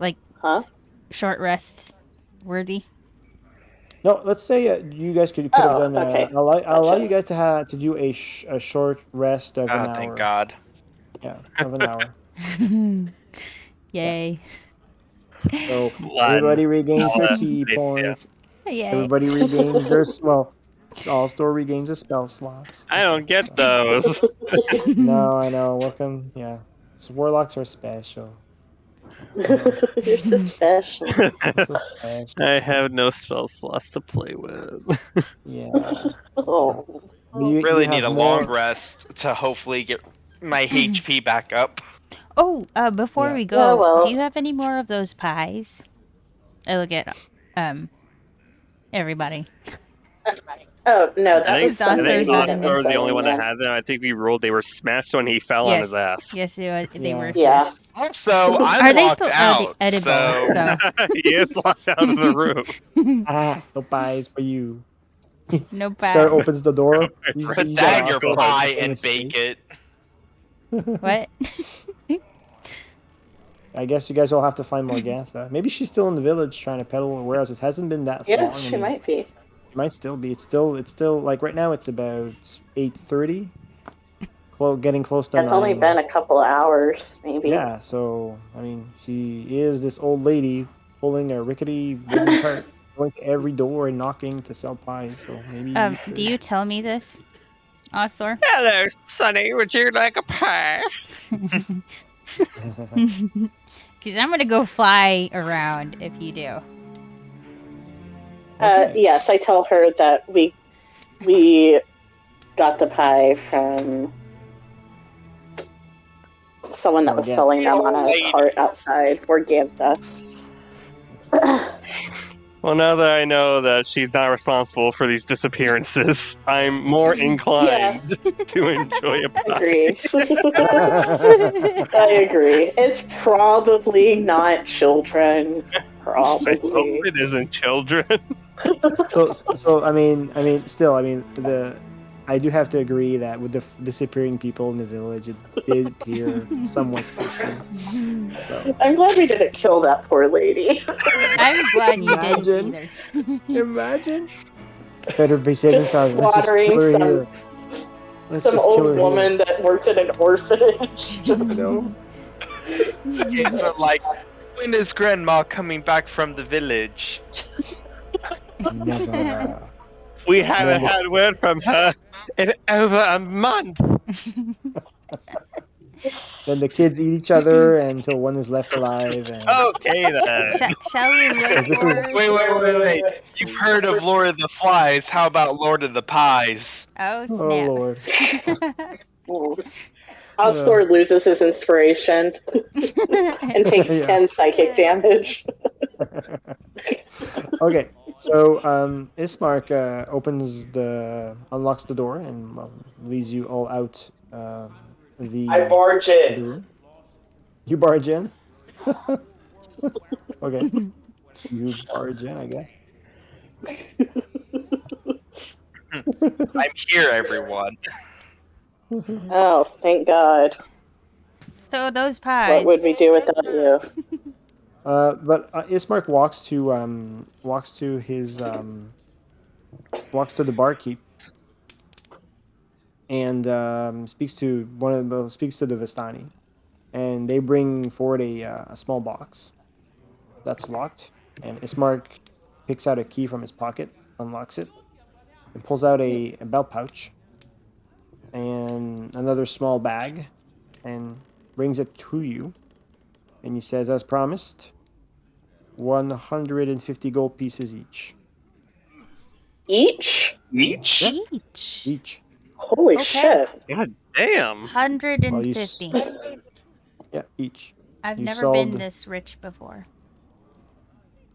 Like huh? short rest worthy. No, let's say you guys could have Oh, done. okay. I'll allow Gotcha. you guys to do a short rest of an Oh, hour. thank God. Yeah, of an hour. Yay. So One. everybody regains their Hour. key Yeah. points. Yay. Everybody regains their all store regains the spell slots. I don't get those. No, I know. Welcome. Yeah, so warlocks are special. You're so special. So special. I have no spell slots to play with. Yeah. Oh. You Really need have a more. long rest to hopefully get my HP back up. Oh, before Yeah. we Yeah, go, well. do you have any more of those pies? I look at everybody. Oh no, I that was think Osthor's not in there. Osthor was the only one that Yeah. had them. I think we rolled. They were smashed when he fell on his ass. Yes, they were Yeah. smashed. Also, I'm Are they locked still out. edible? So though? He is locked out of the room. No pies for you. No Scar pie. opens the door. You put got that in your Oscar pie in and his face. bake it. What? I guess you guys all have to find Morgantha. Maybe she's still in the village trying to peddle, whereas it hasn't been that Yeah, long. she might be. It might still be. It's still like right now. It's about 8:30. Getting close to It's 9. only been a couple of hours, maybe. Yeah. So I mean, she is this old lady pulling a rickety wooden cart, going to every door and knocking to sell pies. So maybe. Do you tell me this, Osthor? Hello, Sonny. Would you like a pie? Because I'm gonna go fly around if you do. Okay. Yes, I tell her that we got the pie from someone that was Morgantha. selling them on a cart outside Morgantha. Well, now that I know that she's not responsible for these disappearances, I'm more inclined to enjoy a pie. Agreed. I agree. It's probably not children. I Probably. hope it isn't children. So I mean, still, I do have to agree that with the disappearing people in the village, it did appear somewhat fishy. So. I'm glad we didn't kill that poor lady. I'm glad you Imagine. didn't either. Imagine. Better be safe than Just sorry. Let's just slaughtering kill her some- here. Let's Some just kill old her woman that worked at an orphanage. here. You know? Kids are like, when is Grandma coming back from the village? Never. We And haven't then the- had word from her in over a month. Then the kids eat each other until one is left alive. And Okay then. Shall we look Because this for? is- Wait. You've heard of Lord of the Flies. How about Lord of the Pies? Oh oh snap! lord. Osthor loses his inspiration and takes Yeah. 10 psychic damage. Okay, so Ismark unlocks the door and leads you all out. I barge in. the room. You barge in. Okay, you barge in, I guess. I'm here, everyone. Oh, thank God. So those What would we pies. do without you? But Ismark walks to the barkeep and speaks to the Vistani, and they bring forward a small box that's locked, and Ismark picks out a key from his pocket, unlocks it, and pulls out a belt pouch and another small bag, and brings it to you, and he says, as promised, 150 gold pieces each. Each? Each? Yep. Each. Each. Holy Okay. shit. God damn. 150. Yeah, each. I've You never solved- been this rich before.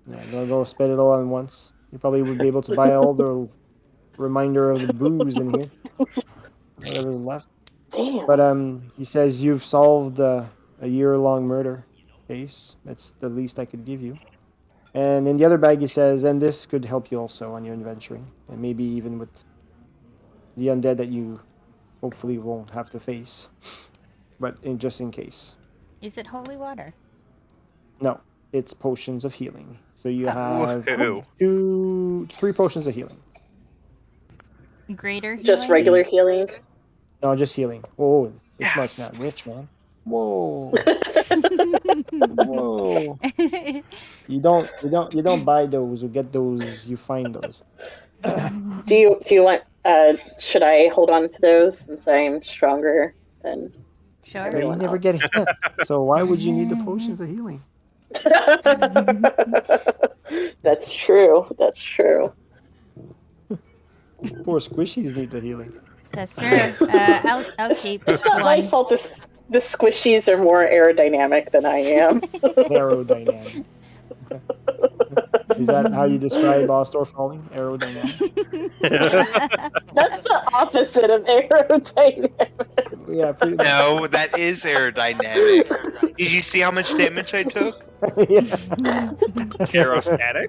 Yeah, don't go spend it all on once. You probably would be able to buy all the reminder of the booze in here, whatever's left. Damn. But he says you've solved a year-long murder case. That's the least I could give you. And in the other bag, he says, and this could help you also on your adventuring, and maybe even with the undead that you hopefully won't have to face, but just in case. Is it holy water? No, it's potions of healing. So you Oh. have Woohoo. 3 potions of healing. Greater healing? Just regular healing? No, just healing. Whoa, this Yes. mark's not rich, man. Whoa, whoa. You don't buy those or get those. You find those. Do you want should I hold on to those since I'm stronger than Sure. But you everyone never else? get hit. So why would you need the potions of healing? That's true. That's true. Poor squishies need the healing. That's true. I'll keep It's not my one. fault the squishies are more aerodynamic than I am. Aerodynamic. Is that how you describe Ostor falling? Aerodynamic? That's the opposite of aerodynamic. Yeah, pretty much. No, that is aerodynamic. Did you see how much damage I took? Yeah. Aerostatic?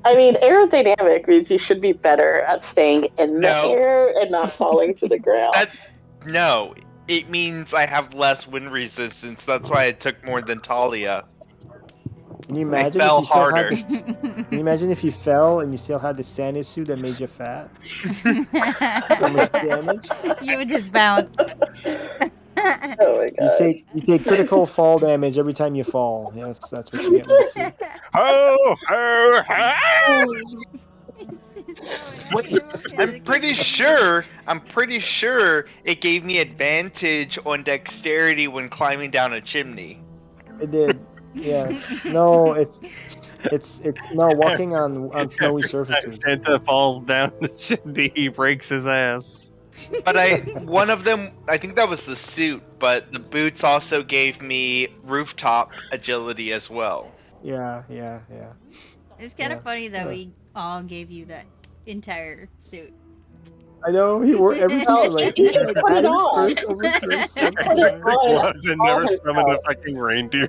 I mean, aerodynamic means you should be better at staying in the No. air and not falling to the ground. No, it means I have less wind resistance. That's why I took more than Talia. Can you I imagine fell if you still harder. had this? Can you imagine if you fell and you still had the Santa suit that made you fat? How much damage? You would just bounce. Oh my god. You take critical fall damage every time you fall. Yes, that's what you get with the suit. Ho, ho, ho! I'm pretty sure it gave me advantage on dexterity when climbing down a chimney. It did. Yes. No, it's no walking on snowy surfaces. Santa falls down the chimney, he breaks his ass. But one of them, I think that was the suit, but the boots also gave me rooftop agility as well. Yeah. It's kind of Yeah. funny that Yeah. we all gave you that entire suit. I know he wore every piece of like You it's just like put it adding on. first over first. Put it on. Was and all never summoned a himself. fucking reindeer.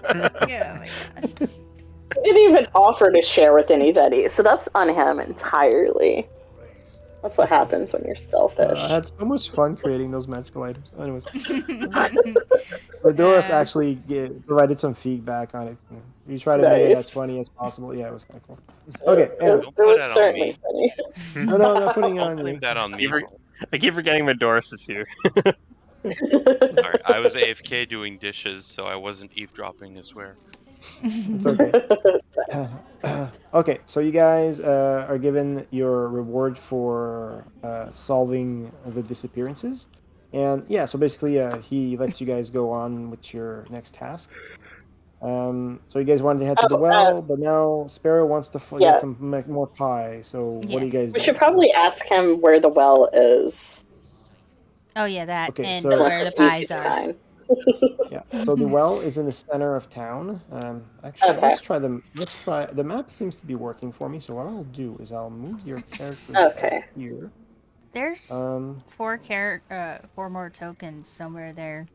Oh my gosh. He didn't even offer to share with anybody, so that's on him entirely. That's what happens when you're selfish. I had so much fun creating those magical items. Anyways, Redoros actually provided some feedback on it. You try to make it Nice. as funny as possible. Yeah, it was kind of cool. Okay, It anyway. was, Don't put that on certainly me. funny. No, I'm not putting it Don't on blame you. that on me. I keep forgetting Medorus is here. Sorry, I was AFK doing dishes, so I wasn't eavesdropping, I swear. It's okay. Okay, so you guys are given your reward for solving the disappearances. And yeah, so basically he lets you guys go on with your next task. So you guys wanted to head to the well, but now Sparrow wants to Yeah. get some more pie. So what do you guys We do? should probably ask him where the well is. Oh yeah, that Okay, and so- where the Unless it's easy pies to are. find. Yeah, so the well is in the center of town. Actually, Okay. let's try the map seems to be working for me. So what I'll do is I'll move your characters Okay. back here. There's Um, 4 more tokens somewhere there,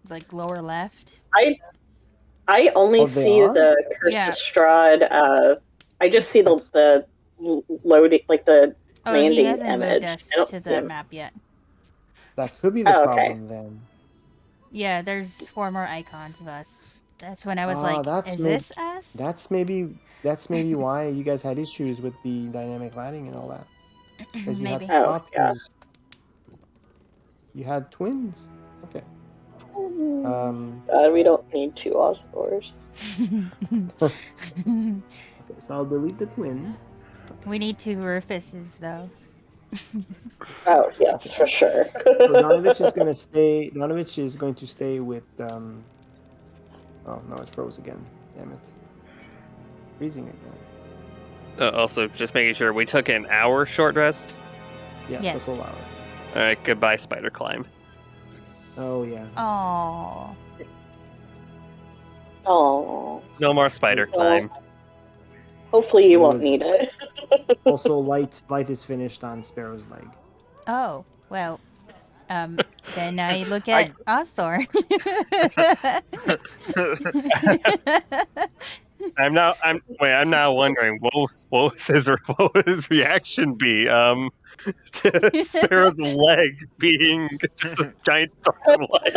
like lower left. I only Oh, they see are? the Curse Yeah. of Strahd. I just see the loading, like the Oh, he landing hasn't image. moved us I don't to see the him. map yet. that could be the Oh, okay. problem then. Yeah, there's 4 more icons of us. That's when I was like, That's is this us? That's maybe why you guys had issues with the dynamic lighting and all that. Because you had Maybe. Oh, copies. You had twins. Okay. God, we don't need 2 Oscors. Okay, so I'll delete the twins. We need 2 Rufuses though. Oh, yes, for sure. So Donovich is going to stay. Donovich is going to stay with. Oh no, it froze again. Damn it. Freezing again. Also, just making sure we took an hour short rest. Yeah, Yes. took a while. All right, goodbye, spider climb. Oh yeah. Oh. Oh. No more spider climb. Hopefully you It won't was- need it. Also, light is finished on Sparrow's leg. Oh. Well. Then I look at Osthor. I'm now wondering what was his reaction be to Sparrow's leg being just a giant source of light.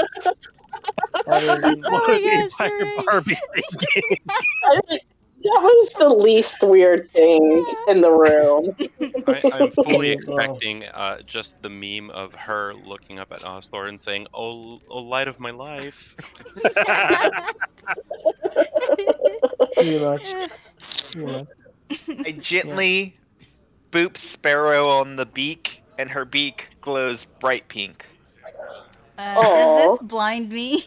I mean, What my was the gosh, entire you're right. Barbie thinking? That was the least weird thing in the room. I'm fully Okay, well- expecting just the meme of her looking up at Osthor and saying, "Oh, light of my life." Pretty much. Pretty much. I gently boop Sparrow on the beak, and her beak glows bright pink. Does this blind me?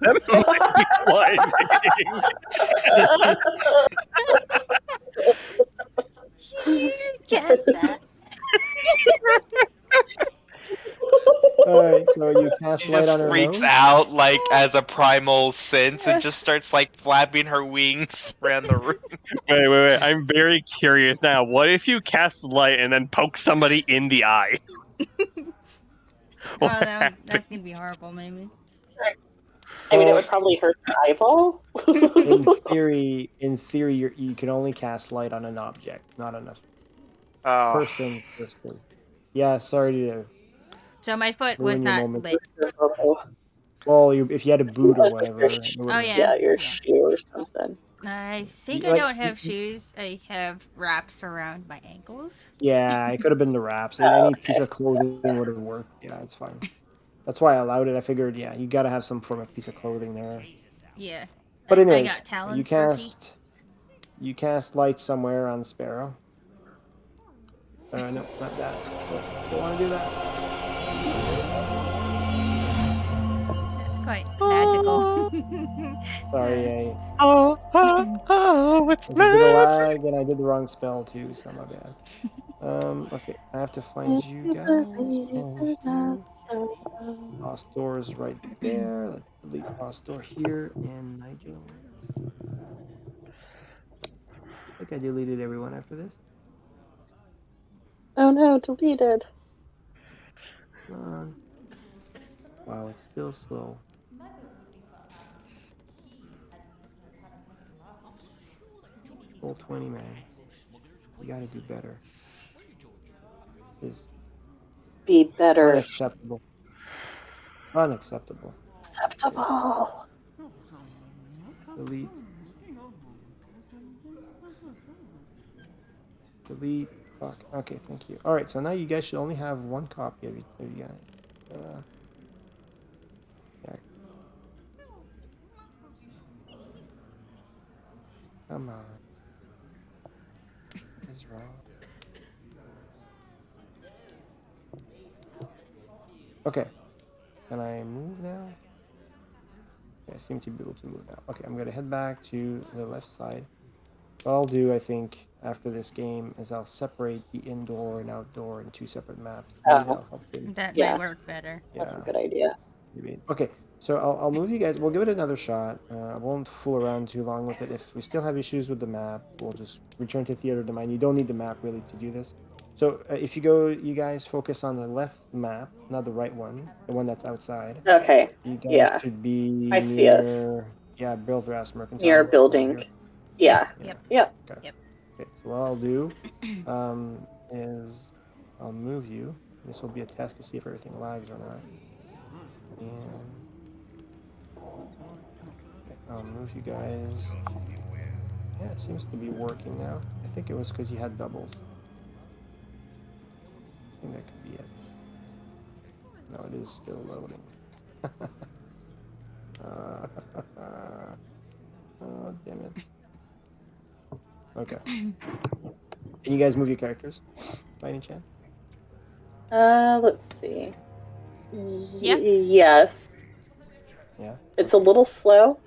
That might be blinding. You get that. Alright, so you cast She light just on her freaks nose? out like as a primal sense and just starts like flapping her wings around the room. Wait. I'm very curious now. What if you cast light and then poke somebody in the eye? Oh, that's gonna be horrible, maybe. I mean, it would probably hurt your eyeball. In theory, you can only cast light on an object, not on a Oh, person. Yeah, sorry to So my foot ruin was your not moment. lit. Well, if you had a boot or Like whatever. your it would've- Oh yeah. your shoe or something. I think You- I like, don't have you- shoes. I have wraps around my ankles. Yeah, it could have been the wraps. Any piece of clothing would have worked. Yeah, it's fine. That's why I allowed it. I figured, yeah, you gotta have some form of piece of clothing there. Yeah. But I anyways, got talons for feet. you cast light somewhere on Sparrow. No, not that. Don't want to do that. That's quite magical. Sorry, Oh, it's there's a bit of magic. lag, and I did the wrong spell too, so my bad. Okay, I have to find you guys. And here. Ostor is right there. Let's delete Ostor here, and Nigel. I think I deleted everyone after this. Oh no, deleted. Come on. Wow, it's still slow. Full 20, man. You gotta do better. This is Be better. unacceptable. Unacceptable. Acceptable. Delete. Delete. Fuck. Okay, thank you. Alright, so now you guys should only have one copy of you guys. Come on. What is wrong? Okay. Can I move now? Okay, I seem to be able to move now. Okay, I'm gonna head back to the left side. What I'll do, I think, after this game is I'll separate the indoor and outdoor in 2 separate maps. Maybe that'll help him. That Yeah. might work better. That's a Yeah. good idea. Maybe. Okay, so I'll move you guys. We'll give it another shot. I won't fool around too long with it. If we still have issues with the map, we'll just return to Theater Domain. You don't need the map really to do this. So if you go, you guys focus on the left map, not the right one, the one that's outside. Okay. You guys Yeah. should be I see us. near, yeah, Belfast Mercantile. Near a over building. here. Yeah. Yep. Yep. Okay. Yep. Okay. So what I'll do, is I'll move you. This will be a test to see if everything lags or not. And okay, I'll move you guys. Yeah, it seems to be working now. I think it was because you had doubles. I think that could be it. No, it is still loading. Oh, damn it. Okay. Can you guys move your characters by any chance? Let's see. Yeah. Yes. Yeah. It's a little slow,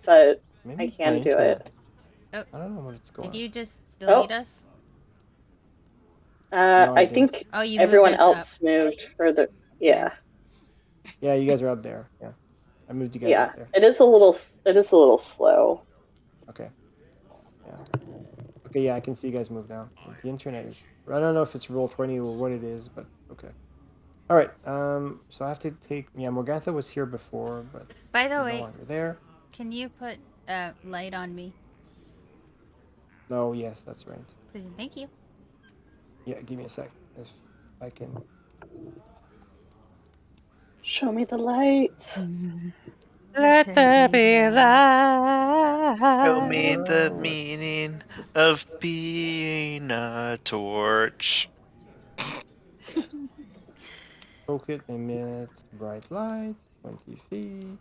but Maybe I it's can my do internet. it. Oh, I don't know what it's going. did you just delete us? No, I I didn't. think Oh, you everyone moved us else up. moved further. Yeah. Yeah, you guys are up there. Yeah, I moved you guys Yeah. up there. It is a little slow. Okay. Yeah. Okay. Yeah, I can see you guys move now. The internet is. I don't know if it's Roll20 or what it is, but okay. All right. So I have to take. Yeah, Morgatha was here before, but By the she's no way, longer there. can you put light on me? No. Yes, that's right. Please, thank you. Yeah. Give me a sec. If I can. Show me the light. Let there be light. Tell me the meaning of being a torch. Token emits bright light, 20 feet.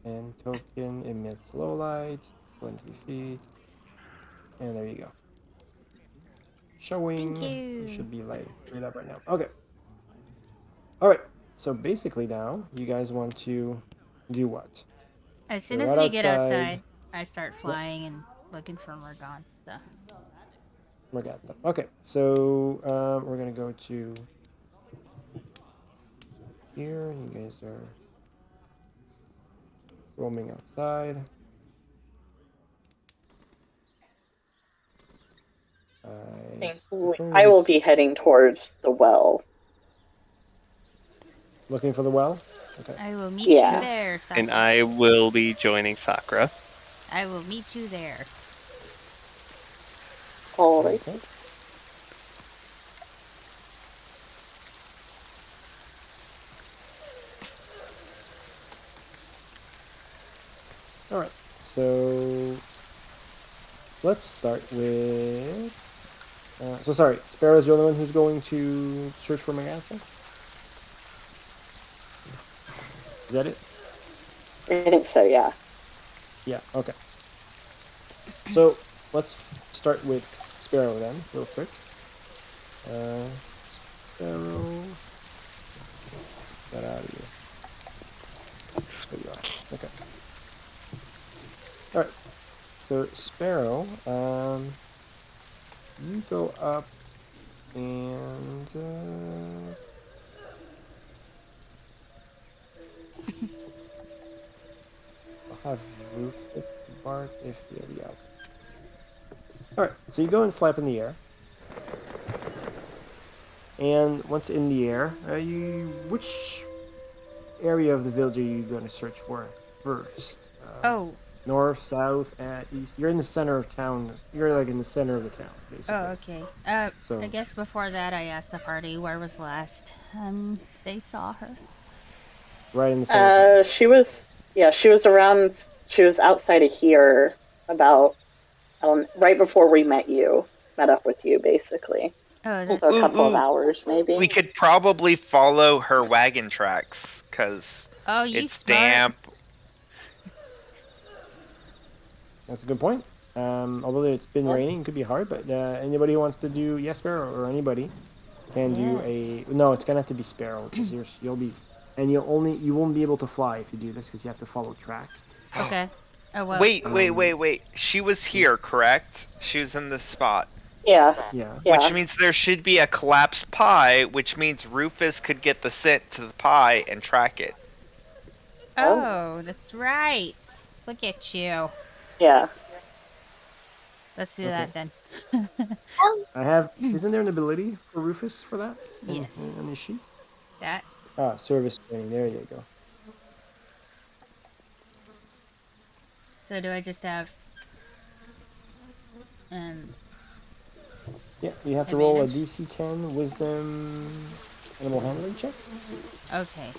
And token emits low light, 20 feet. And there you go. Showing. Thank You you. should be light up right now. Okay. All right. So basically now, you guys want to do what? As soon You're as right we get outside. outside, I start flying and looking for Morgantha. Morgatha. Okay. So we're gonna go to here. You guys are roaming outside. I will be heading towards the well. Looking for the well? Okay. I will meet you there, Sakura. And I will be joining Sakura. I will meet you there. All right. Okay. All right. So let's start with. So sorry, Sparrow's the only one who's going to search for Morgatha? Is that it? I think so, yeah. Yeah, okay. So let's start with Sparrow then, real quick. Sparrow. Get out of here. There you are. Okay. Alright. So Sparrow, you go up and I'll have Roof bark if yeah. Alright, so you go and fly up in the air. And once in the air, which area of the village are you going to search for first? North, south, east. You're in the center of town. You're like in the center of the town, basically. Oh, okay. So I guess before that, I asked the party where was last they saw her. Right in the center. She was around. She was outside of here about right before we met up with you, basically. Oh, so a couple of hours, maybe. We could probably follow her wagon tracks, because it's damp. Oh, you smart. That's a good point. Although it's been raining, it could be hard. But anybody who wants to do Sparrow or anybody can do a. No, it's gonna have to be Sparrow because you'll be, and you won't be able to fly if you do this because you have to follow tracks. Okay. Oh well. Wait. She was here, correct? She was in this spot. Yeah. Yeah. Which means there should be a collapsed pie, which means Rufus could get the scent to the pie and track it. Oh, that's right. Look at you. Yeah. Let's do that then. I have. Isn't there an ability for Rufus for that? Yes. On his sheet. That. Service training. There you go. So do I just have? Yeah, you have to roll a DC 10 Wisdom Animal Handling check. Okay.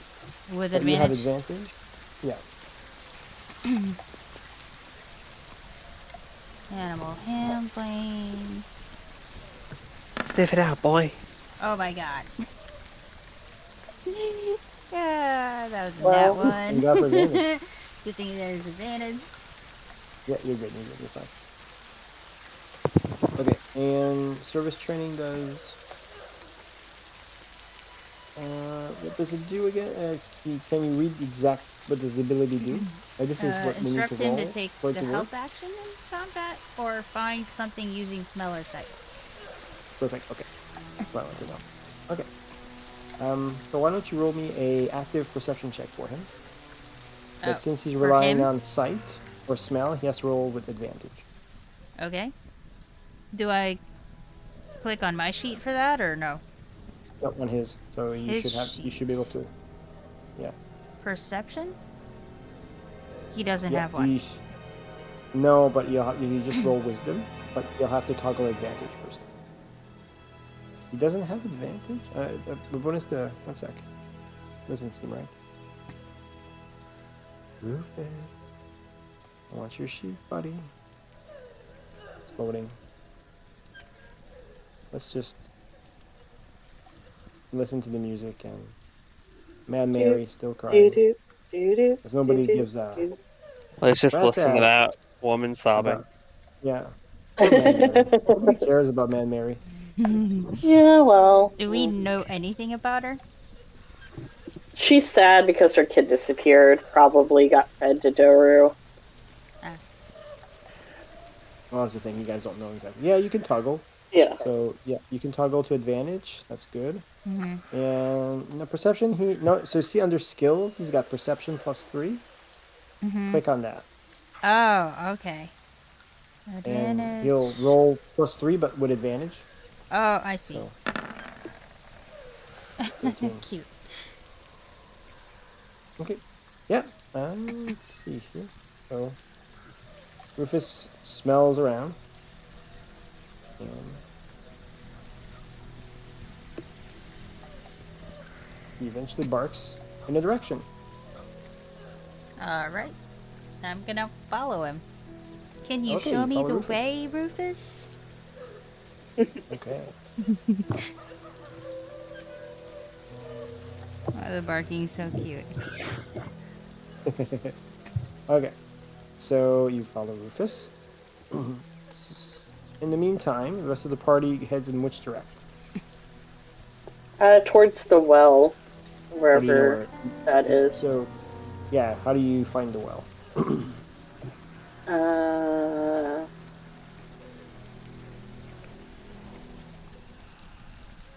With But advantage. you have advantage. Yeah. Animal handling. Sniff it out, boy. Oh my god. Yeah, that was Well, that one. You got for advantage. Good thing there's advantage. Yeah, you're good. You're fine. Okay, and service training does. What does it do again? Can you read the exact what does the ability do? This is what we need Instruct to him roll to take for it the to work. help action in combat or find something using smell or sight. Perfect. Okay, that's what I want to know. Okay. So why don't you roll me a active perception check for him? But since he's relying on sight or smell, he has to roll with advantage. Okay. Do I click on my sheet for that or no? No, on his. So you should be able to. Yeah. Perception? He doesn't have one. No, but you just roll wisdom, but you'll have to toggle advantage first. He doesn't have advantage? What is the... One sec. Doesn't seem right. Rufus. I want your sheet, buddy. It's loading. Let's just... listen to the music and... Mad Mary still crying. Because nobody gives a... Let's just listen to that woman sobbing. Yeah. Nobody cares about Mad Mary. Yeah, well. Do we know anything about her? She's sad because her kid disappeared. Probably got fed to Doru. Well, that's the thing. You guys don't know exactly. Yeah, you can toggle. Yeah. So, yeah, you can toggle to advantage. That's good. Mm-hmm. And the perception, so see under skills, he's got perception +3. Mm-hmm. Click on that. Oh, okay. Advantage. And he'll roll +3, but with advantage. Oh, I see. So, Cute. Okay. Yeah. Let's see here. So, Rufus smells around. And he eventually barks in a direction. Alright. I'm gonna follow him. Can you show me the way, Rufus? Okay. Oh, the barking's so cute. Okay. So you follow Rufus. In the meantime, the rest of the party heads in which direction? Towards the well, wherever that is. So, yeah, how do you find the well?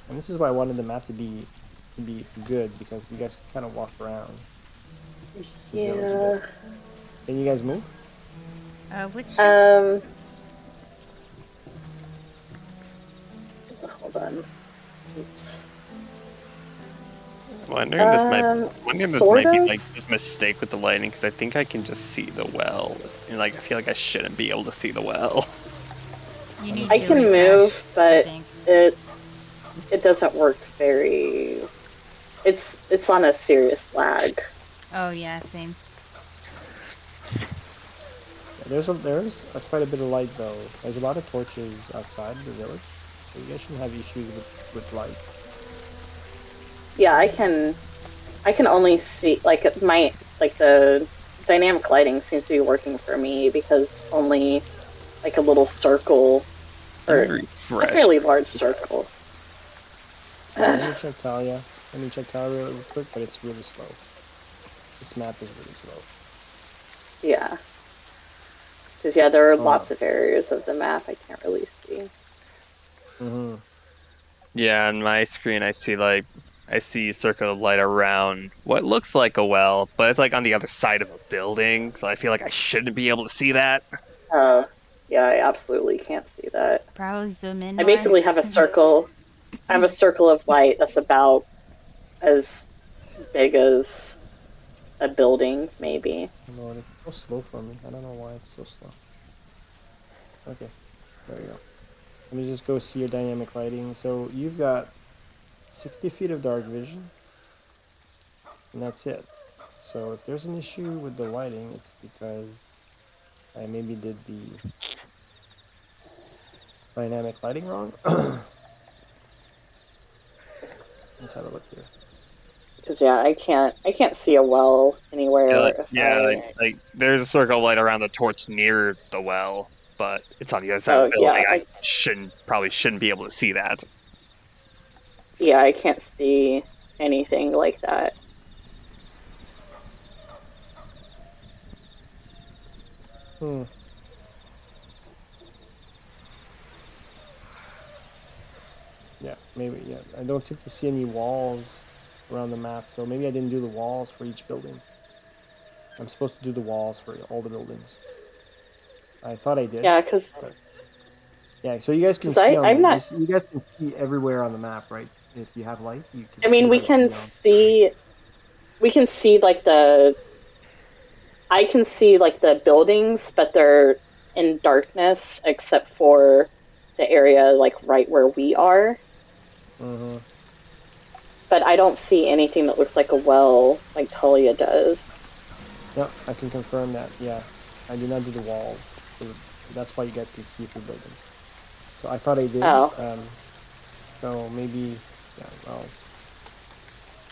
And this is why I wanted the map to be good, because you guys can kind of walk around. Yeah. Can you guys move? Which? Hold on. I'm wondering this might be like a mistake with the lighting, because I think I can just see the well, and like I feel like I shouldn't be able to see the well. I can move, but it doesn't work very. It's on a serious lag. Oh yeah, same. Yeah, there's quite a bit of light though. There's a lot of torches outside the village, so you guys shouldn't have issues with light. Yeah, I can only see the dynamic lighting seems to be working for me because only like a little circle or a fairly large circle. Let me check Talia. Real quick, but it's really slow. This map is really slow. Yeah. Because, yeah, there are lots of areas of the map I can't really see. Mm-hmm. Yeah, on my screen I see a circle of light around what looks like a well, but it's like on the other side of a building, so I feel like I shouldn't be able to see that. Oh, yeah, I absolutely can't see that. Probably zoom in I more. basically have a circle. I have a circle of light that's about as big as a building, maybe. Lord, it's so slow for me. I don't know why it's so slow. Okay, there you go. Let me just go see your dynamic lighting. So you've got 60 feet of dark vision, and that's it. So if there's an issue with the lighting, it's because I maybe did the dynamic lighting wrong. Let's have a look here. Because yeah, I can't see a well anywhere. Like there's a circle of light around the torch near the well, but it's on the other side of the building. Yeah, I probably shouldn't be able to see that. Yeah, I can't see anything like that. Yeah, maybe. Yeah, I don't seem to see any walls around the map, so maybe I didn't do the walls for each building. I'm supposed to do the walls for all the buildings. I thought I did. Yeah, because yeah, so you guys can see you guys can see everywhere on the map, right? If you have light, you can. I mean, we can see like I can see like the buildings, but they're in darkness except for the area like right where we are. Mm-hmm. But I don't see anything that looks like a well like Talia does. Yep, I can confirm that. Yeah, I did not do the walls, so that's why you guys can see through buildings. So I thought I did. Oh. So maybe, yeah.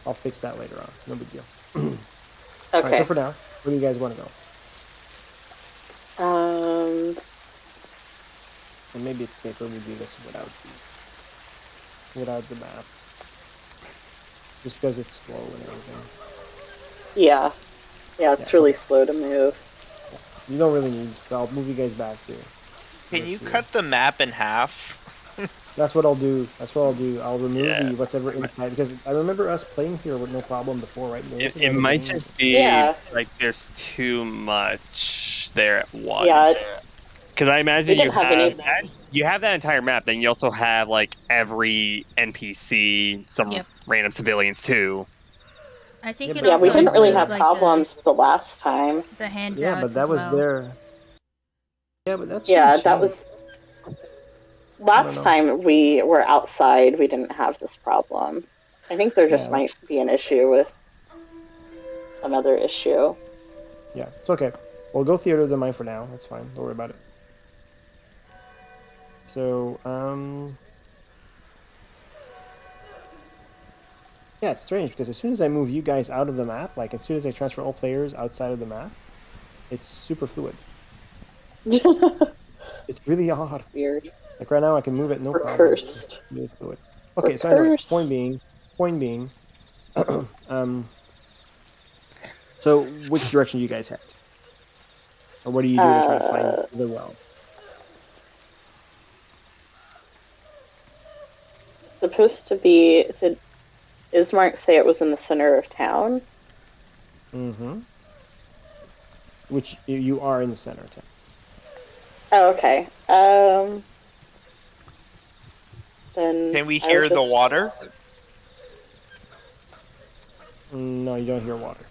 I'll fix that later on. No big deal. Okay. All right, so for now, where do you guys want to go? And maybe it's safer we do this without the map, just because it's slow and everything. Yeah, it's really slow to move. You don't really need. So I'll move you guys back to. Can you cut the map in half? That's what I'll do. I'll remove the whatever inside, because I remember us playing here with no problem before, right? It might just be like there's too much there at once. Yeah. Because I imagine you have that entire map, then you also have like every NPC, some random civilians too. I think we didn't really have problems the last time. The handouts. Yeah, but that was there. Yeah, but that's that was. Last time we were outside, we didn't have this problem. I think there just might be an issue with some other issue. Yeah, it's okay. We'll go theater than mine for now. That's fine. Don't worry about it. So, yeah, it's strange because as soon as I move you guys out of the map, like as soon as I transfer all players outside of the map, it's super fluid. It's really odd. Weird. Like right now, I can move it no problem. Cursed. Really fluid. Okay, so anyways, point being, so which direction do you guys head? Or what are you doing to try to find the well? Supposed to be. Did Ismark say it was in the center of town? Mm-hmm. Which you are in the center of town. Oh, okay. Then can we hear the water? No, you don't hear water.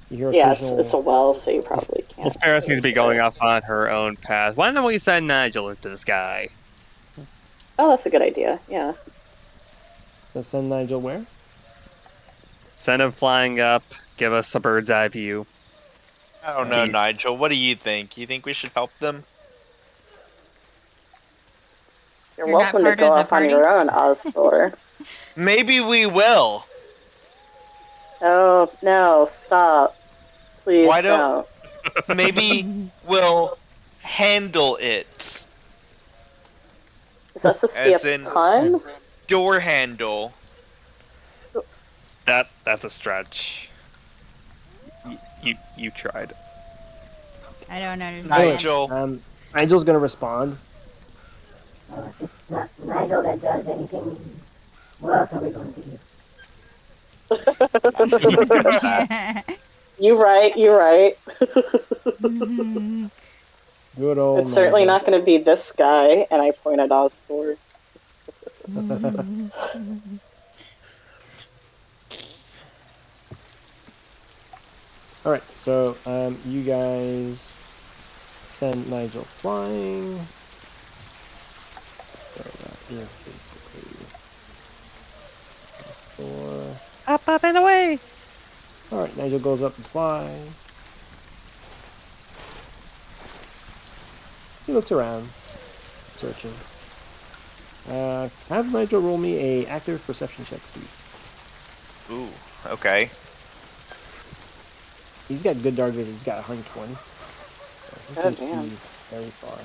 You hear occasional... it's a well, so you probably can't. Well, Sparrow seems to be going off on her own path. Why don't we send Nigel into the sky? Oh, that's a good idea. Yeah. So send Nigel where? Send him flying up. Give us a bird's eye view. I don't know, Nigel. What do you think? You think we should help them? You're welcome to go off on your own, Osthor. Maybe we will. Oh, no, stop. Please don't. maybe will handle it. Is that supposed to be As a in pun? door handle. That's a stretch. You tried. I don't Anyway, understand. Nigel. Nigel's gonna respond. Well, if it's not Nigel that does anything, what else are we going to do? You're right. You're right. Good old It's certainly Nigel. not going to be this guy. And I point at Osthor. All right, so you guys send Nigel flying. So that is basically 4. Up and away. All right, Nigel goes up and flies. He looks around, searching. Have Nigel roll me a active perception check, Steve. Ooh, okay. He's got good dark vision. He's got 120. So he can damn. see very far.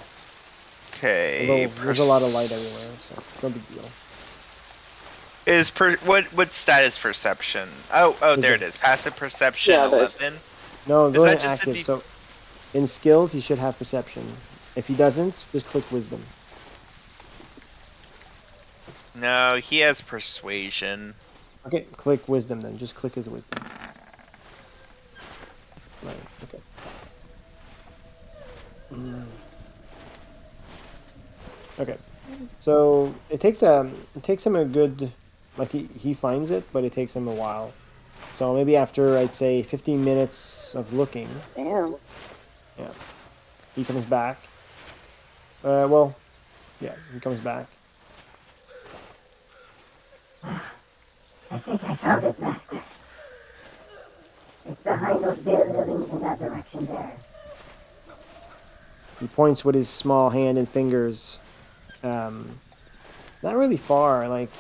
Okay. Although there's a lot of light everywhere, so no big deal. What stat is perception? Oh, there it is. Passive perception, Yeah, 11. No, go Is ahead that just a active. So in skills, he should have perception. If he doesn't, just click wisdom. No, he has persuasion. Okay, click wisdom then. Just click his wisdom. Right, okay. Okay. So it takes him a good, like he finds it, but it takes him a while. So maybe after I'd say 15 minutes of looking, Damn. yeah, he comes back. Well, yeah, he comes back. I think I found it, Master. It's behind those buildings in that direction there. He points with his small hand and fingers. Not really far, like.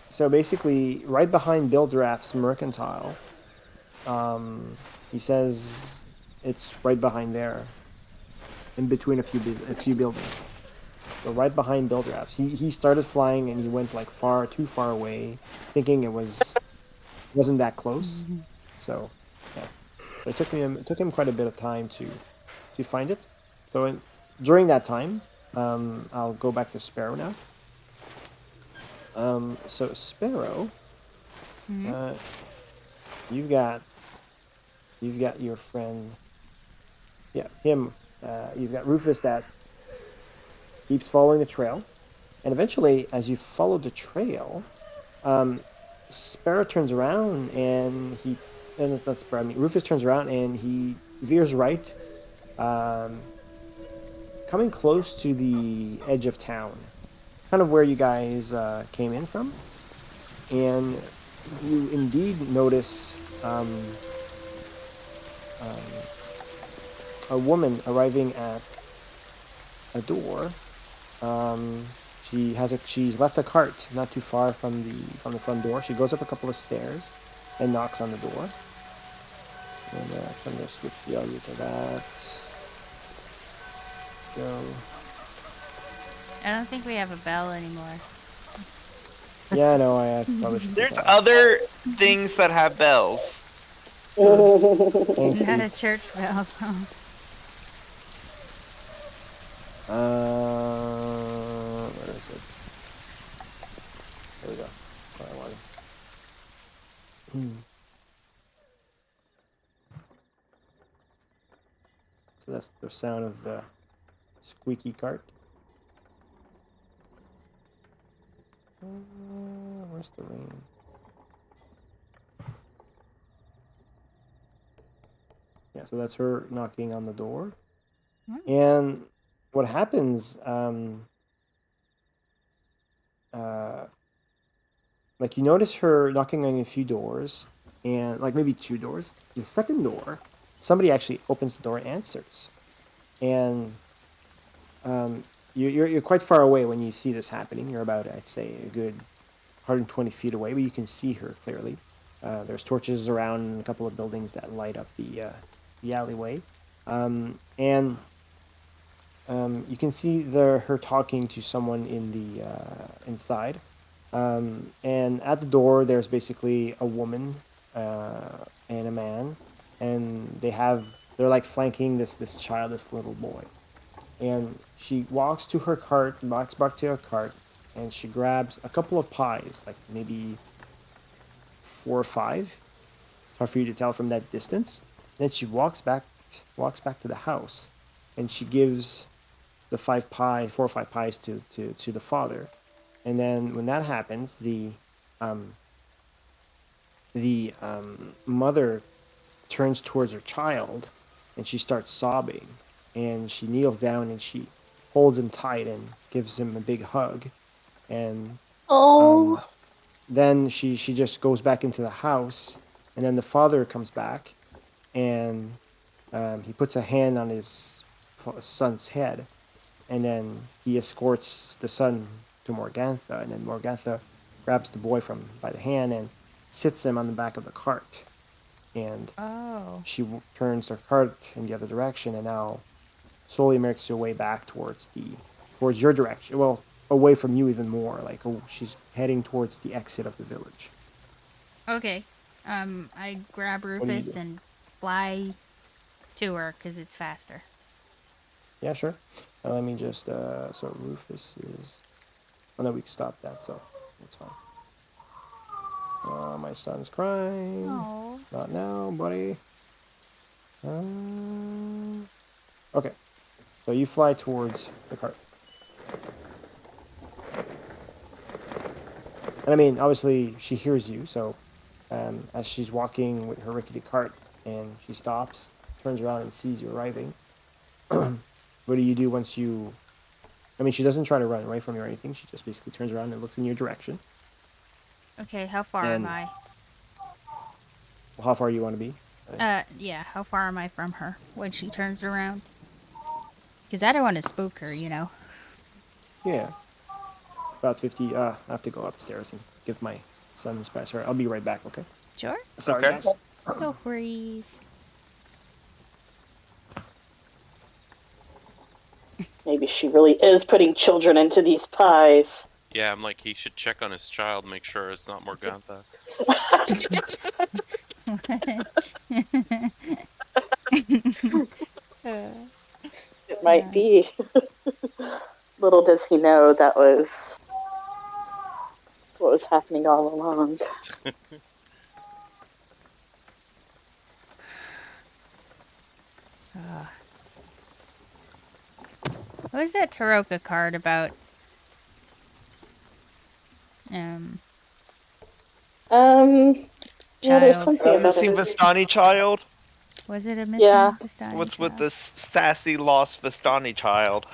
So basically, right behind Bildraff's Mercantile. He says it's right behind there, in between a few buildings. So right behind Bildraff's. He started flying and he went like too far away, thinking wasn't that close. So yeah, so it took him quite a bit of time to find it. So during that time, I'll go back to Sparrow now. So Sparrow, you've got your friend, yeah, him. You've got Rufus that keeps following the trail, and eventually, as you follow the trail, Sparrow turns around and that's Sparrow. I mean, Rufus turns around and he veers right, coming close to the edge of town, kind of where you guys came in from, and you indeed notice a woman arriving at a door. She's left a cart not too far from the front door. She goes up a couple of stairs and knocks on the door. And I'm gonna switch the audio to that. Go. I don't think we have a bell anymore. Yeah, I know. I probably should. There's other things that have bells. Thanks, Not a Steve. church bell. Where is it? There we go. Where I wanted. So that's the sound of the squeaky cart. Where's the rain? Yeah, so that's her knocking on the door. And what happens, like you notice her knocking on a few doors, and like maybe 2 doors. The second door, somebody actually opens the door and answers. And you're quite far away when you see this happening. You're about, I'd say, a good 120 feet away, but you can see her clearly. There's torches around a couple of buildings that light up the alleyway. And you can see her talking to someone in the inside. And at the door, there's basically a woman and a man, and they're like flanking this child, this little boy. And she walks to her cart, walks back to her cart, and she grabs a couple of pies, like maybe 4 or 5. Hard for you to tell from that distance. Then she walks back to the house, and she gives the 4 or 5 pies to the father. And then when that happens, the mother turns towards her child, and she starts sobbing, and she kneels down and she holds him tight and gives him a big hug. And Oh. then she just goes back into the house, and then the father comes back, and he puts a hand on his son's head, and then he escorts the son to Morgantha, and then Morgantha grabs the boy from by the hand and sits him on the back of the cart, and Oh. she turns her cart in the other direction, and now slowly makes her way back towards your direction. Well, away from you even more. Like she's heading towards the exit of the village. Okay. I grab What do you Rufus do? and fly to her because it's faster. Yeah, sure. Let me just so Rufus is. Oh no, we can stop that. So that's fine. My son's crying. Oh. Not now, buddy. Okay. So you fly towards the cart. And I mean, obviously, she hears you. So as she's walking with her rickety cart, and she stops, turns around, and sees you arriving, what do you do once you? I mean, she doesn't try to run away from you or anything. She just basically turns around and looks in your direction. Okay, how far am And I? how far you want to be? Yeah, how far am I from her when she turns around? Because I don't want to spook her, you know. Yeah, about 50. I have to go upstairs and give my son his pass. I'll be right back. Okay. Sure. Sorry, Okay. guys. No worries. Maybe she really is putting children into these pies. Yeah, I'm like, he should check on his child, make sure it's not Morgantha. It might be. Little does he know that was what was happening all along. What was that Taroka card about? Yeah, there's Child. something about Missing it. Vistani child? Was it a missing Yeah. Vistani What's with child? this sassy lost Vistani child?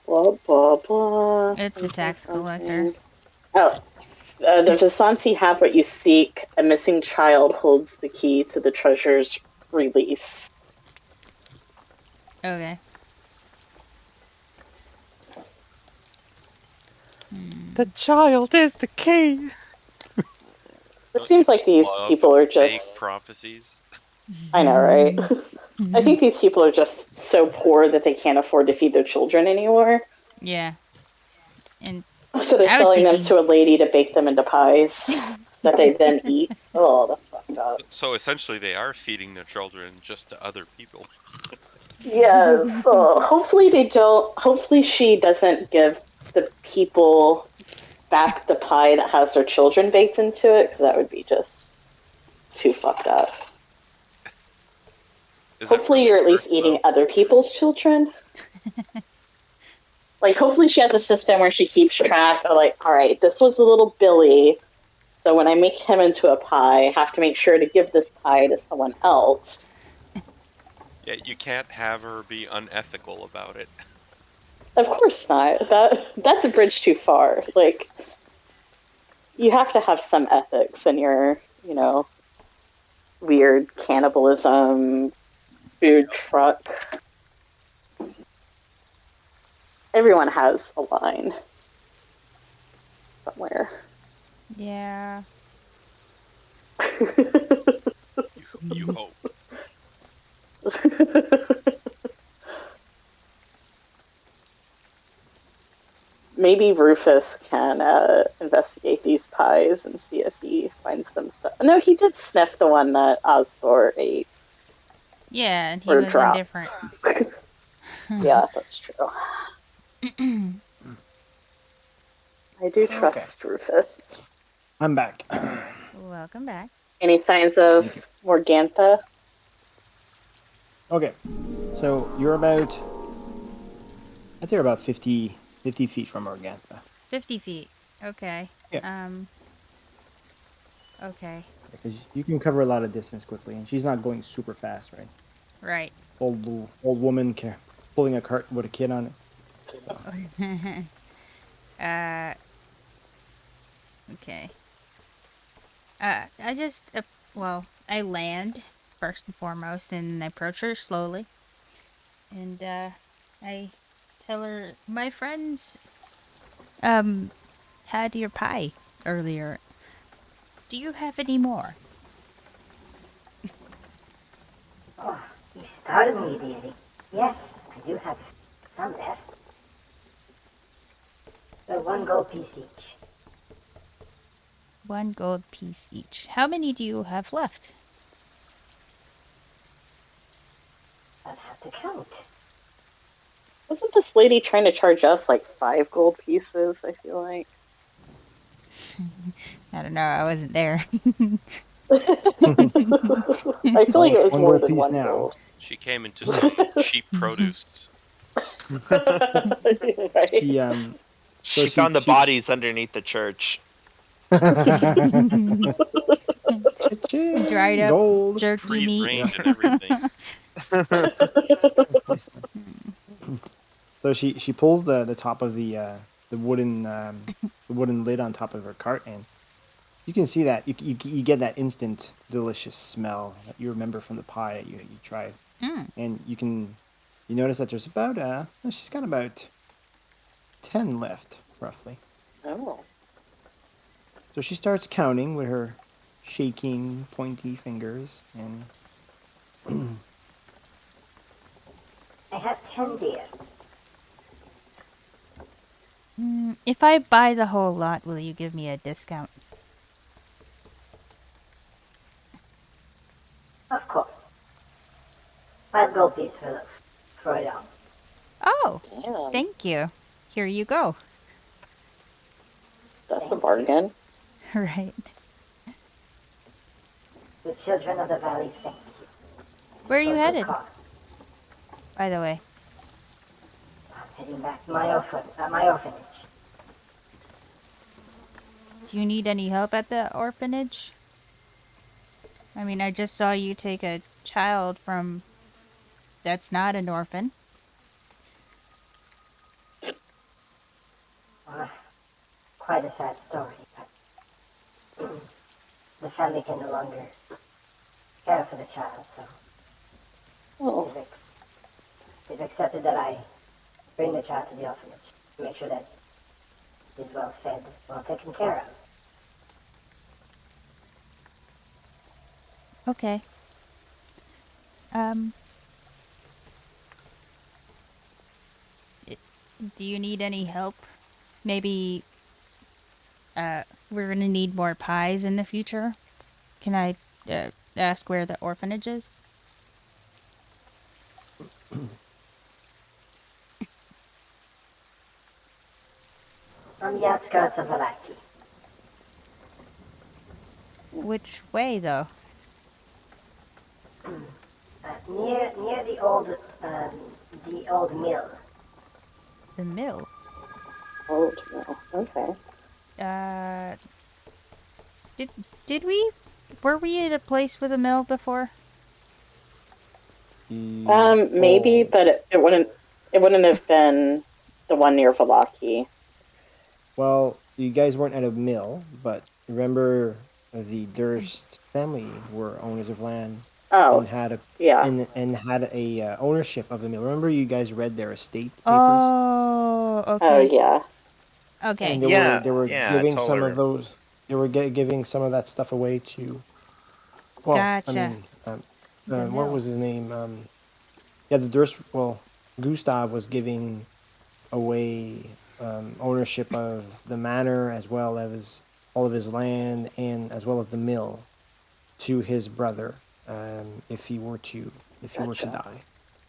Blah blah blah. It's a tax collector. Oh, the Vasanti have what you seek. A missing child holds the key to the treasure's release. Okay. The child is the key. It seems like these Love people are just. fake prophecies. I know, right? I think these people are just so poor that they can't afford to feed their children anymore. Yeah. And so they're selling them to a lady to bake them into pies that they then eat. Oh, that's fucked up. So essentially, they are feeding their children just to other people. Yes. Hopefully they don't. Hopefully she doesn't give the people back the pie that has their children baked into it, because that would be just too fucked up. Hopefully you're at least eating other people's children. Like, hopefully she has a system where she keeps track of, like, all right, this was a little Billy, so when I make him into a pie, I have to make sure to give this pie to someone else. Yeah, you can't have her be unethical about it. Of course not. That's a bridge too far. Like, you have to have some ethics in your, weird cannibalism food truck. Everyone has a line somewhere. Yeah. You hope. Maybe Rufus can investigate these pies and see if he finds them stuff. No, he did sniff the one that Osthor ate. Yeah, and he Or was dropped. indifferent. Yeah, that's true. I do trust Rufus. I'm back. Welcome back. Any signs of Morgantha? Okay, so you're about, I'd say you're about 50 feet from Morgantha. 50 feet. Okay. Yeah. Okay. Because you can cover a lot of distance quickly, and she's not going super fast, right? Right. Old woman pulling a cart with a kid on it. So. Okay. I just, I land first and foremost, and I approach her slowly. And, I tell her, my friends, had your pie earlier. Do you have any more? Oh, you startled me, dearie. Yes, I do have some left. They're 1 gold piece each. 1 gold piece each. How many do you have left? I'll have to count. Wasn't this lady trying to charge us like 5 gold pieces, I feel like? I don't know, I wasn't there. I feel like it was more than 1 gold. She came into some cheap produce. Right? She found the bodies underneath the church. Dried up gold, jerky meat. Pre-drained and everything. So she pulls the top of the wooden lid on top of her cart, and you can see that you get that instant delicious smell that you remember from the pie that you tried, and you notice that there's about she's got about 10 left roughly. Oh. So she starts counting with her shaking pointy fingers, and I have 10 deer. If I buy the whole lot, will you give me a discount? Of course. 5 gold piece for it all. Oh, Damn. thank you. Here you go. That's a bargain. Right. The children of the valley thank you. Where are you For good headed? cause. By the way. I'm heading back to my orphanage. Do you need any help at the orphanage? I mean, I just saw you take a child from... That's not an orphan. Quite a sad story, but the family can no longer care for the child, so they've accepted that I bring the child to the orphanage to make sure that he's well fed, well taken care of. Okay. Do you need any help? Maybe, we're gonna need more pies in the future? Can I, ask where the orphanage is? On the outskirts of Valaki. Which way, though? Near the old mill. The mill? Oh, no. Okay. Did we... Were we at a place with a mill before? Maybe, but it wouldn't have been the one near Valaki. Well, you guys weren't at a mill, but remember the Durst family were owners of land. Oh, and had a yeah. had a ownership of the mill. Remember, you guys read their estate papers. Oh, okay. Oh, yeah. Okay. And they were giving some of those. They were giving some of that stuff away to. Well, Gotcha. I mean, The what mill. was his name? Yeah, the Durst. Well, Gustav was giving away ownership of the manor as well as all of his land and as well as the mill to his brother if he were to die.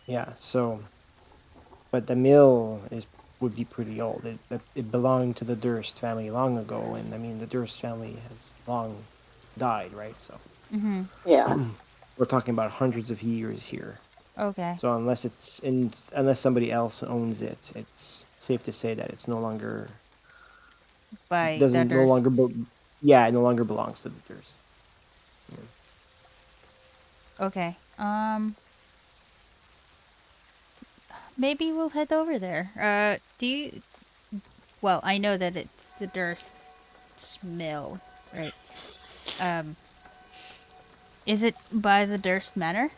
Yeah. So, but the mill would be pretty old. It belonged to the Durst family long ago, and I mean the Durst family has long died, right? So Mm-hmm. Yeah. we're talking about hundreds of years here. Okay. So unless somebody else owns it, it's safe to say that it's no longer By the doesn't no longer Dursts. yeah, it no longer belongs to the Durst. Okay. Maybe we'll head over there. Do you? Well, I know that it's the Durst's mill, right? Is it by the Durst Manor?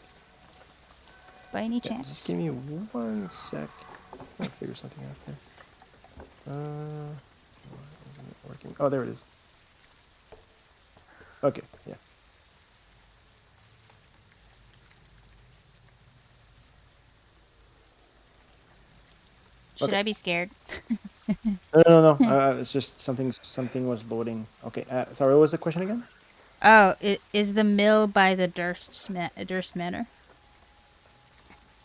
By any Yeah, just chance? give me 1 sec. I'm gonna figure something out here. Why isn't it working? Oh, there it is. Okay, yeah. Should Okay. I be scared? No. It's just something was loading. Okay. Sorry, what was the question again? Oh, is the mill by the Durst Manor?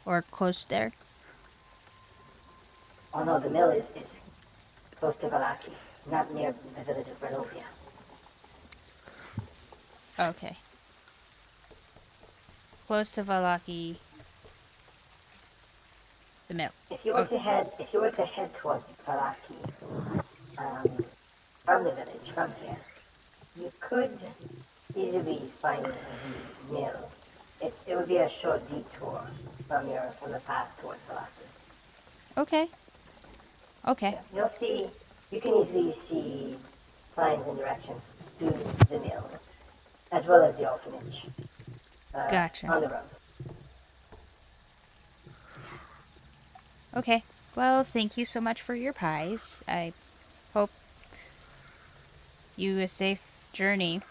Or close there? Oh no, the mill is close to Valaki, not near the village of Barovia. Okay. Close to Valaki. The mill. If you were to head towards Valaki, from the village, from here, you could easily find the mill. It would be a short detour from the path towards Valaki. Okay. Okay. Yeah, you can easily see signs and directions to the mill, as well as the orphanage, Gotcha. on the road. Okay. Well, thank you so much for your pies. I hope you a safe journey.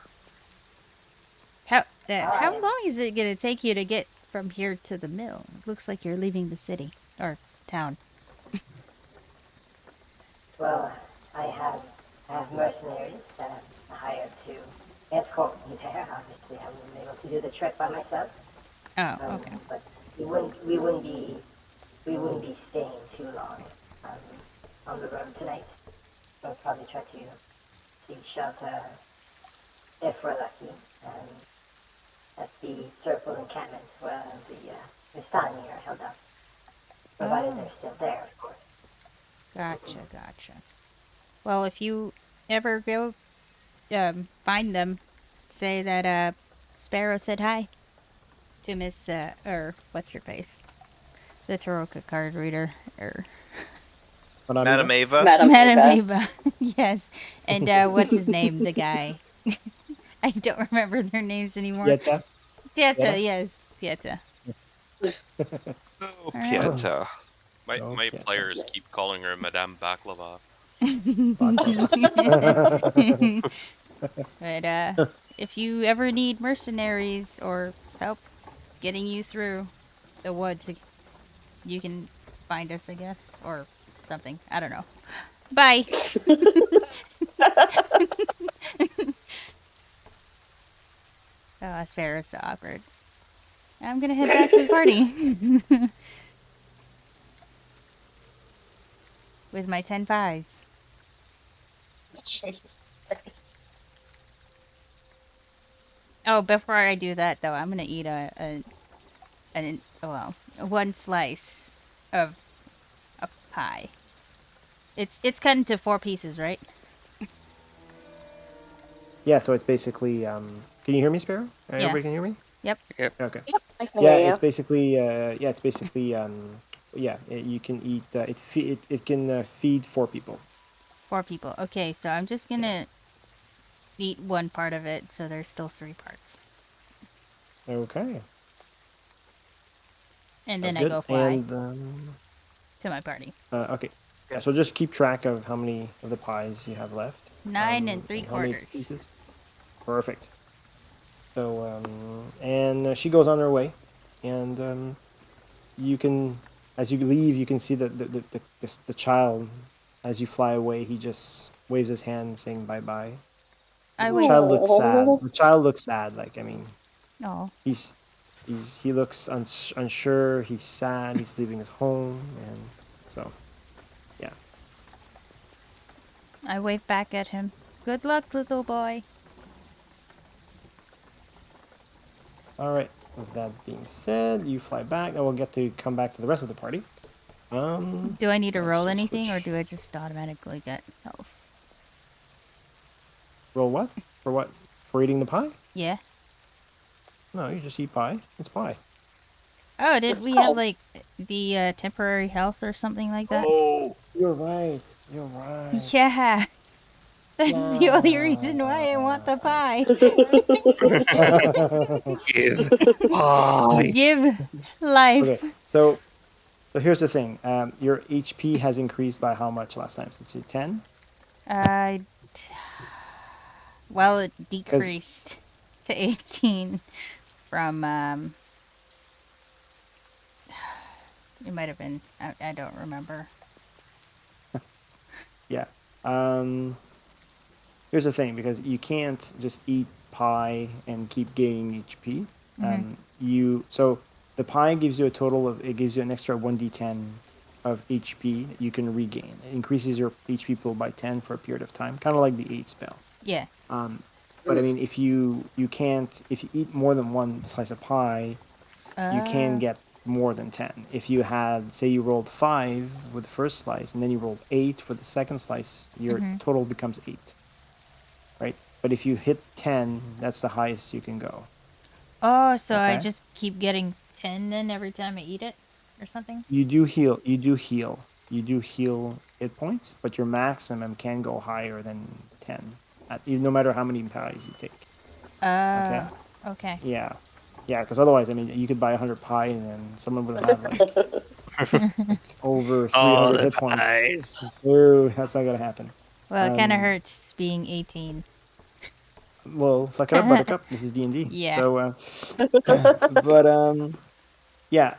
How long is it gonna take you to get from here to the mill? It looks like you're leaving the city or town. Well, I have mercenaries that I hired to escort me there. Obviously, I wouldn't be able to do the trek by myself. Oh, okay. But we wouldn't be staying too long on the road tonight. We'll probably try to seek shelter if we're lucky at the circle encampment where the stallion are held up. Provided they're still there, of course. Gotcha. Well, if you ever go find them, say that Sparrow said hi to Miss or what's her face? The Taroka card reader or Madam Ava. Madam Ava. Yes. And what's his name? The guy. I don't remember their names anymore. Pieta? Pieta, yes. Pieta. Oh, right. Pieta. My players keep calling her Madame Baklava. But if you ever need mercenaries or help getting you through the woods, you can find us, I guess, or something. I don't know. Bye. Oh, that's fair. It's so awkward. I'm gonna head back to the party with my 10 pies. Oh, before I do that though, I'm gonna eat one slice of a pie. It's cut into 4 pieces, right? Yeah, so it's basically. Can you hear me, Sparrow? Yeah. Everybody can hear me? Yep. Okay. I can Yeah, hear it's basically. You can eat. It can feed 4 people. 4 people. Okay, so I'm just gonna eat one part of it, so there's still 3 parts. Okay. And then That's I good. go fly And to my party. okay. Yeah, so just keep track of how many of the pies you have left. 9 and how many 3/4. pieces. Perfect. So, and she goes on her way, and you can, as you leave, you can see that the child, as you fly away, he just waves his hand saying bye bye. I The wait. child looks sad. Aw. The child looks sad. Like, I mean, Oh, he looks unsure. He's sad. He's leaving his home, and so yeah. I wave back at him. Good luck, little boy. All right. With that being said, you fly back, and we'll get to come back to the rest of the party. Do I need to let's roll just anything, or switch. do I just automatically get health? Roll what? For what? For eating the pie? Yeah. No, you just eat pie. It's pie. Oh, did It's we pie. have like the temporary health or something like that? Oh, you're right. You're right. Yeah. That's the only reason why I want the pie. Give pie. Give life. Okay, so here's the thing. Your HP has increased by how much last time? Since you 10? Well, it 'Cause- decreased to 18 from it might have been, I don't remember. Yeah. Here's the thing, because you can't just eat pie and keep gaining HP. So the pie gives you a total of, it gives you an extra 1d10 of HP that you can regain. It increases your HP pool by 10 for a period of time, kind of like the 8 spell. Yeah. But I mean, if you can't, if you eat more than one slice of pie, you can get more than 10. If you had, say you rolled 5 with the first slice, and then you rolled 8 for the second slice, your total becomes 8. Right? But if you hit 10, that's the highest you can go. Oh, so I Okay. just keep getting 10 then every time I eat it or something? You do heal. You do heal hit points, but your maximum can go higher than 10, no matter how many pies you take. Okay. Okay. Yeah. Yeah, because otherwise, I mean, you could buy 100 pie and then someone would have like over 300 the hit points. pies. Ooh, that's not going to happen. Well, it kind of hurts being 18. Well, suck it up, Buttercup. This is D&D. Yeah. So, but yeah,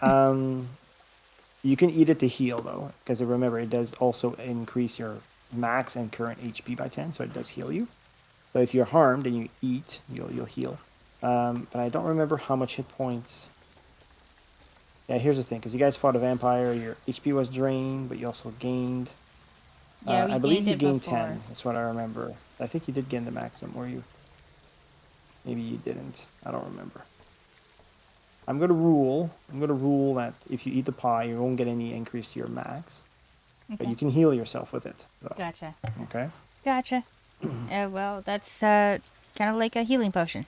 you can eat it to heal though, because remember it does also increase your max and current HP by 10, so it does heal you. So if you're harmed and you eat, you'll heal. But I don't remember how much hit points. Yeah, here's the thing, because you guys fought a vampire, your HP was drained, but you also gained. Yeah, we I believe gained you it gained before. 10. That's what I remember. I think you did gain the maximum, or you? Maybe you didn't. I don't remember. I'm gonna rule that if you eat the pie, you won't get any increase to your max, but you can heal yourself with it. Though. Gotcha. Okay. Gotcha. Well, that's kind of like a healing potion.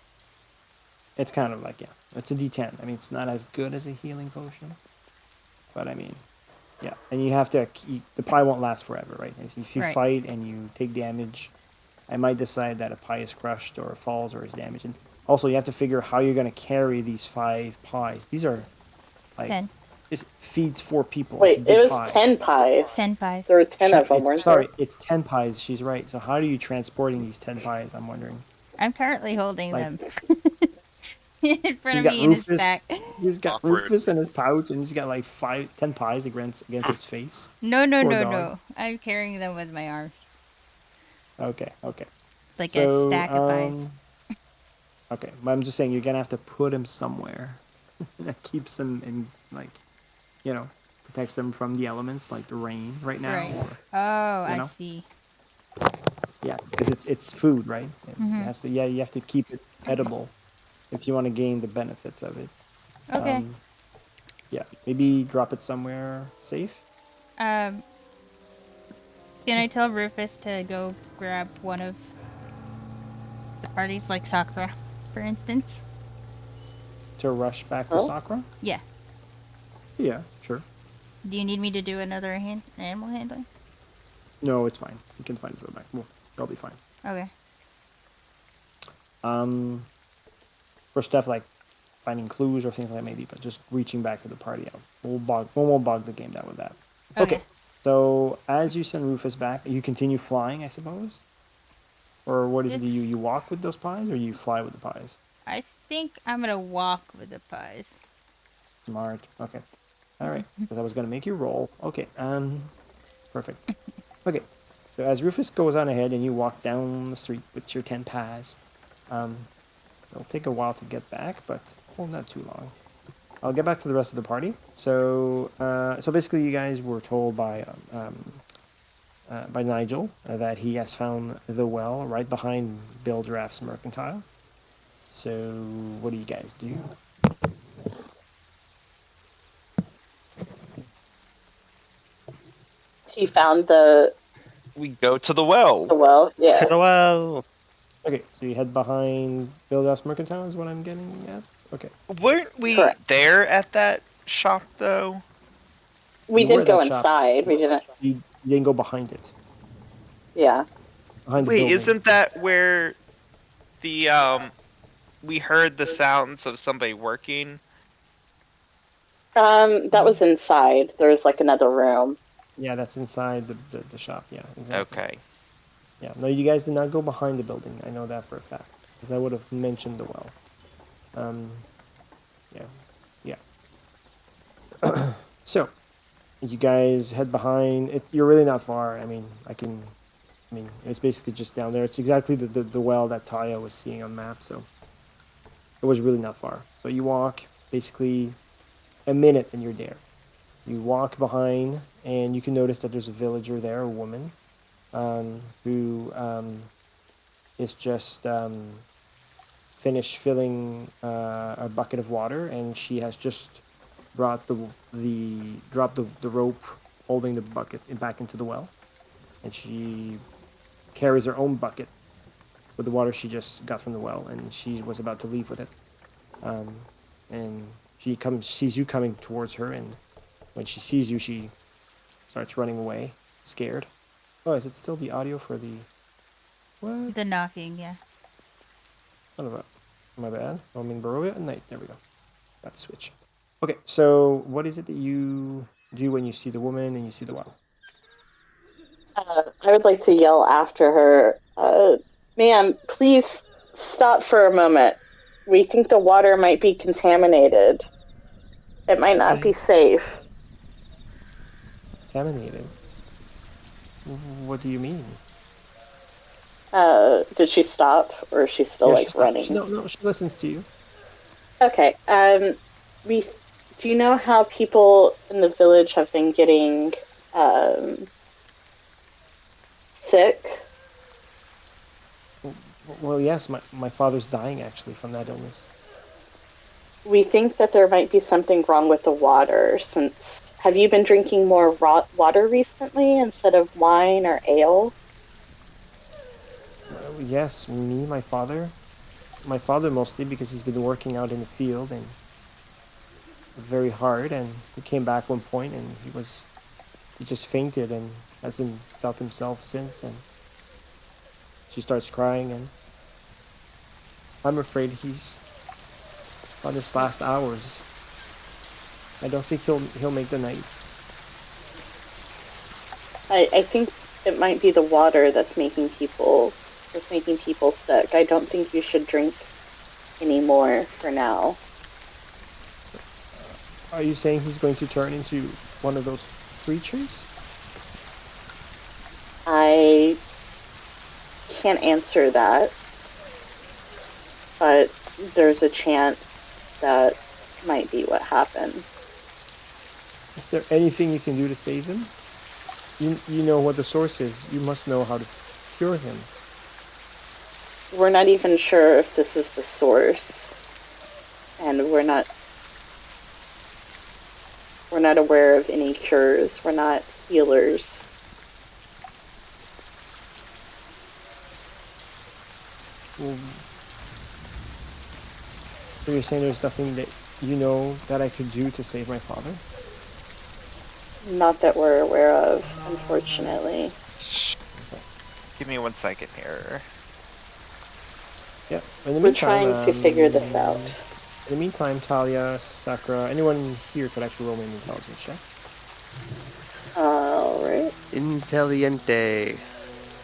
It's kind of like, yeah, it's a D10. I mean, it's not as good as a healing potion, but I mean, yeah. And you have to the pie won't last forever, right? If you fight and you take damage, I might decide that a pie is crushed or falls or is damaged. And also, you have to figure how you're going to carry these 5 pies. These are like 10. This feeds 4 people. Wait, it's a big it was pie. 10 pies. 10 pies. There were 10 of them, weren't Sorry, there? it's 10 pies. She's right. So how are you transporting these 10 pies? I'm wondering. I'm currently holding them in front He's of got me in a Rufus. stack. He's got Awkward. Rufus in his pouch, and he's got like 10 pies against his face. No. Poor dog. I'm carrying them with my arms. Okay. Like a stack of pies. Okay, but I'm just saying you're gonna have to put him somewhere that keeps them in, like, protects them from the elements, like the rain right now. Right. Or, I see. Yeah, because it's food, right? It has to. Yeah, you have to keep it edible if you want to gain the benefits of it. Okay. Yeah, maybe drop it somewhere safe. Can I tell Rufus to go grab one of the parties, like Sakura, for instance? To rush back to Sakura? Yeah. Yeah, sure. Do you need me to do another animal handling? No, it's fine. You can find it back. They'll be fine. Okay. For stuff like finding clues or things like that, maybe, but just reaching back to the party, we won't bog the game down with that. Okay. So as you send Rufus back, you continue flying, I suppose? Or what is it? You walk with those pies, or you fly with the pies? I think I'm gonna walk with the pies. Smart. Okay. All right. Because I was gonna make you roll. Okay. Perfect. Okay. So as Rufus goes on ahead and you walk down the street with your 10 pies, it'll take a while to get back, but well, not too long. I'll get back to the rest of the party. So, so basically, you guys were told by Nigel that he has found the well right behind Bill Giraffe's mercantile. So, what do you guys do? He found the We go to the well. well. To Yeah. the well. Okay, so you head behind Bill Giraffe's mercantile is what I'm getting at. Okay. Weren't we Correct. there at that shop though? We You were did at go that shop. inside. We didn't. You didn't go behind it. Yeah. Behind the Wait, building. isn't that where the we heard the sounds of somebody working? That was inside. There was like another room. Yeah, that's inside the shop. Yeah, exactly. Okay. Yeah, no, you guys did not go behind the building. I know that for a fact because I would have mentioned the well. Yeah. So, you guys head behind. You're really not far. I mean, it's basically just down there. It's exactly the well that Taya was seeing on map. So, it was really not far. So you walk basically a minute and you're there. You walk behind, and you can notice that there's a villager there, a woman, who is just finished filling a bucket of water, and she has just brought dropped the rope holding the bucket back into the well, and she carries her own bucket with the water she just got from the well, and she was about to leave with it. And she sees you coming towards her, and when she sees you, she starts running away, scared. Oh, is it still the audio for the what? The knocking, yeah. Son of a, my bad. I'm in Barovia at night. There we go. Got the switch. Okay, so what is it that you do when you see the woman and you see the well? I would like to yell after her, ma'am, please stop for a moment. We think the water might be contaminated. It might not be safe. Contaminated? What do you mean? Did she stop, or is she still running? No, she listens to you. Okay. Do you know how people in the village have been getting sick? Well, yes, my father's dying actually from that illness. We think that there might be something wrong with the water. Have you been drinking more water recently instead of wine or ale? Yes, my father. My father mostly because he's been working out in the field and very hard, and he came back one point and he just fainted and hasn't felt himself since, and she starts crying, and I'm afraid he's on his last hours. I don't think he'll make the night. I think it might be the water that's making people sick. I don't think you should drink anymore for now. Are you saying he's going to turn into one of those creatures? I can't answer that, but there's a chance that might be what happened. Is there anything you can do to save him? You know what the source is. You must know how to cure him. We're not even sure if this is the source, and we're not aware of any cures. We're not healers. So you're saying there's nothing that you know that I could do to save my father? Not that we're aware of, unfortunately. Give me 1 second here. Yeah. We're trying to figure this out. In the meantime, Talia, Sakura, anyone here could actually roll me an intelligence check. Alright. Intelligente.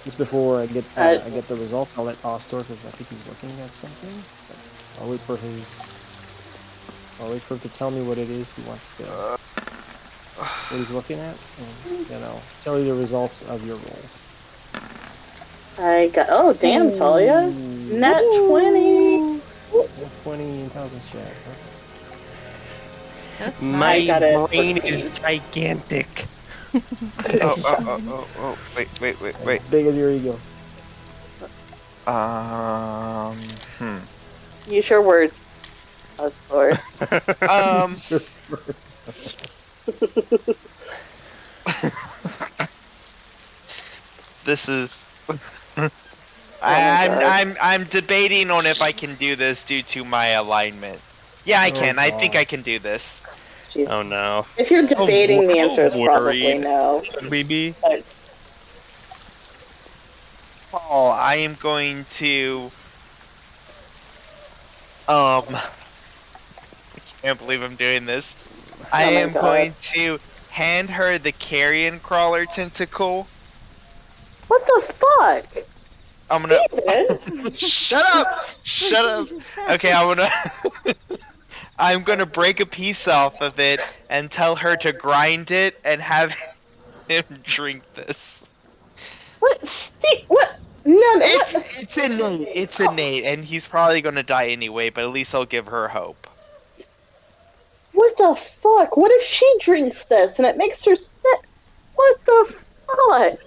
Just before I get the results, I'll let Ostor, because I think he's looking at something. But I'll wait for him to tell me what it is he wants to, what he's looking at, and then I'll tell you the results of your rolls. I got. Oh damn, Talia! Nat 20. Nat 20 intelligence check. Okay. So smart. My got it. brain is gigantic. Oh, wait. As big as your ego. Use your words, Ostor. This is. I'm debating on if I can do this due to my alignment. Yeah, I can. I think I can do this. Jeez. Oh no. If you're debating, the answer is probably worried. no. Should we be? Oh, I am going to. I can't believe I'm doing this. I am going to hand her the carrion crawler tentacle. What the fuck? I'm gonna. Steven? Shut up! Shut up! Okay, I'm gonna break a piece off of it and tell her to grind it and have him drink this. What? Steve? What? No, It's innate. It's innate, and he's probably gonna die anyway. But at least I'll give her hope. What the fuck? What if she drinks this and it makes her sick? What the fuck?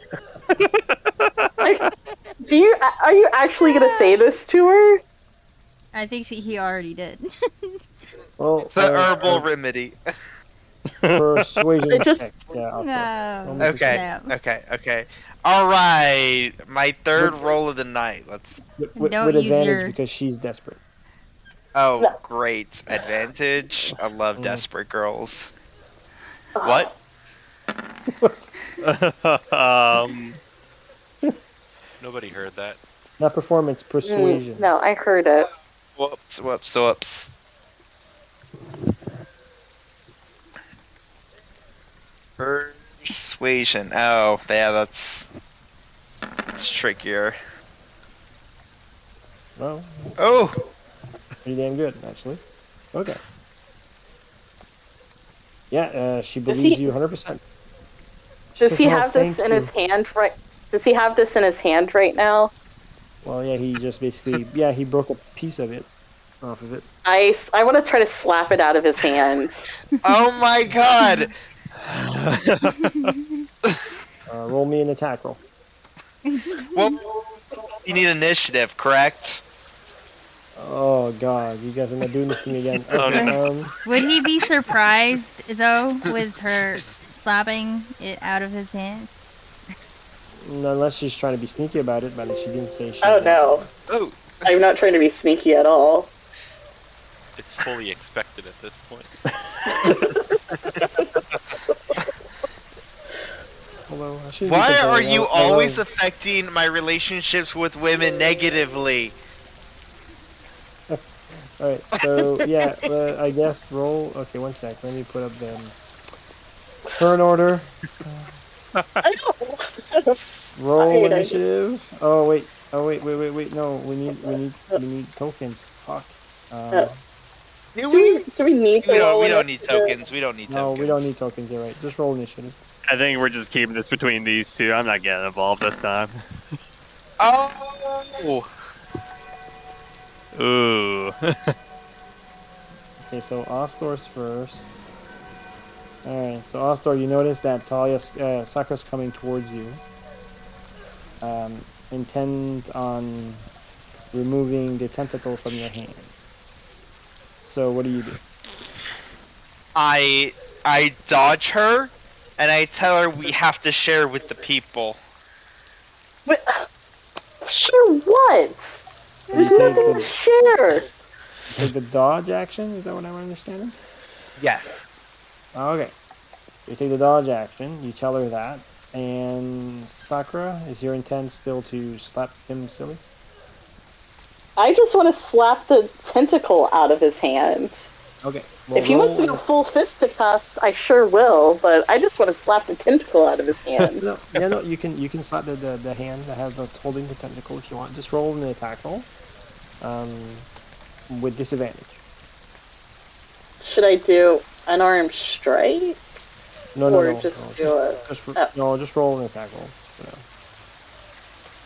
Like, are you actually gonna say this to her? I think he already did. Well, it's an herbal remedy. Persuasion check. No. Okay. All right, my third roll of the night. Let's. With advantage because she's desperate. Oh, great advantage! I love desperate girls. What? Nobody heard that. Not performance, persuasion. No, I heard it. Whoops. Persuasion. Oh, yeah, that's trickier. Well. Oh. Pretty damn good, actually. Okay. Yeah, she believes you 100%. Does he have this in his hand right? Does he have this in his hand right now? Well, yeah, he just basically, he broke a piece of it off of it. I want to try to slap it out of his hand. Oh my god! Roll me an attack roll. Well, you need initiative, correct? Oh god, you guys are not doing this to me again. Okay, Would he be surprised, though, with her slapping it out of his hands? Unless she's trying to be sneaky about it, but she didn't say she. Oh no. Oh. I'm not trying to be sneaky at all. It's fully expected at this point. Although, why are you always affecting my relationships with women negatively? Alright, so yeah, I guess roll. Okay, one sec. Let me put up the turn order. Roll initiative. Oh wait. No, we need tokens. Fuck. Do we need to roll we don't need tokens. We don't need tokens. No, we don't need tokens. You're right. Just roll initiative. I think we're just keeping this between these two. I'm not getting involved this time. Oh. Ooh. Okay, so Ostor's first. Alright, so Ostor, you notice that Talia, Sakura's coming towards you. Intent on removing the tentacle from your hand. So what do you do? I dodge her, and I tell her we have to share with the people. But, share what? There's nothing to share. Take the dodge action? Is that what I'm understanding? Yeah. Okay. You take the dodge action, you tell her that, and Sakura, is your intent still to slap him silly? I just want to slap the tentacle out of his hand. Okay. Well, If he wants to go full fisticuffs, I sure will. But I just want to slap the tentacle out of his hand. no. You can slap the hand that's holding the tentacle if you want. Just roll an attack roll. With disadvantage. Should I do unarmed strike? No. Just Just roll an attack roll.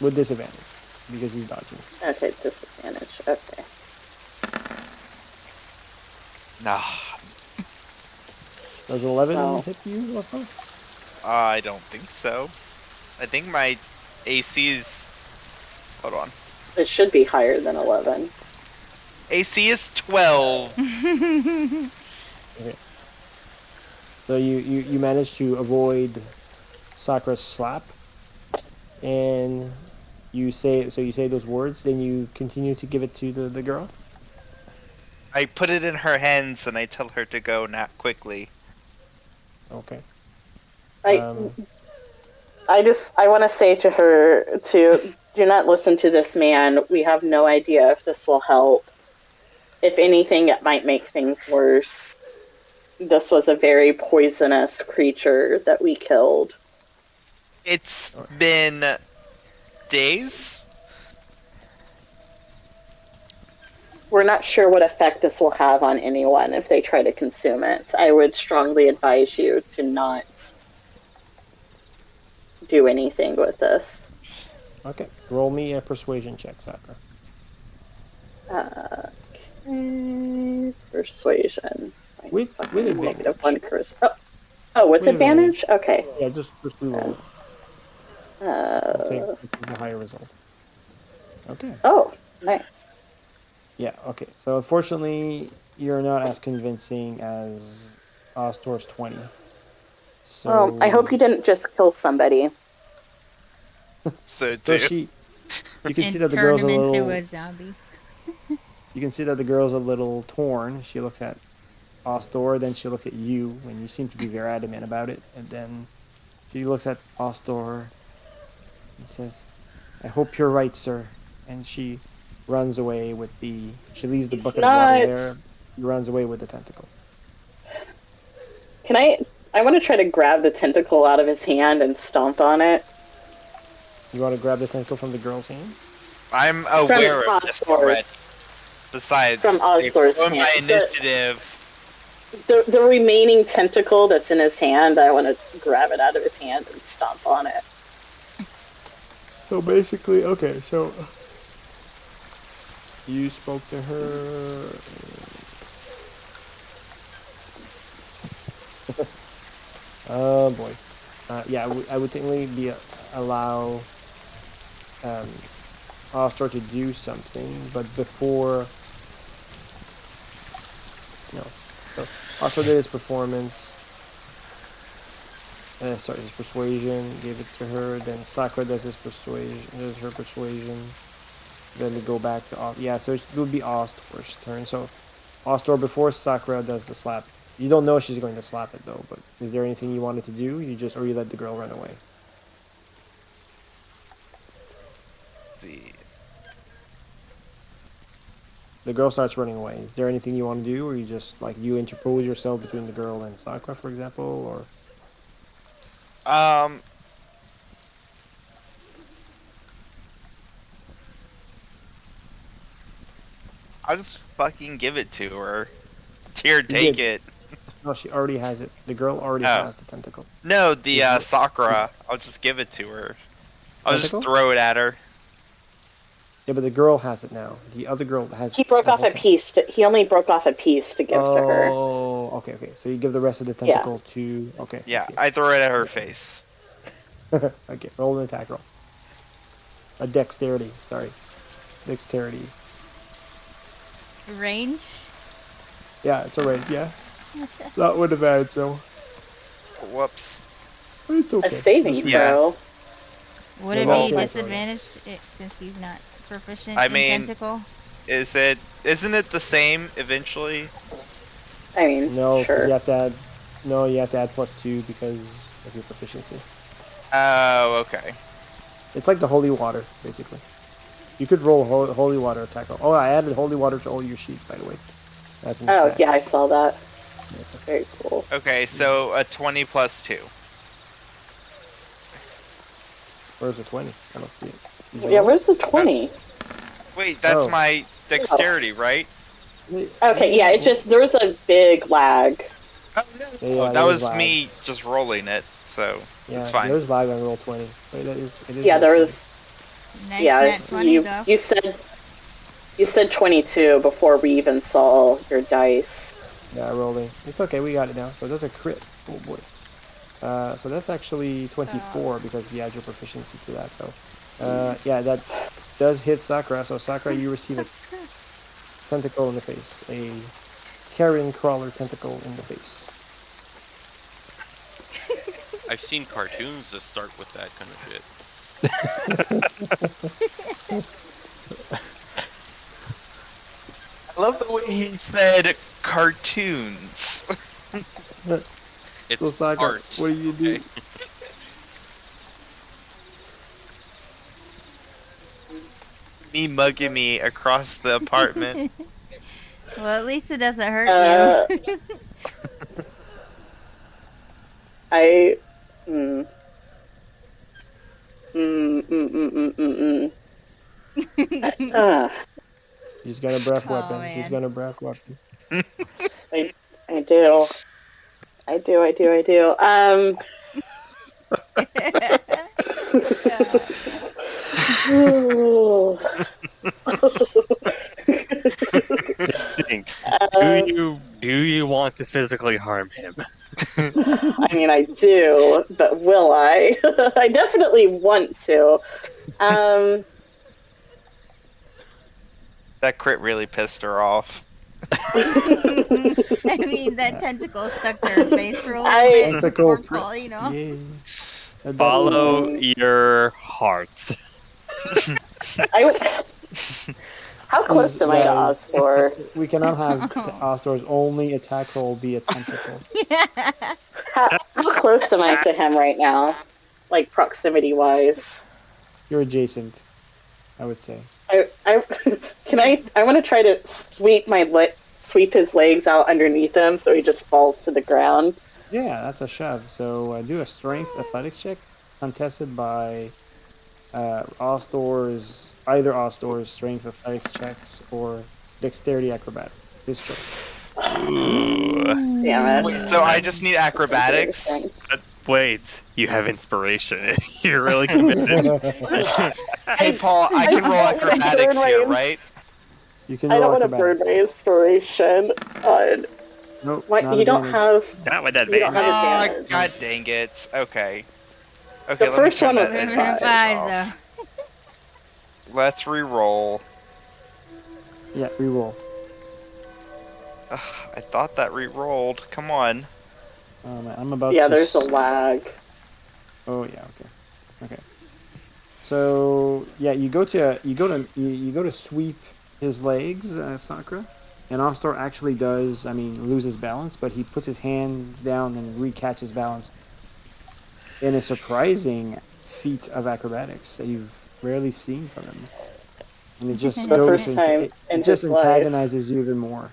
With disadvantage because he's dodging. Okay, disadvantage. Okay. Nah, Does 11 hit you last time? I don't think so. I think my AC is. Hold on. It should be higher than 11. AC is 12. Okay. So you managed to avoid Sakura's slap, and you say those words. Then you continue to give it to the girl. I put it in her hands and I tell her to go now quickly. Okay. I want to say to her to do not listen to this man. We have no idea if this will help. If anything, it might make things worse. This was a very poisonous creature that we killed. It's been days. We're not sure what effect this will have on anyone if they try to consume it. I would strongly advise you to not do anything with this. Okay. Roll me a persuasion check, Sakura. Okay. Persuasion. With advantage. -1 charisma. Oh, with advantage? Okay. Yeah, just reroll it. I'll take the higher result. Okay. Oh, nice. Yeah, okay. So unfortunately, you're not as convincing as Ostor's 20. So I hope you didn't just kill somebody. So So too. you can and see that the turn girl's him a into little. a zombie. You can see that the girl's a little torn. She looks at Ostor, then she looks at you, and you seem to be very adamant about it. And then she looks at Ostor and says, "I hope you're right, sir." And she runs away with the. She leaves the bucket of water there. She runs away with the tentacle. Can I want to try to grab the tentacle out of his hand and stomp on it. You want to grab the tentacle from the girl's hand? I'm aware of this already. Besides, from Ostor's hand. My initiative. The remaining tentacle that's in his hand, I want to grab it out of his hand and stomp on it. So basically, okay, so you spoke to her. Oh boy. Yeah, I would technically allow Ostor to do something, but before. No. So Ostor did his performance. His persuasion, gave it to her. Then Sakura does her persuasion. Then we go back to so it would be Ostor's turn. So Ostor, before Sakura does the slap, you don't know she's going to slap it though. But is there anything you wanted to do? You let the girl run away. See. The girl starts running away. Is there anything you want to do, or you just you interpose yourself between the girl and Sakura, for example, or? I'll just fucking give it to her. Here, take it. No, she already has it. The girl already has the tentacle. No, the Sakura. I'll just give it to her. I'll just throw it at her. Yeah, but the girl has it now. The other girl has. He broke off a piece. He only broke off a piece to give to her. Oh, okay. So you give the rest of the tentacle to. Okay. Yeah, I throw it at her face. Okay, roll an attack roll. A dexterity. Sorry, dexterity. Range? Yeah, it's a range. Yeah, not with advantage though. Whoops. But it's okay. A saving throw. Would it be disadvantaged since he's not proficient in tentacle? Isn't it the same eventually? I mean, no, sure. you have to add. No, you have to add +2 because of your proficiency. Oh, okay. It's like the holy water, basically. You could roll holy water attack roll. Oh, I added holy water to all your sheets, by the way. That's an Oh, attack. yeah, I saw that. Very cool. Okay, so a 20 plus 2. Where's the 20? I don't see it. Yeah, where's the 20? Wait, that's Oh. my dexterity, right? Okay, yeah, it's just, there was a big lag. Oh, no, that was me just rolling it, so it's fine. There's lag on roll 20. Wait, it is Yeah, there was. Nice Yeah, nat 20 though. you said 22 before we even saw your dice. Yeah, rolling. It's okay, we got it now. So that's a crit. Oh boy. So that's actually 24 because you add your proficiency to that. So, yeah, that does hit Sakura. So Sakura, you receive a tentacle in the face, a carrion crawler tentacle in the face. I've seen cartoons that start with that kind of shit. I love the way he said cartoons. It's So Sakura, art. what do you do? Okay. Me mugging me across the apartment. Well, at least it doesn't hurt you. He's got a breath weapon. Man. He's got a breath weapon. I do. I do. Just think. Do you want to physically harm him? I mean, I do, but will I? I definitely want to. That crit really pissed her off. I mean, that tentacle stuck to her face for a little bit. Tentacle Paul, you know. Yeah. Follow your heart. How close am I to Ostor? We cannot have Ostor's only attack roll be a tentacle. How close am I to him right now? Like, proximity-wise? You're adjacent, I would say. I want to try to sweep his legs out underneath him so he just falls to the ground. Yeah, that's a shove. So do a strength athletics check contested by either Ostor's strength athletics checks or dexterity acrobatic. His choice. Damn it. Wait, so I just need acrobatics? Wait, you have inspiration. You're really committed. Hey, Paul, I can roll acrobatics here, right? You can I roll don't want to burn acrobatics. my inspiration on. Nope, What? not You don't advantage. have. Not with You don't advantage. have Oh, advantage. god dang it. Okay. Okay, The let me first turn one that was advantage Five, off. though. Let's re-roll. Yeah, reroll. Ugh, I thought that re-rolled. Come on. I'm about Yeah, to. there's a lag. Oh yeah, okay. So yeah, you go to sweep his legs, Sakura, and Ostor actually does. I mean, loses balance, but he puts his hands down and recatches balance. In a surprising feat of acrobatics that you've rarely seen from him, and it just The goes first time it in just his life. antagonizes you even more.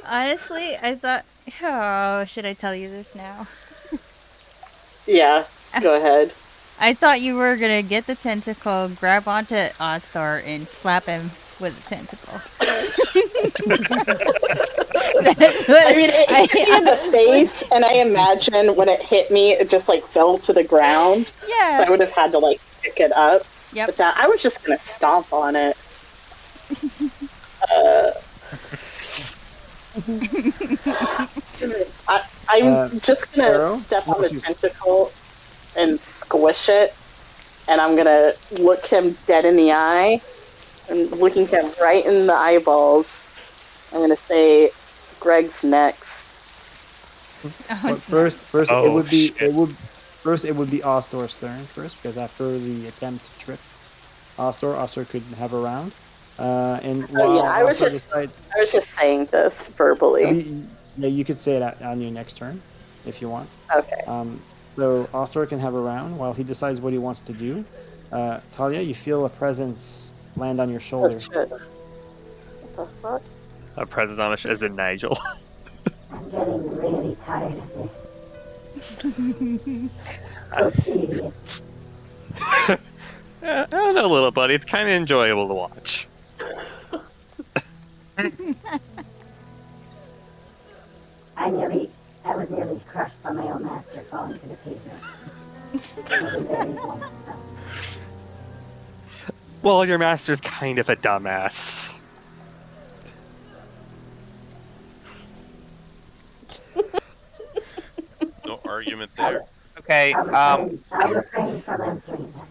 Honestly, I thought. Oh, should I tell you this now? Yeah, go ahead. I thought you were gonna get the tentacle, grab onto Ostar, and slap him with the tentacle. That's what I mean, it hit me in the face, and I imagine when it hit me, it just like fell to the ground. Yeah. So I would have had to like pick it up. Yep. But that, I was just gonna stomp on it. I'm just gonna Arrow? step on the Yes, you- tentacle and squish it, and I'm gonna look him dead in the eye, and looking him right in the eyeballs. I'm gonna say, "Greg's next." But first it Oh, would be shit. it would be Ostor's turn first, because after the attempt to trip Ostor could have a round. And while yeah, I was Ostor just- decides, I was just saying this verbally. you could say it on your next turn if you want. Okay. So Ostor can have a round while he decides what he wants to do. Talia, you feel a presence land on your Oh, shoulder. shit. the fuck? President Amish as in Nigel. I'm getting really tired of this. So tedious. I don't know, little buddy. It's kind of enjoyable to watch. I was nearly crushed by my own master falling to the pavement. It was a very moment. Well, your master's kind of a dumbass. No argument there. Okay, I'll refrain from answering that.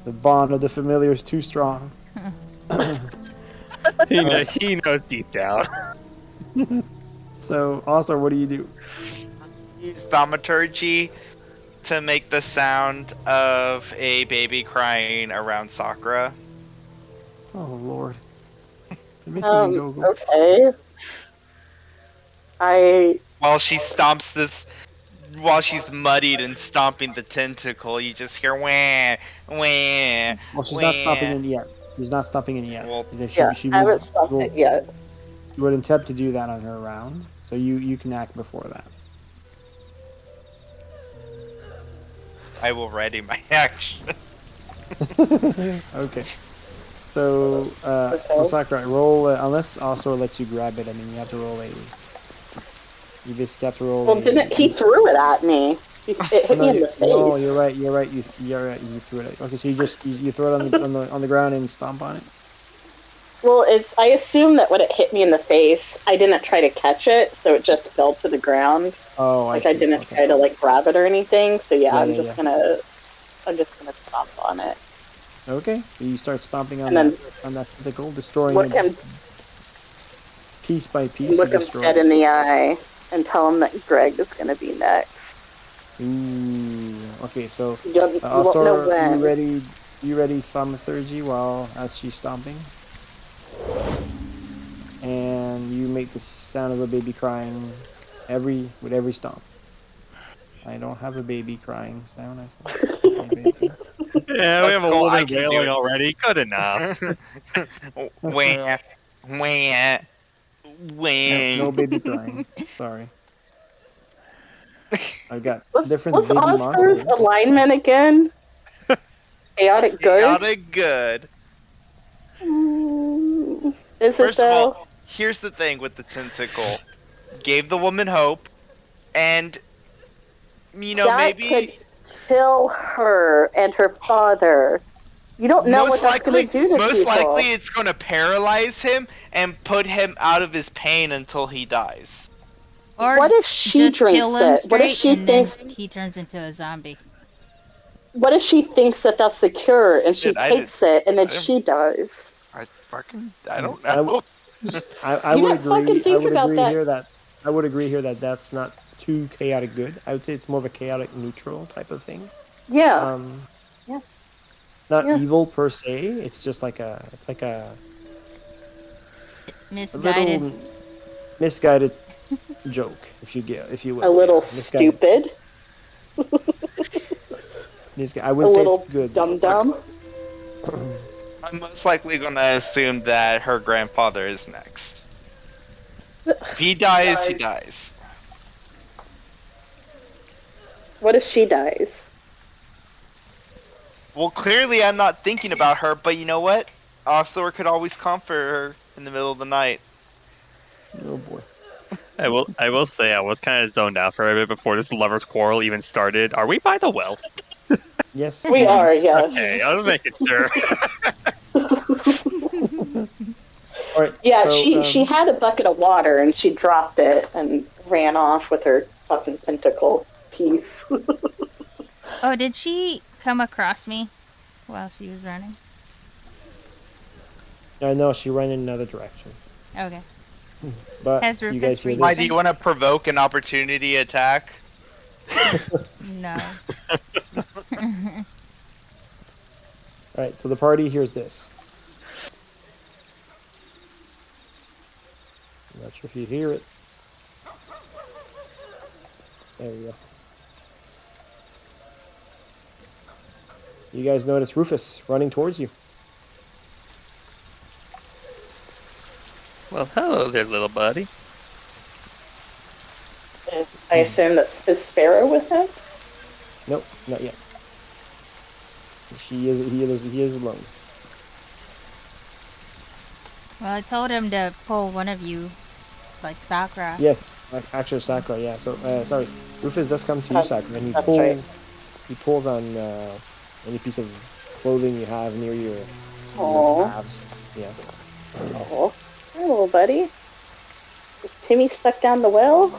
The bond of the familiar is too strong. He knows deep down. So, All-Star, what do you do? use thaumaturgy to make the sound of a baby crying around Sakura. Oh, Lord. You're making me go. Okay. While she stomps this, while she's muddied and stomping the tentacle, you just hear wah, wah. Well, she's not stopping it yet. She's not stopping it yet. Well, She I haven't stopped will- it yet. She would attempt to do that on her round, so you can act before that. I will ready my action. Okay. So, Okay. Sakurai, roll, unless Asor lets you grab it, I mean, you have to roll a... You basically have to roll Well, he threw it at me. It hit me in the face. No, you're right, you threw it. Okay, so you throw it on the ground and stomp on it? Well, I assume that when it hit me in the face, I didn't try to catch it, so it just fell to the ground. Oh, I didn't try to grab it or anything. So I'm just gonna stomp on it. Okay, so you start stomping on And that tentacle, destroying Look him, piece by piece. look him dead in the eye, and tell him that Greg is gonna be next. Ooh. Okay, so You won't know when. You ready thaumaturgy as she's stomping? And you make the sound of a baby crying with every stomp. I don't have a baby crying sound, I think. Yeah, we have a Cool, woman I can do wailing it. already. Good enough. Wah, wah, wah. No baby crying. Sorry. I've got different What's baby Oscar's monsters. alignment again? Chaotic good? Chaotic good. Is First it of though? all, here's the thing with the tentacle. Gave the woman hope, and that maybe could kill her and her father. You don't know what that's going to do to most people. likely it's going to paralyze him and put him out of his pain until he dies. Or what if she just drinks kill him it? What if straight she and thinks? then he turns into a zombie? What if she thinks that that's the cure and she takes it and then she dies? I don't know. I would agree. I would agree here that that's not too chaotic good. I would say it's more of a chaotic neutral type of thing. Yeah. Not evil per se. It's just like a Misguided. little misguided joke, if you will. A little stupid. I wouldn't say it's good. Dum-dum. I'm most likely going to assume that her grandfather is next. If he dies, he dies. What if she dies? Well, clearly I'm not thinking about her, but you know what? Osthor could always comfort her in the middle of the night. Oh boy. I will say I was kind of zoned out for a bit before this lovers' quarrel even started. Are we by the well? Yes. We are, yes. Okay, I was making sure. All right, yeah, so, she had a bucket of water and she dropped it and ran off with her fucking tentacle piece. Oh, did she come across me while she was running? No, she ran in another direction. Okay. But Has you Rufus guys hear reached Why this? do you want to provoke an opportunity attack? No. All right, so the party hears this. I'm not sure if you hear it. There we go. you guys notice Rufus running towards you. Well, hello there, little buddy. I assume that is Sparrow with him? Nope, not yet. He is alone. Well, I told him to pull one of you, like Sakura. Yes, actually Sakura. Yeah. So sorry, Rufus does come to you, Sakura, and he That's pulls. right. He pulls on any piece of clothing you have near your Aww. calves. Yeah. Oh, hi, little buddy. Is Timmy stuck down the well?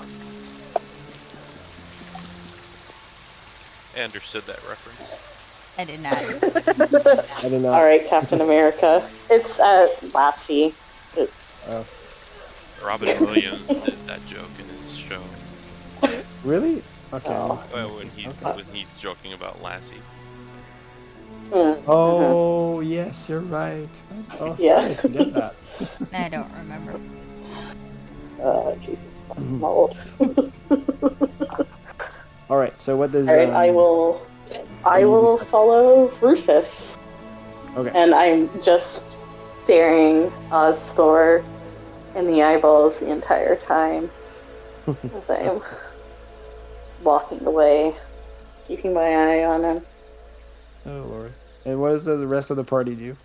I understood that reference. I did not. I did not. All right, Captain America. It's Lassie. Robin Williams did that joke in his show. Really? Okay. Oh. Well, when he's joking about Lassie. Oh yes, you're right. Oh, Yeah. I forget that. I don't remember. Jesus, I'm old. All right. So what does? All right, I will follow Rufus. Okay. And I'm just staring Osthor in the eyeballs the entire time as I'm walking away, keeping my eye on him. Oh Lord. And what does the rest of the party do?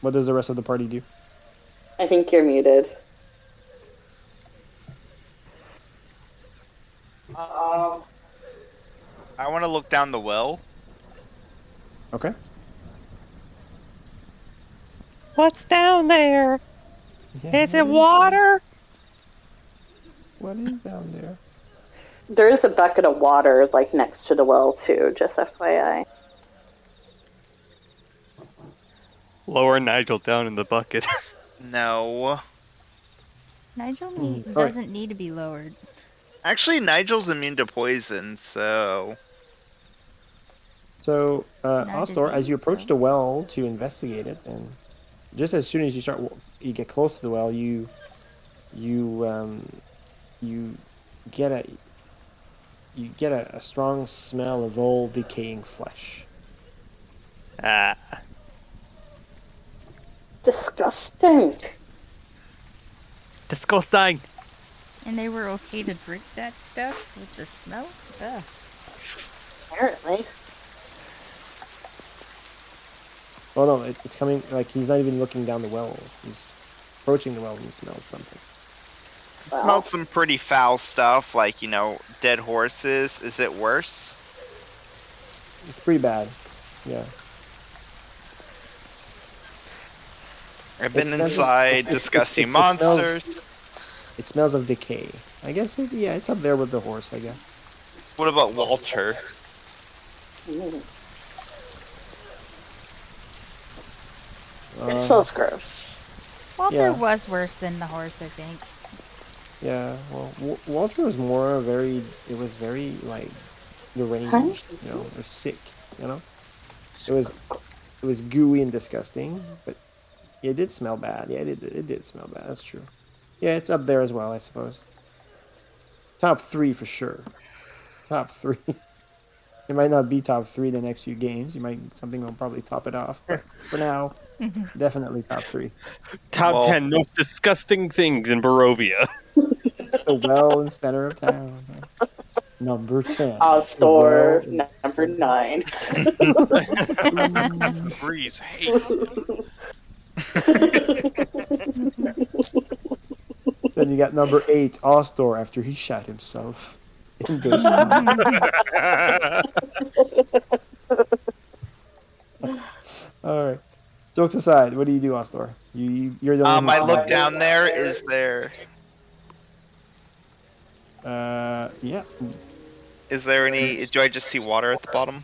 What does the rest of the party do? I think you're muted. I want to look down the well. Okay. What's down there? Yeah, Is it water? What is down there? There is a bucket of water like next to the well too, just FYI. Lower Nigel down in the bucket. No. Nigel doesn't need to be lowered. Actually, Nigel's immune to poison, so... So, Not Ostor, as disease, you approach though. the well to investigate it, and just as soon as you get close to the well, you get a strong smell of old decaying flesh. Ah. Disgusting. Disgusting. And they were okay to drink that stuff with the smell? Ugh. Apparently. Oh no, it's coming, like, he's not even looking down the well. He's approaching the well and he smells something. Well, Smelled some pretty foul stuff, like, dead horses. Is it worse? It's pretty bad. Yeah. I've been It's not just- inside disgusting monsters. It smells of decay. I guess it's up there with the horse, I guess. What about Walter? it smells gross. Walter Yeah. was worse than the horse, I think. Yeah, well, Walter was very, like, deranged, or sick, It was gooey and disgusting, but it did smell bad. Yeah, it did smell bad, that's true. Yeah, it's up there as well, I suppose. Top 3 for sure. Top 3. It might not be top 3 the next few games. Something will probably top it off, but for now, definitely top 3. Top 10 most disgusting things in Barovia. The well in center of town. Number 10. Osthor, number 9. Breeze hates him. Then you got number 8, Ostor, after he shot himself. All right. Jokes aside, what do you do, Ostor? You're the one. I look down there. Is there? Yeah. Is there any? Do I just see water at the bottom?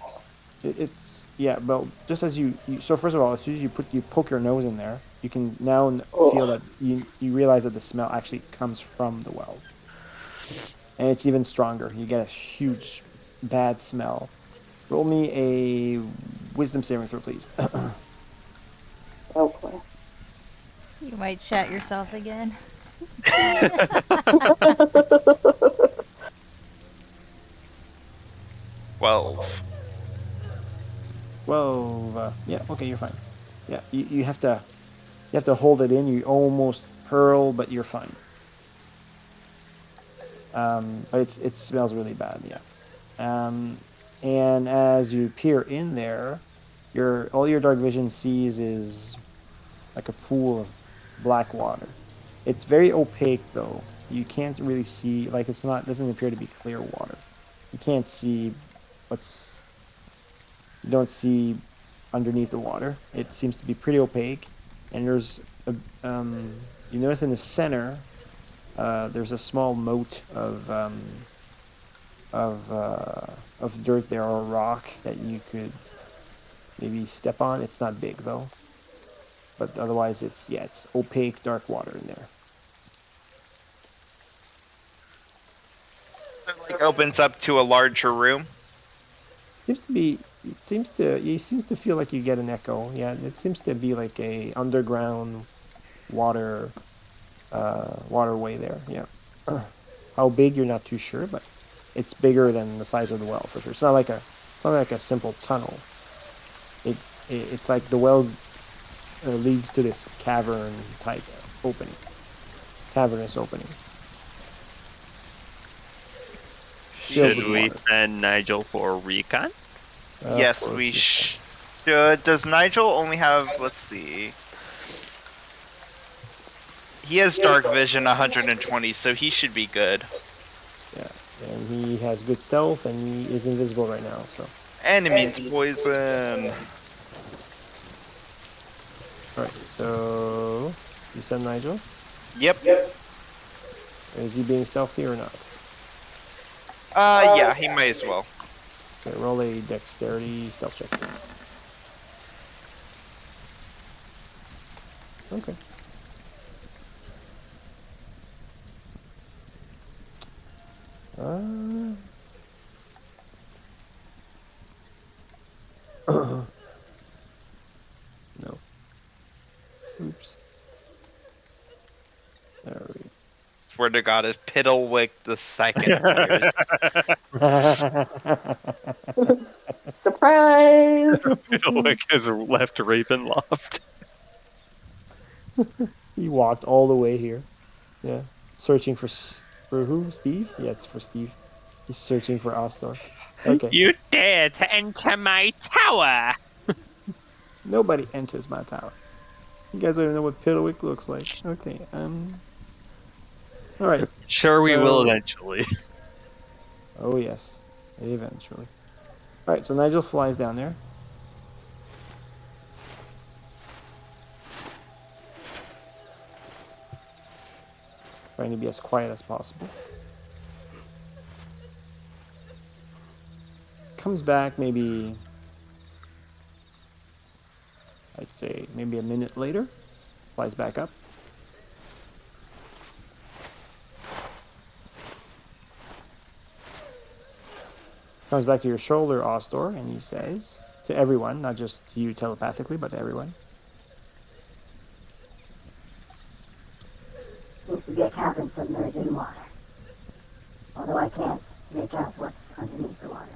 It's Well, just as so first of all, as soon as you poke your nose in there, you can now feel that you realize that the smell actually comes from the well, and it's even stronger. You get a huge bad smell. Roll me a wisdom saving throw, please. Okay. You might shat yourself again. 12. 12. Yeah, okay, you're fine. Yeah, you have to hold it in. You almost hurl, but you're fine. But it smells really bad. Yeah. And as you peer in there, all your dark vision sees is like a pool of black water. It's very opaque though. You can't really see, like doesn't appear to be clear water. You can't see you don't see underneath the water. It seems to be pretty opaque. And you notice in the center, there's a small moat of dirt there, or rock that you could maybe step on. It's not big though, but otherwise it's opaque, dark water in there. It like opens up to a larger room. It seems to feel like you get an echo. Yeah, it seems to be like a underground waterway there. Yeah. How big, you're not too sure, but it's bigger than the size of the well for sure. It's not like a simple tunnel. It's like the well leads to this cavernous opening. Should we send Nigel for a recon? Yes, we should. Does Nigel only have, let's see. He has dark vision 120, so he should be good. Yeah, and he has good stealth, and he is invisible right now, so. And it means poison. Alright, so you send Nigel? Yep. Is he being stealthy or not? Yeah, he may as well. Okay, roll a dexterity stealth check. Okay. No. Oops. There we go. Swear to God, if Piddlewick the second appears. Surprise! Piddlewick has left Ravenloft. He walked all the way here. Yeah. Searching for who? Steve? Yeah, it's for Steve. He's searching for Astor. Okay. You dare to enter my tower! Nobody enters my tower. You guys don't even know what Piddlewick looks like. Okay, Alright. Sure, we will eventually. Oh, yes. Eventually. Alright, so Nigel flies down there. Trying to be as quiet as possible. Comes back maybe, I'd say maybe a minute later. Flies back up. Comes back to your shoulder, Ostor, and he says to everyone, not just to you telepathically, but to everyone. Seems to be a cavern submerged in water. Although I can't make out what's underneath the water.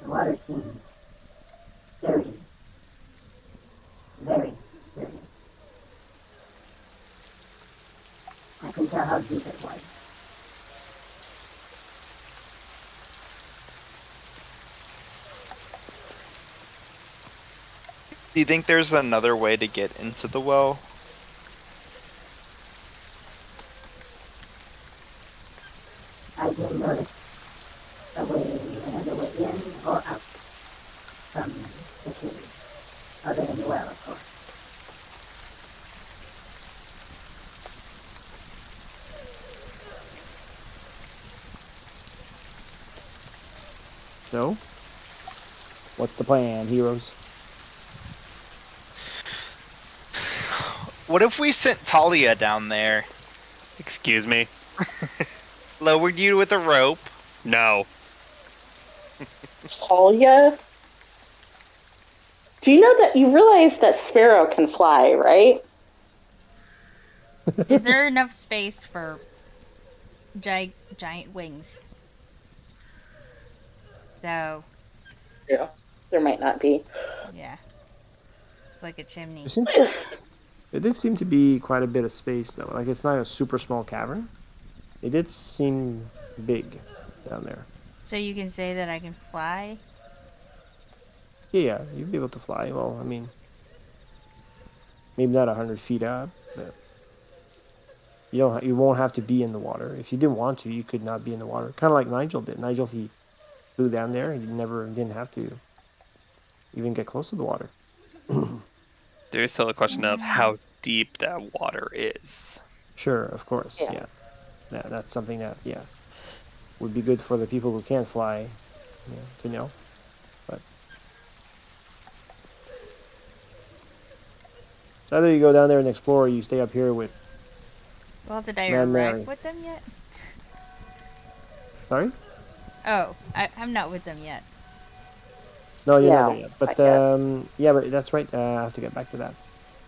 The water seems dirty. Very dirty. I can tell how deep it was. Do you think there's another way to get into the well? I didn't notice another way in or out from the cave, other than the well, of course. So, what's the plan, heroes? What if we sent Talia down there? Excuse me? Lowered you with a rope? No. Talia? Do you know that you realize that Sparrow can fly, right? Is there enough space for giant wings? So, Yeah. There might not be. yeah. Like a chimney. It did seem to be quite a bit of space, though. Like, it's not a super small cavern. It did seem big down there. So you can say that I can fly? Yeah, you'd be able to fly. Well, I mean, maybe not 100 feet up, but you won't have to be in the water. If you didn't want to, you could not be in the water. Kind of like Nigel did. Nigel, he flew down there. He didn't have to even get close to the water. There's still a question of how deep that water is. Sure, of course, yeah. That's something that would be good for the people who can't fly, to know. But so either you go down there and explore, or you stay up here with. Well, did I Man arrive Mary. with them yet? Sorry? Oh, I'm not with them yet. No, you're not No, there yet. But yeah, but that's right. I have to get back to that.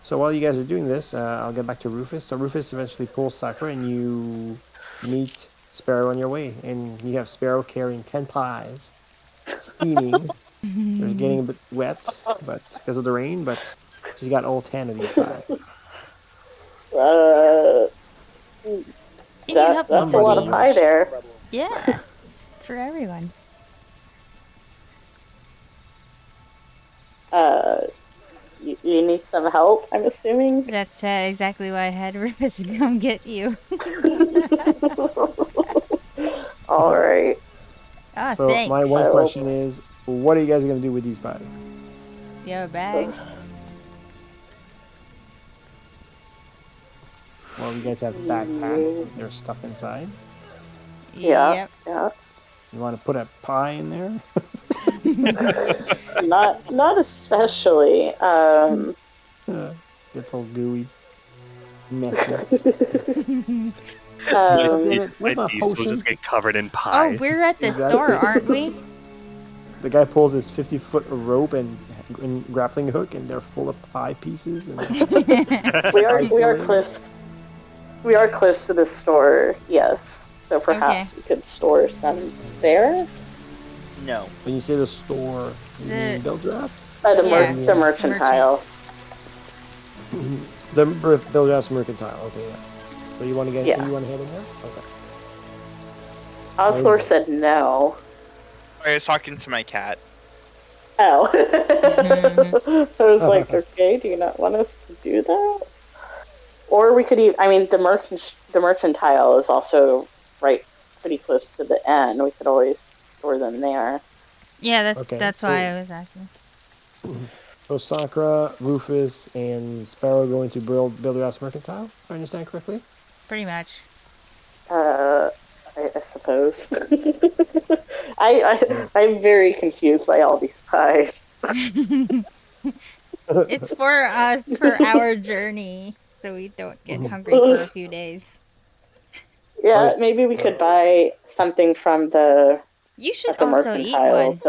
So while you guys are doing this, I'll get back to Rufus. So Rufus eventually pulls Sakura, and you meet Sparrow on your way, and you have Sparrow carrying 10 pies, steaming. They're getting a bit wet, but because of the rain, but she's got all 10 of these pies. Can you help That's me a lot of these? pie there. Yeah, it's for everyone. You need some help, I'm assuming? That's exactly why I had Rufus come get you. All right. Ah, So thanks. my one question is, what are you guys going to do with these pies? You have a bag? Well, you guys have backpacks with their stuff inside. Yeah. Yep. Yeah. You want to put a pie in there? Not especially. It's all gooey, messy. My beast will just get covered in pie. Oh, we're at the store, aren't we? The guy pulls his 50-foot rope and grappling hook, and they're full of pie pieces. And we are close. We are close to the store. Yes, so perhaps we could store some there. No. When you say the store, you mean Beldraft? The mercantile. The Beldraft's mercantile. Okay, yeah. So you want to get? You want to head in there? Okay. Osler said no. I was talking to my cat. Oh. I was like, okay, do you not want us to do that? Or we could even, I mean, the mercantile is also right pretty close to the end. We could always store them there. Yeah, that's why I was asking. So Sakura, Rufus, and Sparrow going to build Beldraft's mercantile, if I understand correctly? Pretty much. I suppose. I'm very confused by all these pies. It's for us, for our journey, so we don't get hungry for a few days. Yeah, maybe we could buy something from the. You should also eat one.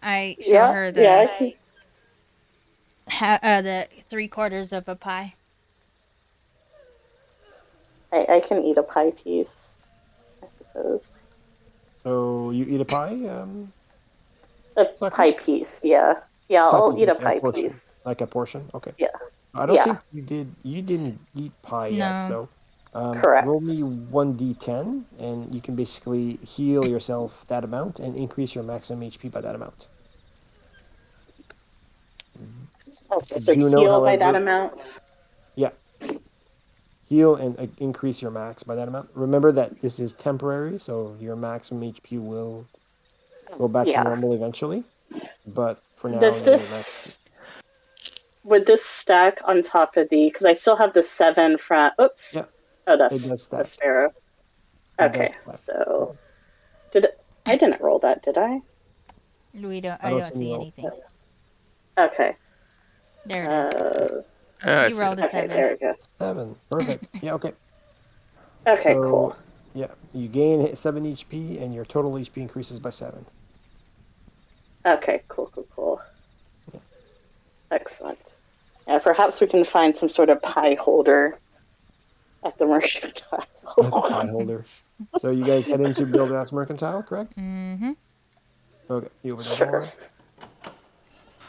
I show her the 3/4 of a pie. I can eat a pie piece, I suppose. So you eat a pie? A pie piece, yeah. Yeah, I'll eat a pie portion. piece. Like a portion? Okay. Yeah. I don't think you didn't eat pie yet, so correct. Roll me 1d10, and you can basically heal yourself that amount and increase your maximum HP by that amount. Okay, so heal by that amount? Yeah. Heal and increase your max by that amount. Remember that this is temporary, so your maximum HP will go back to normal eventually. But for now, would this stack on top of the? Because I still have the 7 from. Oops. Yeah. Oh, that's the Sparrow. Okay, so I didn't roll that, did I? I don't see anything. Okay. There it is. You rolled a 7. There we go. 7. Perfect. Yeah, okay. Okay, cool. Yeah, you gain 7 HP, and your total HP increases by 7. Okay, cool. Yeah. Excellent. Yeah, perhaps we can find some sort of pie holder at the mercantile. Pie holder. So you guys head into Bildrath's Mercantile, correct? Mm-hmm. Okay, you open the Sure. door.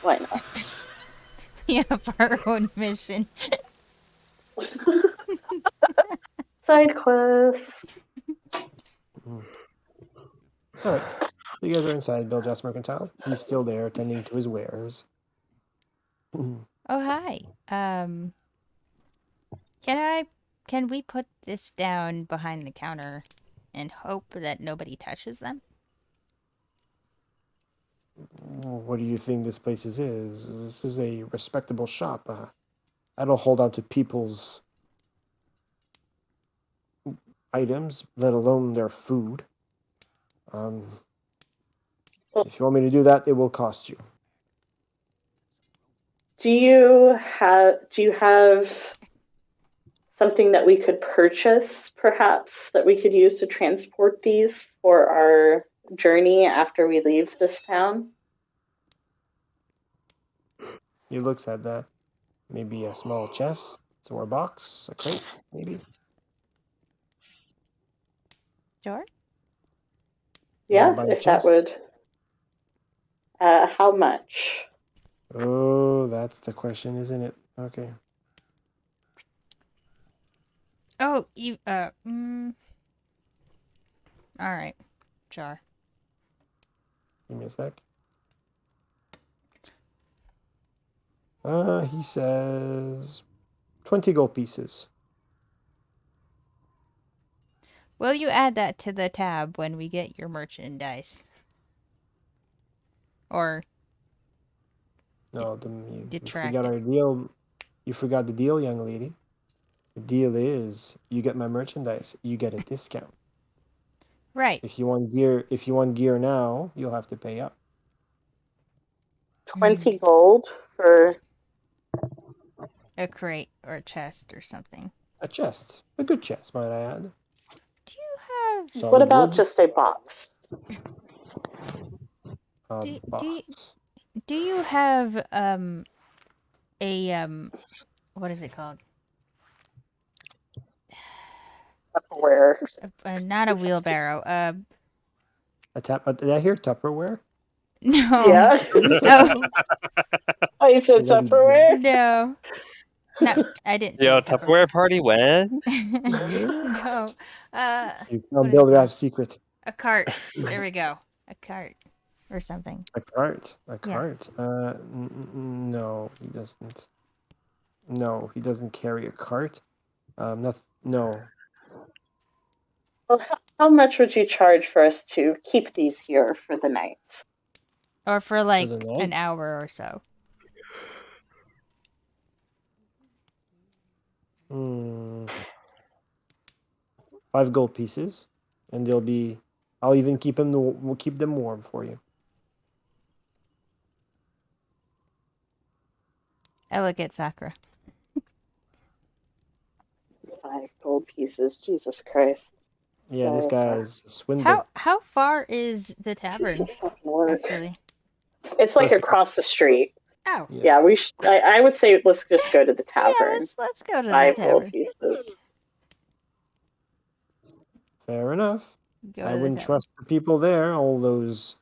Why not? We have our own mission. Side quest. All right. So you guys are inside Bildrath's Mercantile. He's still there, tending to his wares. Oh, hi. Can we put this down behind the counter and hope that nobody touches them? What do you think this place is? This is a respectable shop. I don't hold on to people's items, let alone their food. If you want me to do that, it will cost you. Do you have something that we could purchase, perhaps, that we could use to transport these for our journey after we leave this town? He looks at that. Maybe a small chest or a box, a crate, maybe. Sure. Yeah, buy a if that chest? would. How much? Oh, that's the question, isn't it? Okay. Oh, all right. Sure. Give me a sec. He says 20 gold pieces. Will you add that to the tab when we get your merchandise? Or No, you detract forgot it. our deal. You forgot the deal, young lady. The deal is you get my merchandise, you get a discount. Right. If you want gear now, you'll have to pay up. 20 gold for a crate or a chest or something. A chest. A good chest, might I add. Do you have... Solid what about wood. just a box? Box. Do you have what is it called? Tupperware. Not a wheelbarrow. Did I hear Tupperware? No. Yeah. Oh. Oh, you said Tupperware? No. No, I didn't say Yo, Tupperware. Tupperware party when? No. You found Bildrath's secret. A cart. There we go. A cart. Or something. A cart. A Yeah. cart. No, he doesn't. No, he doesn't carry a cart. No. Well, how much would you charge for us to keep these here for the night? Or for like the night? an hour or so. 5 gold pieces, and they'll be. I'll even keep them. We'll keep them warm for you. I look at Sakura. 5 gold pieces. Jesus Christ. Yeah, this guy's a swindler. How far is the tavern? Actually, it's like across the street. Oh. Yeah, we. I would say let's just go to the tavern. Yeah, let's go to 5 the tavern. gold pieces. Fair enough. Go I to the wouldn't tavern. trust the people there. All those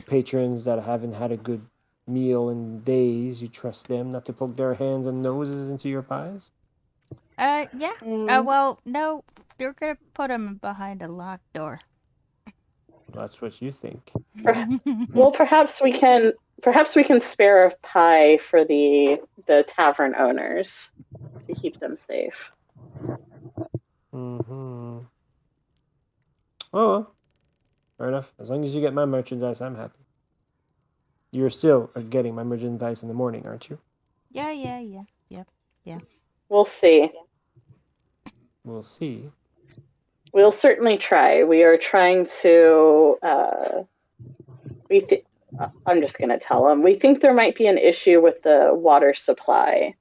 patrons that haven't had a good meal in days. You trust them not to poke their hands and noses into your pies? Yeah. Well, no, you're gonna put them behind a locked door. That's what you think. Well, perhaps we can spare a pie for the tavern owners to keep them safe. Oh, fair enough. As long as you get my merchandise, I'm happy. You're still getting my merchandise in the morning, aren't you? Yeah. Yep. We'll see. We'll see. We'll certainly try. We are trying to. I'm just going to tell them. We think there might be an issue with the water supply,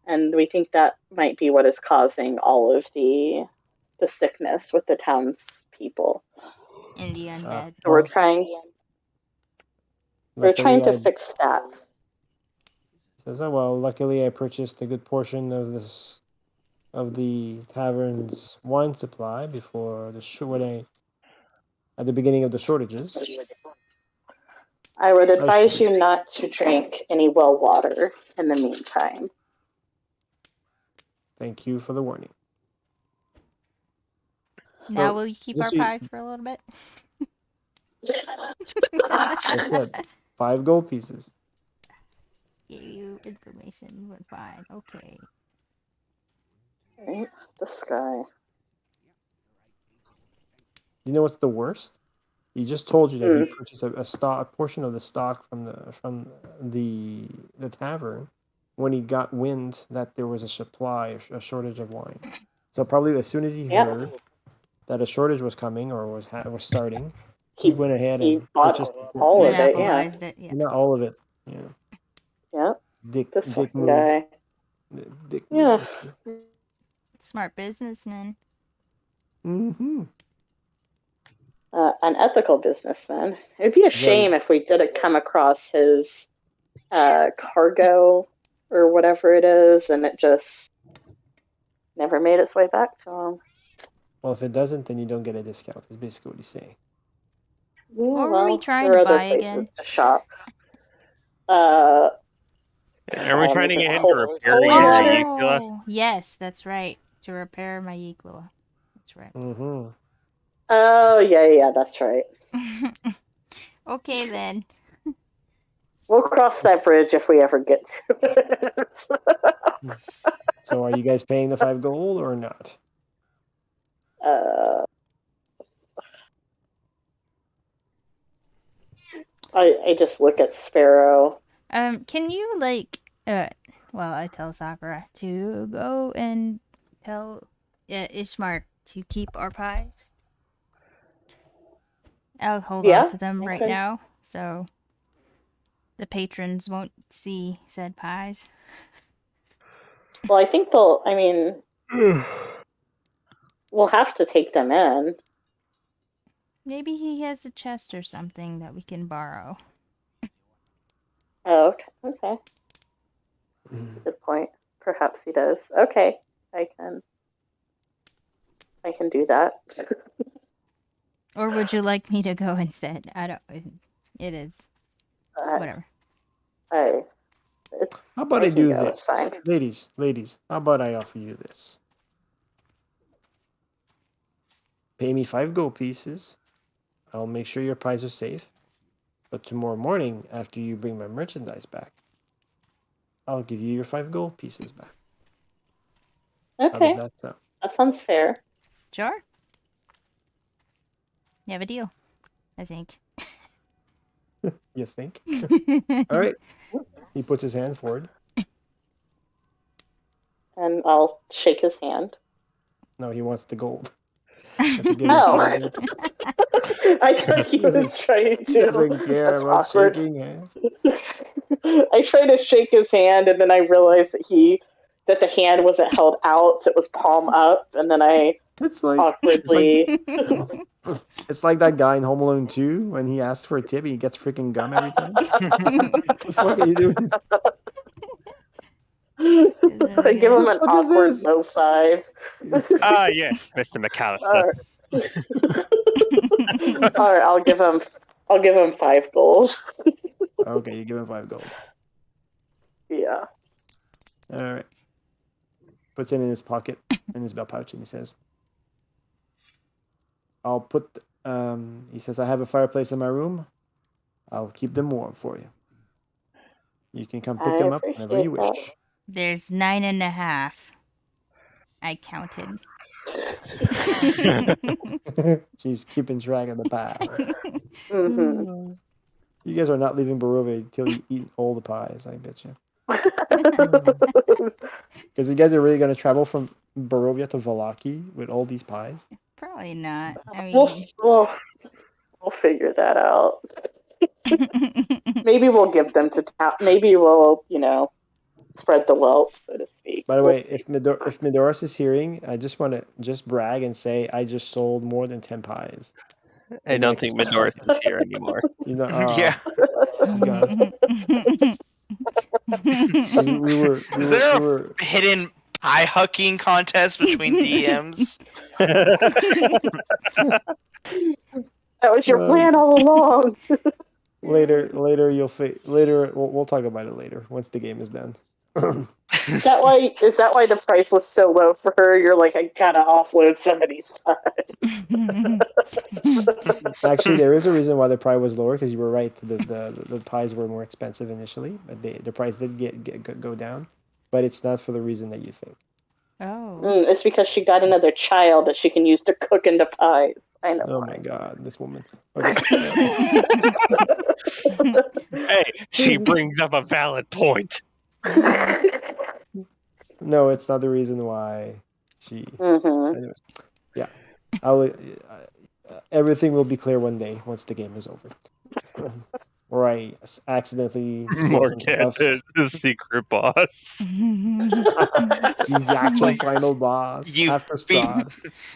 and we think that might be what is causing all of the sickness with the townspeople. And the undead. So we're trying. We're trying to fix that. Says, "Oh well, luckily I purchased a good portion of the tavern's wine supply before at the beginning of the shortages." I would advise you not to drink any well water in the meantime. Thank you for the warning. Now, So, will you keep let's our see. pies for a little bit? I said 5 gold pieces. Gave you information, but fine. Okay. Right? This guy. You know what's the worst? He just told you that he purchased a portion of the stock from the tavern when he got wind that there was a shortage of wine. So probably as soon as he heard that a shortage was coming or was starting, he went ahead and purchased all of it. Yeah, monopolized it. Yeah. not all of it. Yeah. Yeah. Dick This move. guy. Dick Yeah. move. Smart businessman. Mm-hmm. An ethical businessman. It'd be a shame if we didn't come across his cargo or whatever it is, and it just never made its way back to him. Well, if it doesn't, then you don't get a discount. Is basically what he's saying. Yeah, Or well, were we trying there are to other buy places again? to shop. Are we trying to get him to repair your Yigla? Oh, yes, that's right. To repair my Yigla. That's right. Mm-hmm. Oh, yeah, that's right. Okay, then. We'll cross that bridge if we ever get to it. So, are you guys paying the 5 gold or not? I just look at Sparrow. Can you I tell Sakura to go and tell Ishmar to keep our pies. I'll hold on to them right now, so the patrons won't see said pies. Well, I think we'll have to take them in. Maybe he has a chest or something that we can borrow. Oh, okay. Good point. Perhaps he does. Okay, I can do that. Or would you like me to go instead? I don't. It is whatever. How about I do this, ladies? How about I offer you this? Pay me 5 gold pieces. I'll make sure your pies are safe. But tomorrow morning, after you bring my merchandise back, I'll give you your 5 gold pieces back. Okay. How does that sound? That sounds fair. Sure. You have a deal, I think. You think? All right. He puts his hand forward. And I'll shake his hand. No, he wants the gold. Oh. I thought he was trying to. He doesn't care about shaking hands. I tried to shake his hand, and then I realized that the hand wasn't held out, so it was palm up, and then I awkwardly. It's like that guy in Home Alone 2 when he asks for a tip, he gets freaking gum every time. What the fuck are you doing? I give him an awkward low five. Yes, Mr. McAllister. All right, I'll give him 5 gold. Okay, you give him 5 gold. Yeah. All right. Puts it in his pocket, in his belt pouch, and he says, I'll put, he says, I have a fireplace in my room. I'll keep them warm for you. You can come pick them up whenever you wish. There's 9.5. I counted. She's keeping track of the pie. Mm-hmm. You guys are not leaving Barovia until you eat all the pies, I bet you. Because you guys are really going to travel from Barovia to Vallaki with all these pies? Probably not. I mean, we'll figure that out. Maybe we'll give them to town. Maybe we'll, spread the wealth, so to speak. By the way, if Midoros is hearing, I just want to brag and say I just sold more than 10 pies. I don't think Midoros is here anymore. Yeah. He's gone. We were Is there a hidden pie hucking contest between DMs? That was your plan all along. later we'll talk about it later once the game is done. Is that why the price was so low for her? You're like, I gotta offload somebody's time. Actually, there is a reason why the price was lower, because you were right. The pies were more expensive initially, but the price did go down. But it's not for the reason that you think. Oh. It's because she got another child that she can use to cook into pies. I know. Oh my god, this woman. Okay. Hey, she brings up a valid point. No, it's not the reason why she. Mm-hmm. Anyways, yeah, everything will be clear one day once the game is over. Or I accidentally spill some stuff. Morgana, the secret boss. He's the actual final boss after Strahd.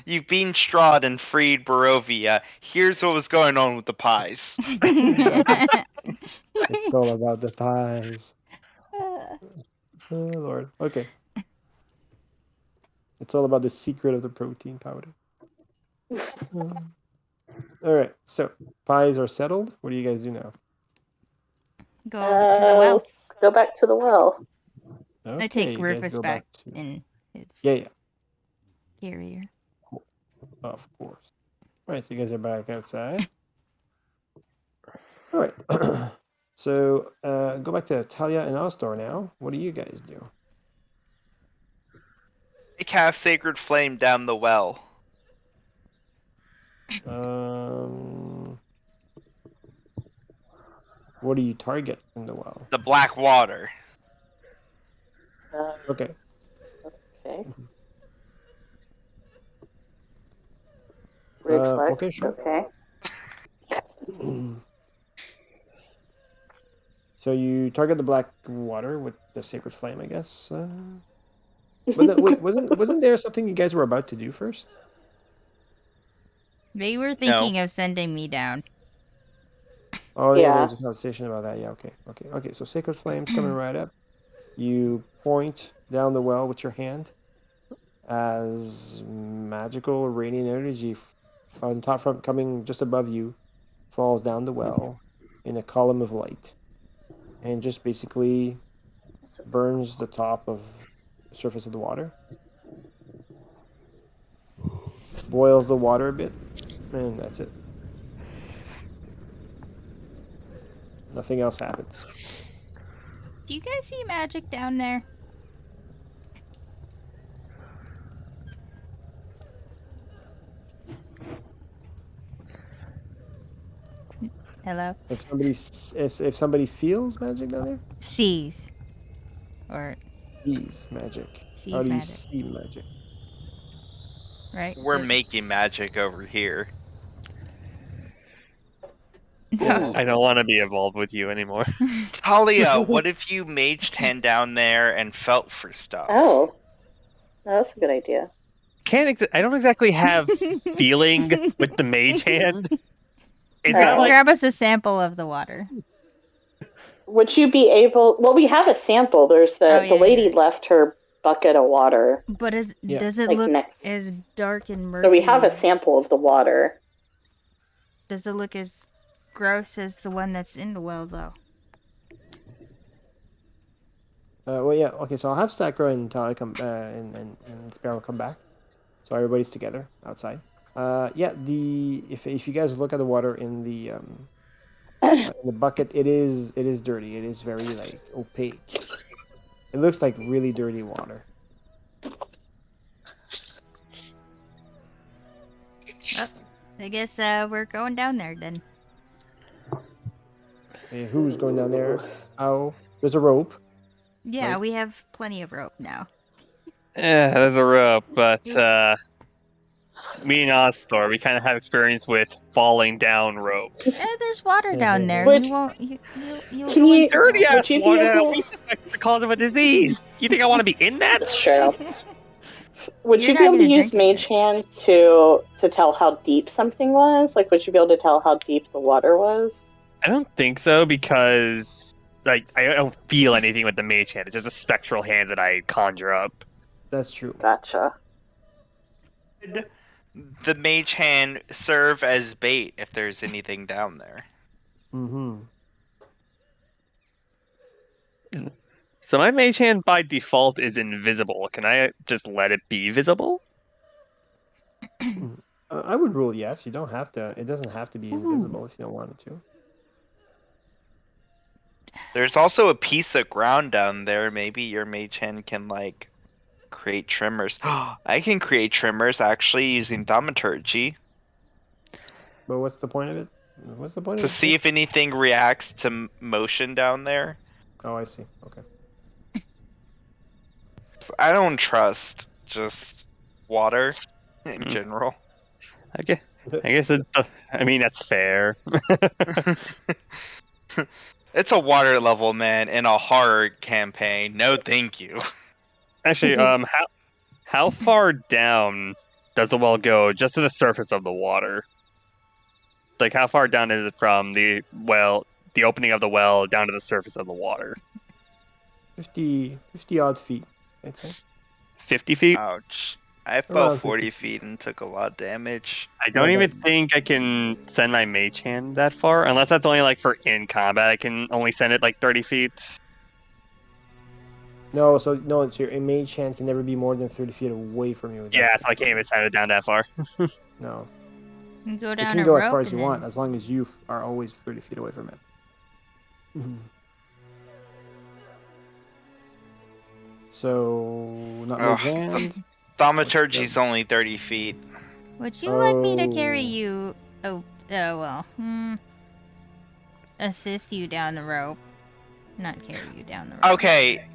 You've been Strahd and freed Barovia. Here's what was going on with the pies. It's all about the pies. Oh Lord. Okay. It's all about the secret of the protein powder. All right. So pies are settled. What do you guys do now? Go to the well. Go back to the well. Okay, I take you guys Rufus go back to... in his carrier. Of course. All right, so you guys are back outside. All right. So go back to Talia and Astor now. What do you guys do? I cast Sacred Flame down the well. What do you target in the well? The black water. Okay. Okay. Reflex. Okay, sure. Okay. So you target the black water with the sacred flame, I guess. But wait, wasn't there something you guys were about to do first? They were thinking of sending me down. Oh yeah, there was a conversation about that. Yeah, okay. So sacred flame's coming right up. You point down the well with your hand as magical radiant energy on top from coming just above you falls down the well in a column of light and just basically burns the top of the surface of the water, boils the water a bit, and that's it. Nothing else happens. Do you guys see magic down there? Hello? If somebody feels magic down there? Sees. Or sees magic. Sees How do you magic. see magic? Right. We're making magic over here. No. I don't want to be involved with you anymore. Talia, what if you maged hand down there and felt for stuff? Oh, that's a good idea. I don't exactly have feeling with the mage hand. It's not like... Grab us a sample of the water. Would you be able? Well, we have a sample. There's the lady left her bucket of water. But does it look as dark and murky? So we have a sample of the water. Does it look as gross as the one that's in the well, though? Well, yeah. Okay, so I'll have Sakura and Talia come and Sparrow come back, so everybody's together outside. Yeah. If you guys look at the water in the bucket, it is dirty. It is very like opaque. It looks like really dirty water. I guess we're going down there then. Hey, who's going down there? Oh, there's a rope. Yeah, right? We have plenty of rope now. Yeah, there's a rope, but me and Astor, we kind of have experience with falling down ropes. There's water down there. Which, you won't. You'll go into dirty ass water. We suspect it's the cause of a disease. You think I want to be in that? That's true. Would you be able to use Mage Hand to tell how deep something was? Like, would you be able to tell how deep the water was? I don't think so, because like I don't feel anything with the mage hand. It's just a spectral hand that I conjure up. That's true. Gotcha. The mage hand serve as bait if there's anything down there. Mm-hmm. So my mage hand by default is invisible. Can I just let it be visible? I would rule yes. You don't have to. It doesn't have to be invisible if you don't want it to. There's also a piece of ground down there. Maybe your mage hand can like create tremors. I can create tremors actually using thaumaturgy But what's the point of it? What's the point to of see this? if anything reacts to motion down there. Oh, I see. Okay. I don't trust just water in Hmm. general. Okay. I guess I mean that's fair. It's a water level, man, in a horror campaign. No, thank you. Actually, how far down does the well go? Just to the surface of the water? Like how far down is it from the opening of the well, down to the surface of the water? 50 odd feet, I'd say. 50 feet? Ouch. I fell Around 40 50 feet and took a lot of damage. I Yeah, don't even think I can send my mage hand that far, unless that's only like for in combat. I can only send it like 30 feet. No, so no, it's your a mage hand can never be more than 30 feet away from you. Yeah, That's so I can't even send it down that far. no. You go It down can a go as far rope as you and want, then as long as you are always 30 feet away from it. So, not mage Ugh, hand. thaumaturgy's only 30 feet. would you like me to carry Oh. you? Oh, well, assist you down the rope, not carry you down the rope. Okay,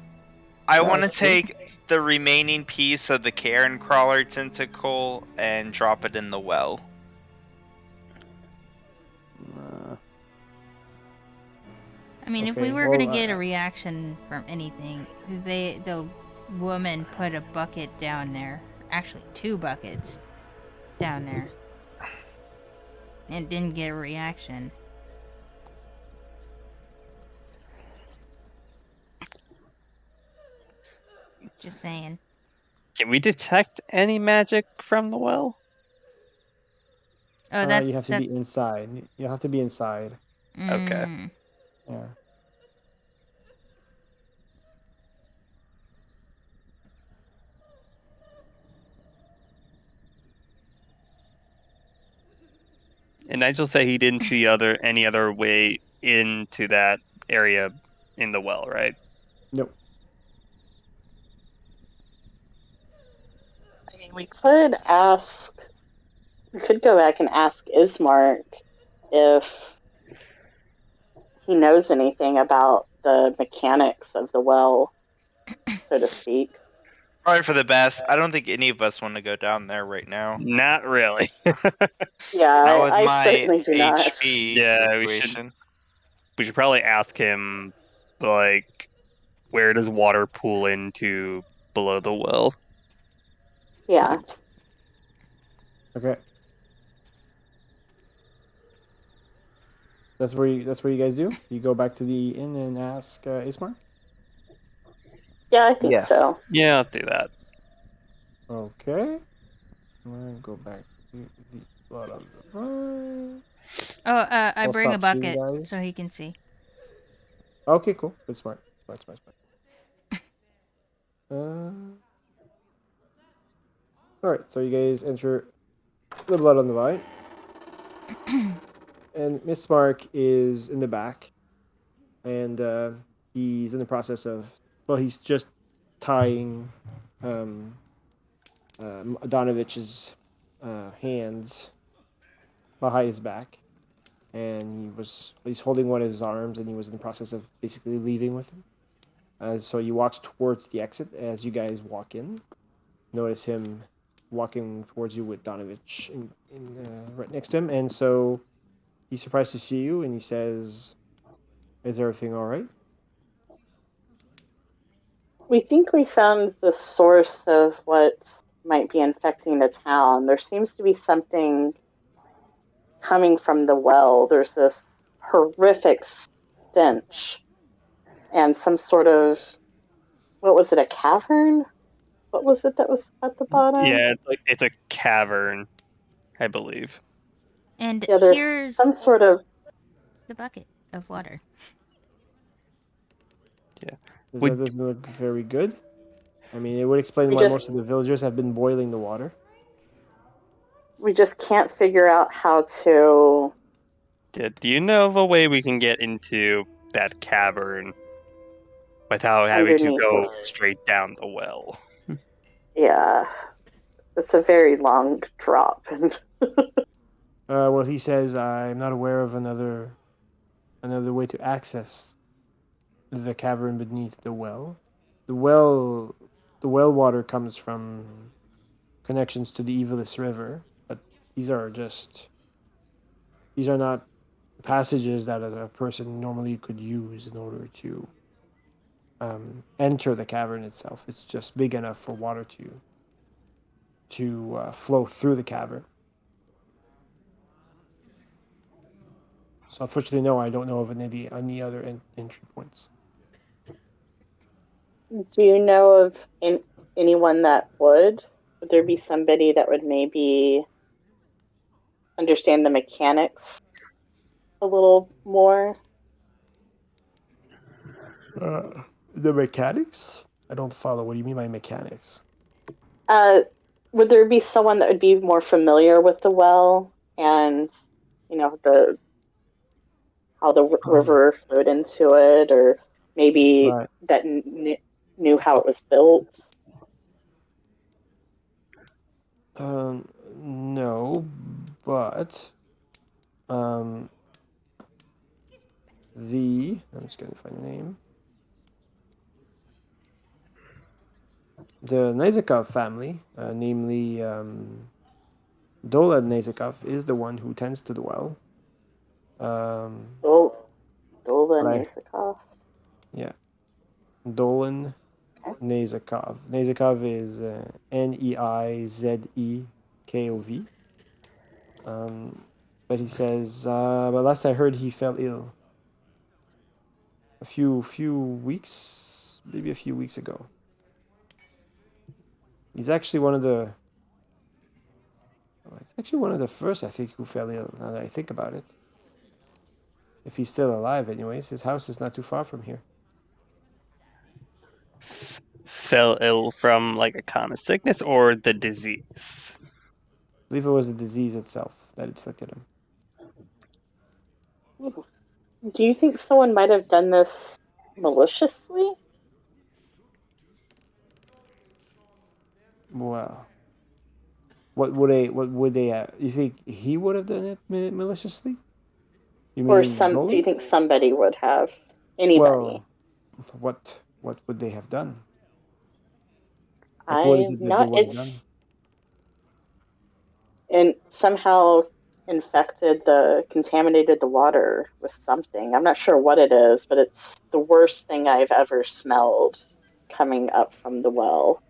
I Yeah, want to that's true. take the remaining piece of the Karen crawler tentacle and drop it in the well. I mean, if we Okay, were well, gonna get a reaction from anything, the woman put a bucket down there. Actually, 2 buckets down there. And didn't get a reaction. Just saying. Can we detect any magic from the well? Oh, you have to be inside. You have to be inside. Okay. Yeah. And Nigel said he didn't see any other way into that area in the well, right? Nope. I mean, we could go back and ask Ismark if he knows anything about the mechanics of the well, so to speak. Probably for the best. I don't think any of us want to go down there right now. Not really. Yeah, Not with I my certainly do not. HP Yeah, situation. we should probably ask him like where does water pool into below the well? Yeah. Okay. That's where you guys do. You go back to the inn and ask Ismark. Yeah, I think so. Yeah, let's do that. Okay. I'm gonna go back to the blood on the vine. Oh, I I'll bring a stop shooting, bucket guys. so he can see. Okay, cool. Good, smart. All right, so you guys enter the blood on the vine, and Miss Mark is in the back, and he's in the process of, well, he's just tying Adanovich's hands behind his back, and he's holding one of his arms, and he was in the process of basically leaving with him. So he walks towards the exit as you guys walk in. Notice him walking towards you with Donovich right next to him, and so he's surprised to see you, and he says, "Is everything all right?" We think we found the source of what might be infecting the town. There seems to be something coming from the well. There's this horrific stench. and some sort of, what was it, a cavern? What was it that was at the bottom? Yeah, it's a cavern, I believe. And Yeah, there's here's some sort of the bucket of water. Yeah. That doesn't look very good. I mean, it would explain We why just- most of the villagers have been boiling the water. we just can't figure out how to. Yeah, do you know of a way we can get into that cavern without having to Underneath go it. straight down the well? Yeah, it's a very long drop. Well, he says I'm not aware of another way to access the cavern beneath the well. The well, the well water comes from connections to the Evilis River, but these are not passages that a person normally could use in order to enter the cavern itself. It's just big enough for water to flow through the cavern. So unfortunately, no, I don't know of any other entry points. Do you know of anyone that would? Would there be somebody that would maybe understand the mechanics a little more? The mechanics? I don't follow. What do you mean by mechanics? Would there be someone that would be more familiar with the well and, the how the river flowed into it, or maybe Right. that knew how it was built? No, but I'm just gonna find the name. The Nazikov family, namely Dola Nazikov, is the one who tends to the well. Dolan Right. Nasikoff. Yeah, Dolan Nazikov. Nazikov is Neizekov. But he says, but last I heard, he fell ill a few weeks, maybe a few weeks ago. He's actually one of the. He's actually one of the first, I think, who fell ill. Now that I think about it, if he's still alive, anyways, his house is not too far from here. Fell ill from like a common sickness or the disease? I believe it was the disease itself that inflicted him. Do you think someone might have done this maliciously? Well, what would they? You think he would have done it maliciously? You Or mean do you Dolan? think somebody would have? Anybody? Well, what would they have done? Like, what is I'm it that they not. would have done? And somehow contaminated the water with something. I'm not sure what it is, but it's the worst thing I've ever smelled coming up from the well.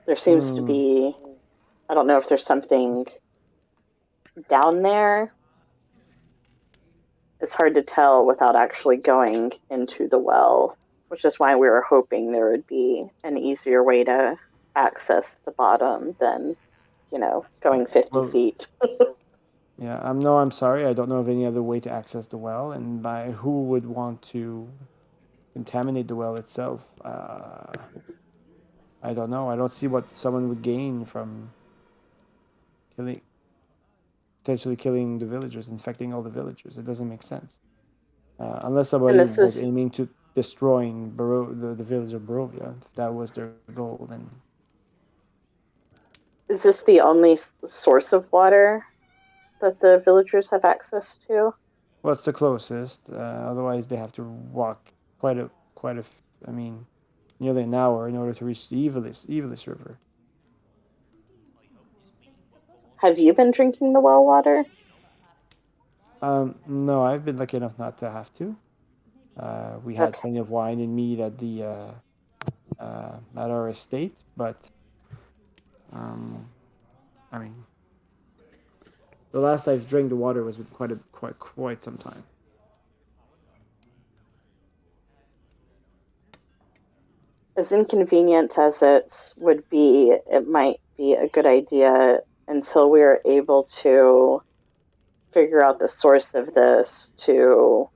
There seems to be, I don't know if there's something down there. It's hard to tell without actually going into the well, which is why we were hoping there would be an easier way to access the bottom than, going 50 feet. Yeah, I'm sorry. I don't know of any other way to access the well, and by who would want to contaminate the well itself. I don't know. I don't see what someone would gain from potentially killing the villagers, infecting all the villagers. It doesn't make sense. Unless And somebody this was is aiming to destroying the village of Barovia. If that was their goal, then Is this the only source of water that the villagers have access to? well, it's the closest. Otherwise, they have to walk I mean, nearly an hour in order to reach the Evilis River. Have you been drinking the well water? No, I've been lucky enough not to have to. We had plenty of wine and meat at our estate, but I mean, the last I've drank the water was quite some time. as inconvenient as it would be, it might be a good idea until we are able to figure out the source of this to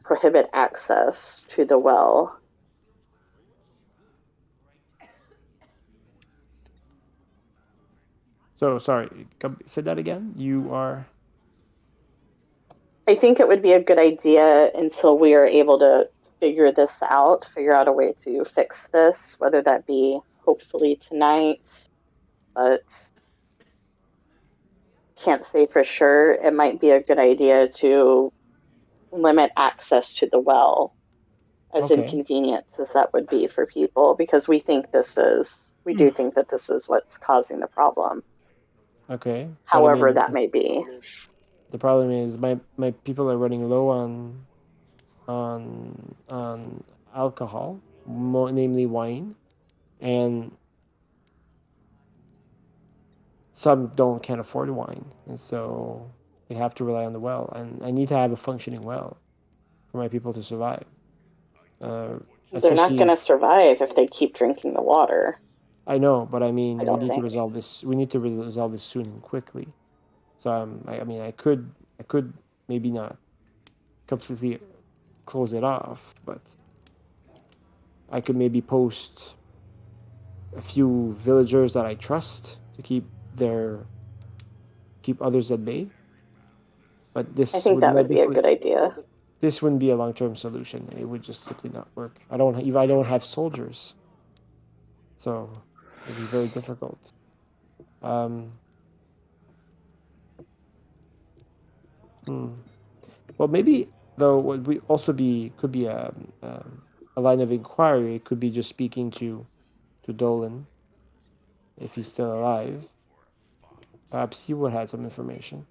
prohibit access to the well. So sorry, say that again. You are. I think it would be a good idea until we are able to figure out a way to fix this, whether that be hopefully tonight, but can't say for sure. It might be a good idea to limit access to the well, as Okay. inconvenient as that would be for people, because we do think that this is what's causing the problem, Okay. But I however mean, that may be. the problem is my people are running low on alcohol, namely wine, and some can't afford wine, and so they have to rely on the well. And I need to have a functioning well for my people to survive. They're not going Especially, to survive if they keep drinking the water. I know, but I I mean, we don't need to think. resolve this. We need to resolve this soon and quickly. So I mean, I could maybe not completely close it off, but I could maybe post a few villagers that I trust to keep others at bay. But I think that would be a good idea. this wouldn't be a long term solution. It would just simply not work. I don't have soldiers, so it'd be very difficult. Um, hmm. Well, maybe though, what we also be could be a line of inquiry. It could be just speaking to Dolan if he's still alive. Perhaps he would have some information.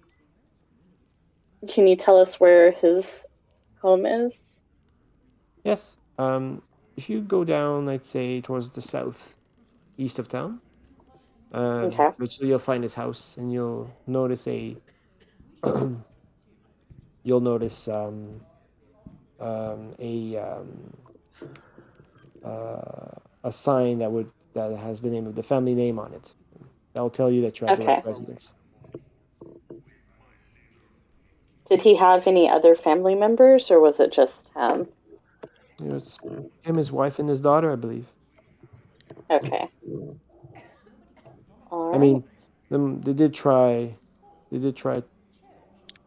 Can you tell us where his home is? Yes. If you go down, I'd say towards the south, east of town, Okay. eventually you'll find his house, and you'll notice you'll notice a a sign that has the name of the family name on it. That will tell you that you're at the right Okay. residence. Did he have any other family members, or was it just him? It's him, his wife, and his daughter, I believe. Okay. All I right. mean, they did try to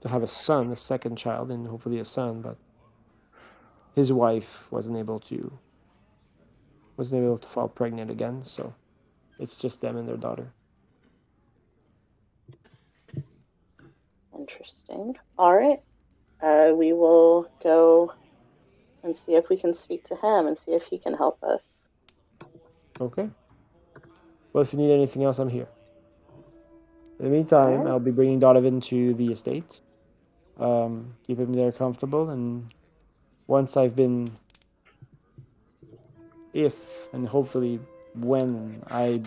have a second child, and hopefully a son, but his wife wasn't able to fall pregnant again, so it's just them and their daughter. Interesting. All right. We will go and see if we can speak to him and see if he can help us. Okay. Well, if you need anything else, I'm here. In the meantime, Right. I'll be bringing Donovan to the estate. Keep him there comfortable, and once if and hopefully when I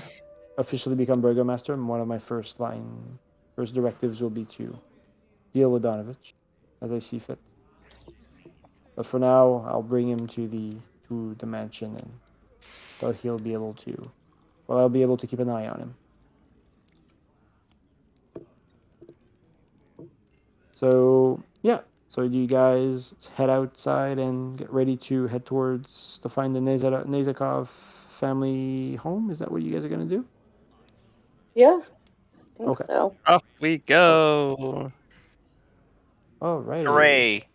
officially become burgomaster, one of my first directives will be to deal with Donovich as I see fit. But for now, I'll bring him to the mansion, and so I'll be able to keep an eye on him. So yeah, so you guys head outside and get ready to head to find the Nezakov family home. Is that what you guys are gonna do? Yeah, I think Okay. so. Off we go. Alrighty. Hooray!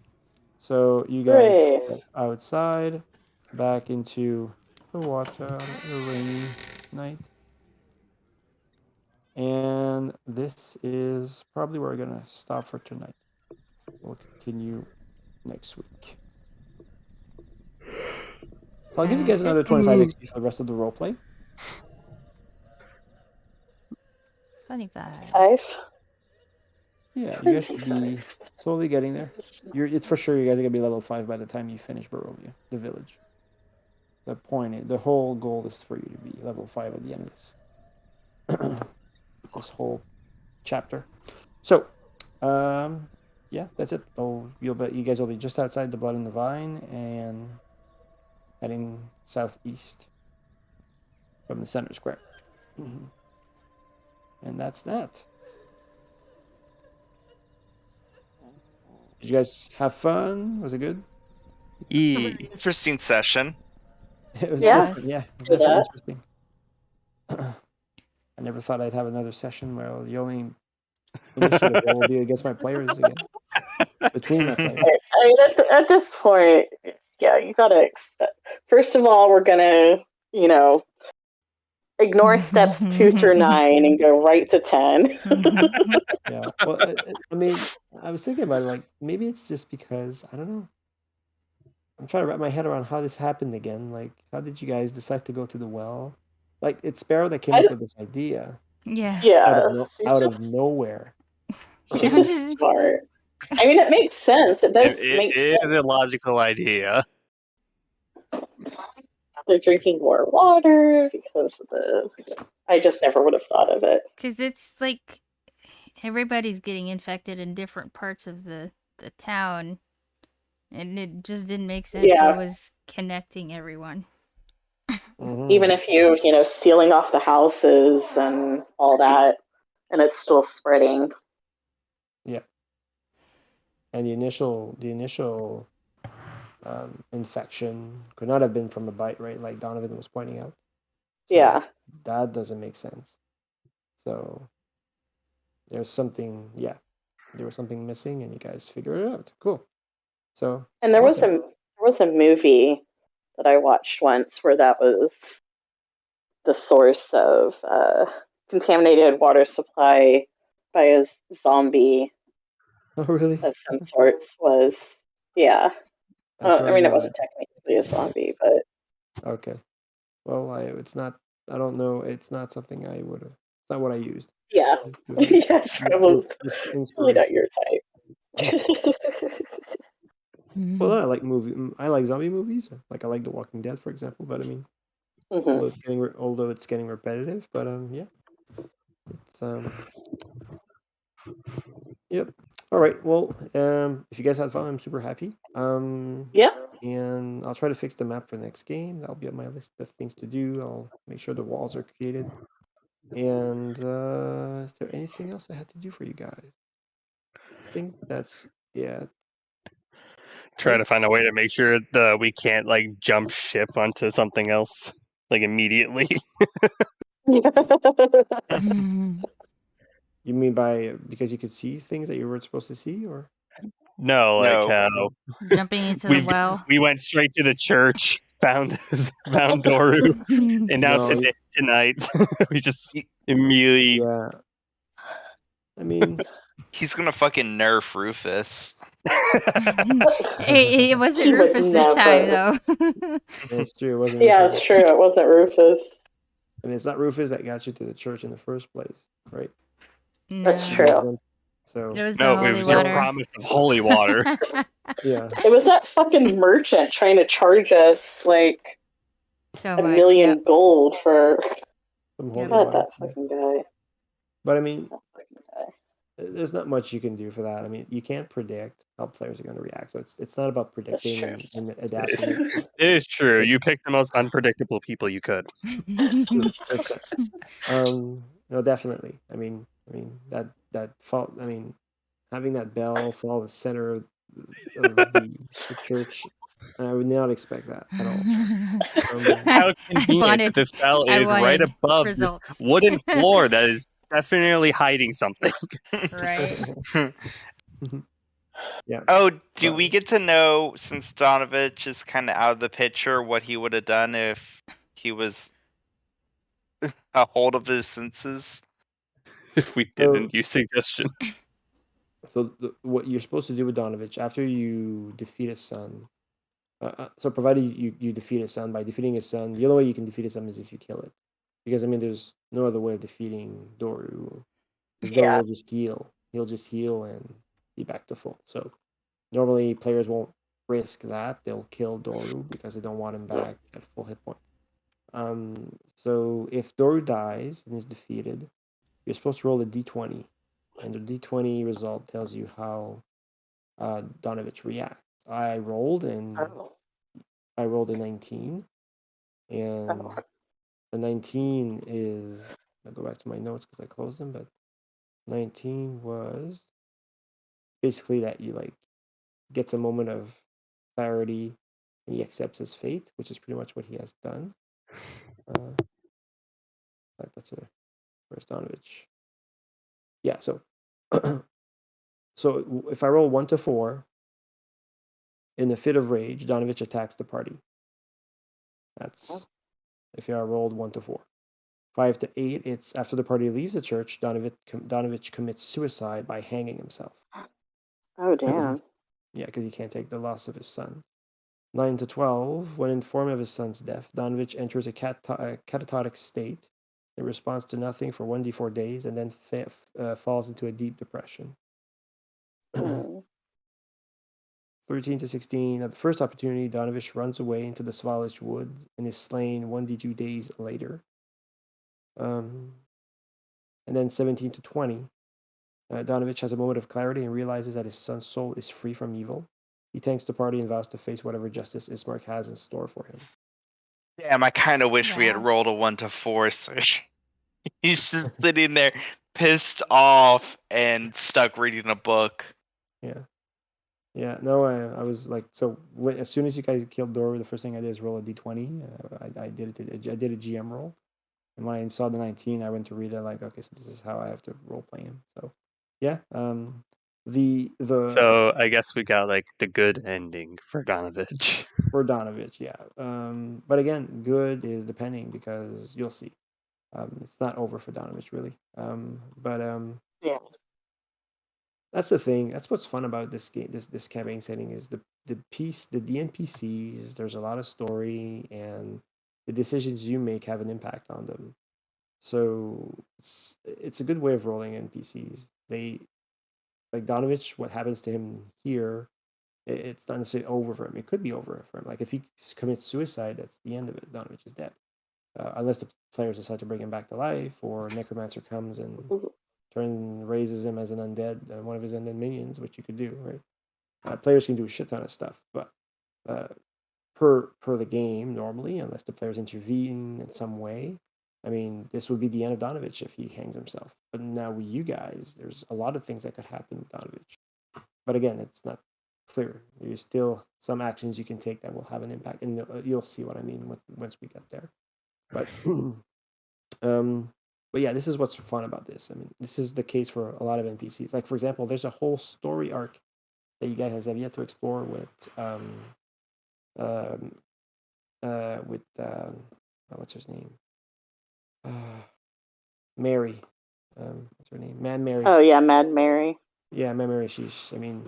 So you guys Hooray. get outside, back into the water on a rainy night. And this is probably where we're gonna stop for tonight. We'll continue next week. So I'll give you guys another 25 XP for the rest of the roleplay. 25. 5. Yeah, you guys should be slowly getting there. It's for sure you guys are gonna be level 5 by the time you finish Barovia, the village. The whole goal is for you to be level 5 at the end of this whole chapter. So, yeah, that's it. You guys will be just outside the Blood and the Vine, and heading southeast from the center square. And that's that. Did you guys have fun? Was it good? Interesting session. It was Yeah. different. Yeah, it was Do definitely that. interesting. I never thought I'd have another session where the only initiative roll will be against my players again. Between my players. I mean, at this point, yeah, you gotta expect. First of all, we're gonna, ignore steps 2 through 9 and go right to 10. Yeah. Well, I mean, I was thinking about it. Like, maybe it's just because I don't know. I'm trying to wrap my head around how this happened again. Like, how did you guys decide to go to the well? Like, it's Sparrow that came up with this idea Yeah. Yeah, out of nowhere. she's just smart. I mean, it makes sense. It does make It sense. is a logical idea. They're drinking more water because of the. I just never would have thought of it. Because it's like everybody's getting infected in different parts of the town. And it just didn't make sense Yeah. who was connecting everyone. Even if sealing off the houses and all that, and it's still spreading. Yeah. And the initial infection could not have been from a bite, right? Like Donovan was pointing out. So Yeah. that doesn't make sense. So there's something, there was something missing, and you guys figured it out. Cool. So And there awesome. was a movie that I watched once where that was the source of contaminated water supply by a zombie Oh, really? of some sorts was, yeah. I mean, it It wasn't technically a zombie, but okay. Well, it's not. I don't know. It's not something I would have. It's not what I used. yeah, yeah, it's probably not your type. Well, I like I like zombie movies. Like I like The Walking Dead, for example. But I mean, although it's getting repetitive, but yeah, it's Yep. All right. Well, if you guys had fun, I'm super happy. Yeah. And I'll try to fix the map for the next game. That'll be on my list of things to do. I'll make sure the walls are created. And is there anything else I had to do for you guys? I think that's Try to find a way to make sure that we can't like jump ship onto something else like immediately. You mean because you could see things that you weren't supposed to see, or No, like how jumping into the well. We went straight to the church, found Doru, and now No, tonight we just immediately. Yeah. I mean, he's gonna fucking nerf Rufus. It wasn't Rufus this time, though. It's true. It wasn't. Yeah, Rufus. it's true. It wasn't Rufus. And it's not Rufus that got you to the church in the first place, right? No. That's true. So it was the holy was water. your promise of holy water. Yeah. It was that fucking merchant trying to charge us like so $1 million gold for some holy God, water. that fucking guy. But I mean, there's not much you can do for that. I mean, you can't predict how players are going to react. So it's not about predicting and adapting. It is true. You picked the most unpredictable people you could. No, definitely. I mean that fault. I mean, having that bell fall the center of the church, I would not expect that at all. How convenient that this bell is right above results. this wooden floor that is definitely hiding something. Right. Yeah. Oh, do we get to know, since Donovich is kind of out of the picture, what he would have done if he was a hold of his senses? If we didn't use suggestion. So what you're supposed to do with Donovich after you defeat his son. So provided you defeat his son, by defeating his son, the only way you can defeat his son is if you kill it. Because I mean, there's no other way of defeating Doru. Because Doru will just heal. He'll just heal and be back to full. So normally players won't risk that. They'll kill Doru because they don't want him back at full hit point. So if Doru dies and is defeated, you're supposed to roll a d20, and the d20 result tells you how Donovich reacts. I rolled, and I rolled a 19, and the 19 is. I'll go back to my notes because I closed them, but 19 was basically that you like gets a moment of clarity and he accepts his fate, which is pretty much what he has done. That's a first Donovich. Yeah, so so if I roll 1 to 4, in a fit of rage, Donovich attacks the party. That's if I rolled 1 to 4. 5 to 8, it's after the party leaves the church, Donovich commits suicide by hanging himself. Oh, damn. Yeah, because he can't take the loss of his son. 9 to 12, when informed of his son's death, Donovich enters a catatonic state in response to nothing for 1d4 days and then falls into a deep depression. 13 to 16, at the first opportunity, Donovich runs away into the Svalish woods and is slain 1d2 days later. And then 17 to 20, Donovich has a moment of clarity and realizes that his son's soul is free from evil. He thanks the party and vows to face whatever justice Ismark has in store for him. Damn, I kind of wish we had rolled a 1 to 4. So he's just sitting there, pissed off and stuck reading a book. Yeah. Yeah, no, I was like, so as soon as you guys killed Dora, the first thing I did is roll a d20. I did it. I did a GM roll, and when I saw the 19, I went to read it. Like, okay, so this is how I have to role play him. So, yeah, the So I guess we got like the good ending for Donovich. for Donovich, yeah. But again, good is depending because you'll see. It's not over for Donovich really. But Yeah. that's the thing. That's what's fun about this game. This campaign setting is the NPCs. There's a lot of story, and the decisions you make have an impact on them. So it's a good way of rolling NPCs. They like Donovich. What happens to him here? It's not necessarily over for him. It could be over for him. Like if he commits suicide, that's the end of it. Donovich is dead, unless the players decide to bring him back to life, or Necromancer comes and raises him as an undead, one of his undead minions, which you could do, right? Players can do a shit ton of stuff, but per the game normally, unless the players intervene in some way. I mean, this would be the end of Donovich if he hangs himself. But now with you guys, there's a lot of things that could happen with Donovich. But again, it's not clear. There's still some actions you can take that will have an impact, and you'll see what I mean once we get there. But but yeah, this is what's fun about this. I mean, this is the case for a lot of NPCs. Like for example, there's a whole story arc that you guys have yet to explore with what's her name? Mary. What's her name? Mad Mary. Oh yeah, Mad Mary. Yeah, Mad Mary. I mean,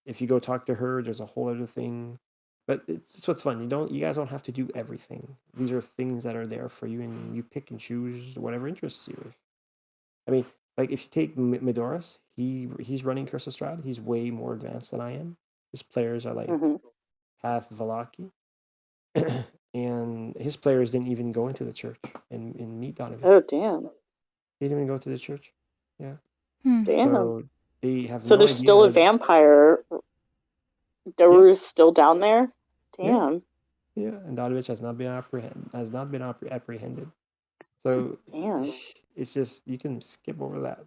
if you go talk to her, there's a whole other thing. But it's what's fun. You guys don't have to do everything. These are things that are there for you, and you pick and choose whatever interests you. I mean, like if you take Midoras, he's running Curse of Strahd. He's way more advanced than I am. His players are like past Valaki, and his players didn't even go into the church and meet Donovan. Oh damn! They didn't even go to the church. Yeah. Damn. So they have. So no there's still a vampire. Doru's still down there. Damn. Yeah, and Donovich has not been apprehended. So damn. It's just you can skip over that.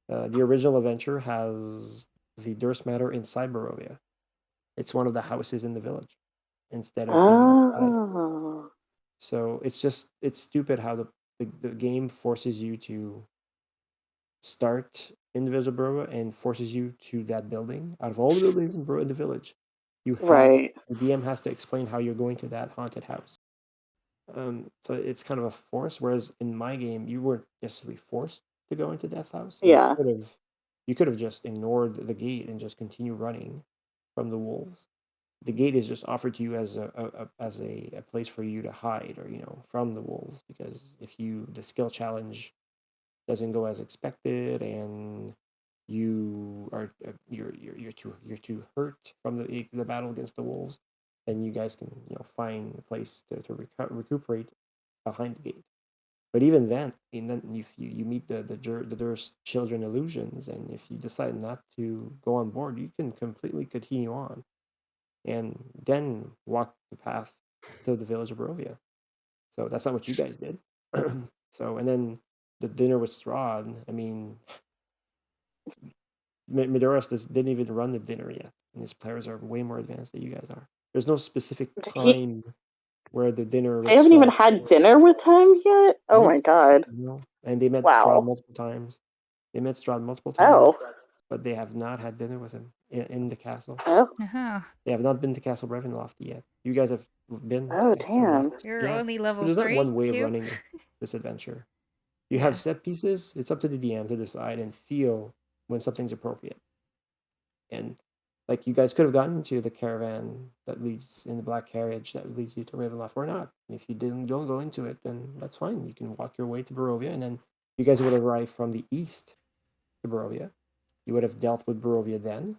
The original adventure has the Durst Matter inside Barovia. It's one of the houses in the village instead of being outside. So it's stupid how the game forces you to start in the village of Barovia and forces you to that building. Out of all the buildings in the village, you have the DM has to explain how you're going to that haunted house. So it's kind of a force. Whereas in my game, you weren't necessarily forced to go into Death House. Yeah. You could have just ignored the gate and just continue running from the wolves. The gate is just offered to you as a place for you to hide, or from the wolves. Because if the skill challenge doesn't go as expected, and you're too hurt from the battle against the wolves, then you guys can find a place to recuperate behind the gate. But even then, if you meet the Durst children illusions, and if you decide not to go on board, you can completely continue on. and then walk the path to the village of Barovia. So that's not what you guys did. So, and then the dinner with Strahd, I mean, Midoros didn't even run the dinner yet, and his players are way more advanced than you guys are. There's no specific time where the dinner with They haven't even Strahd. had dinner with him yet? Oh my god. No. And they met Strahd Wow. multiple times. They met Strahd multiple times, Oh. but they have not had dinner with him in the castle. Oh. Uh-huh. They have not been to Castle Ravenloft yet. You guys have been. Oh, to damn. Ravenloft. You're Yeah. only level There's not 3, one way of 2? running this adventure. You Yeah. have set pieces. It's up to the DM to decide and feel when something's appropriate. And like you guys could have gotten to the caravan that leads in the black carriage that leads you to Ravenloft or not. If you don't go into it, then that's fine. You can walk your way to Barovia, and then you guys would have arrived from the east to Barovia. You would have dealt with Barovia then.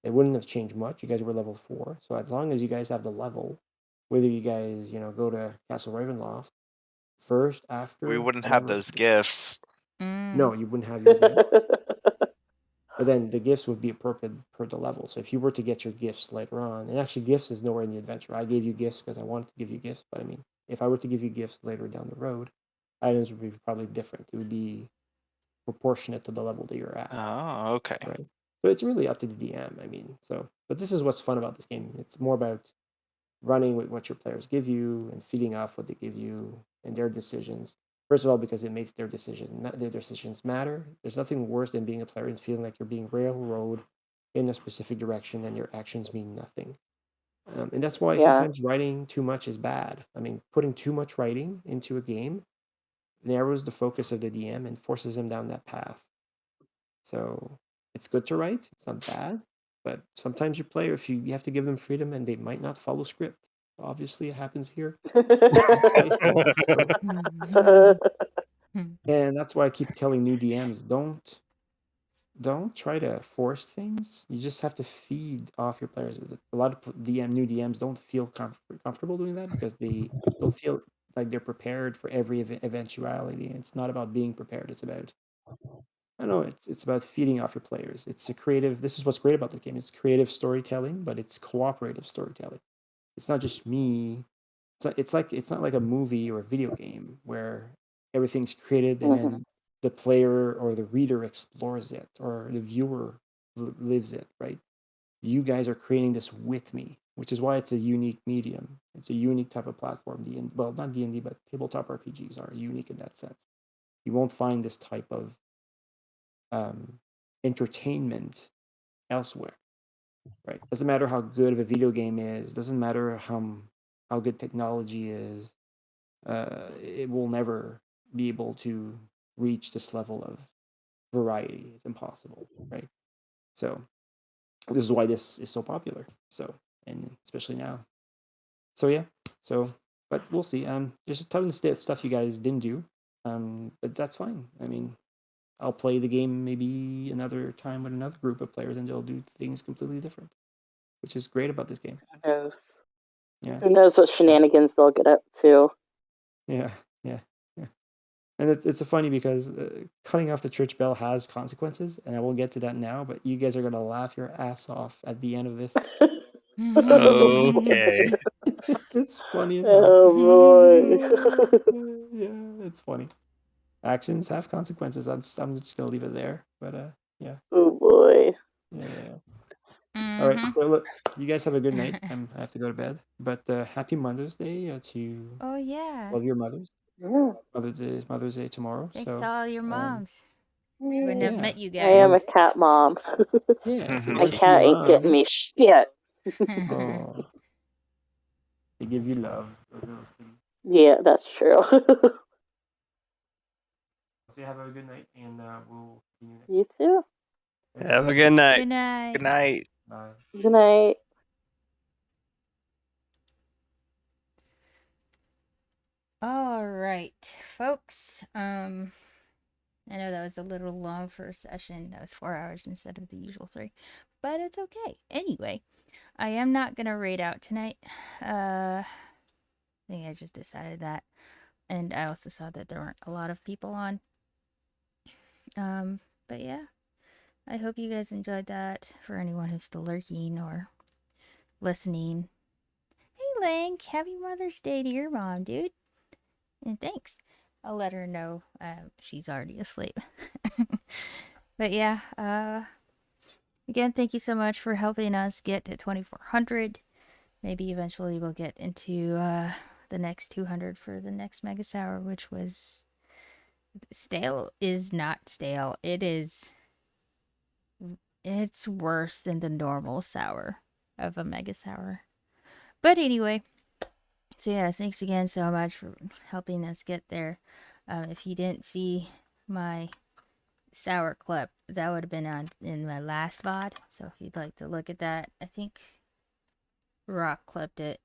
It wouldn't have changed much. You guys were level 4, so as long as you guys have the level, whether you guys go to Castle Ravenloft first, after, We wouldn't have whatever. those gifts. No, you wouldn't have your gift. But then the gifts would be appropriate per the level. So if you were to get your gifts later on, and actually gifts is nowhere in the adventure. I gave you gifts because I wanted to give you gifts, but I mean, if I were to give you gifts later down the road, items would be probably different. It would be proportionate to the level that you're at. Oh, okay. Right. So it's really up to the DM. I mean, but this is what's fun about this game. It's more about running with what your players give you and feeding off what they give you and their decisions. First of all, because it makes their decisions matter. There's nothing worse than being a player and feeling like you're being railroaded in a specific direction and your actions mean nothing. And that's why sometimes writing too much is bad. I mean, putting too much writing into a game narrows the focus of the DM and forces him down that path. So it's good to write. It's not bad. But sometimes your player, if you have to give them freedom and they might not follow script. Obviously, it happens here. And that's why I keep telling new DMs, don't try to force things. You just have to feed off your players. A lot of new DMs don't feel comfortable doing that because they don't feel like they're prepared for every eventuality. It's not about being prepared. It's about I know it's about feeding off your players. It's a creative. This is what's great about this game. It's creative storytelling, but it's cooperative storytelling. It's not just me. It's not like a movie or a video game where everything's created and then the player or the reader explores it or the viewer lives it, right? You guys are creating this with me, which is why it's a unique medium. It's a unique type of platform. Well, not D&D, but tabletop RPGs are unique in that sense. You won't find this type of entertainment elsewhere, right? Doesn't matter how good of a video game is. Doesn't matter how good technology is. It will never be able to reach this level of variety. It's impossible, right? So this is why this is so popular. So and especially now. So yeah. So but we'll see. There's a ton of stuff you guys didn't do. But that's fine. I mean, I'll play the game maybe another time with another group of players, and they'll do things completely different, which is great about this game. Who knows? Yeah. Who knows what shenanigans they'll get up to? Yeah. And it's a funny because cutting off the church bell has consequences, and I will get to that now. But you guys are gonna laugh your ass off at the end of this. Okay. It's funny as hell. Oh boy. Yeah, it's funny. Actions have consequences. I'm just gonna leave it there. But yeah. Oh boy. Yeah. All right. So look, you guys have a good night. I have to go to bed. But happy Mother's Day to Oh yeah. all of your mothers. Yeah. Mother's Day tomorrow. Thanks So to all your moms. Wouldn't yeah. have met you I am a guys. cat mom. Yeah. If it My weren't for cat your ain't getting me moms, shit. oh, they give you love. Yeah, that's true. So you have a good night, and we'll see you next. You too. Have a good night. Good night. Good night. Bye. Good night. All right, folks. I know that was a little long for a session. That was 4 hours instead of the usual 3, but it's okay. Anyway, I am not gonna raid out tonight. I think I just decided that, and I also saw that there weren't a lot of people on. But yeah, I hope you guys enjoyed that. For anyone who's still lurking or listening. Hey, Link, happy Mother's Day to your mom, dude. And thanks. I'll let her know she's already asleep. But yeah, again, thank you so much for helping us get to 2,400. Maybe eventually we'll get into the next 200 for the next Mega Sour, which was... Stale is not stale. It's worse than the normal sour of a Mega Sour. But anyway, so yeah, thanks again so much for helping us get there. If you didn't see my sour clip, that would have been in my last VOD. So if you'd like to look at that, I think Rock clipped it,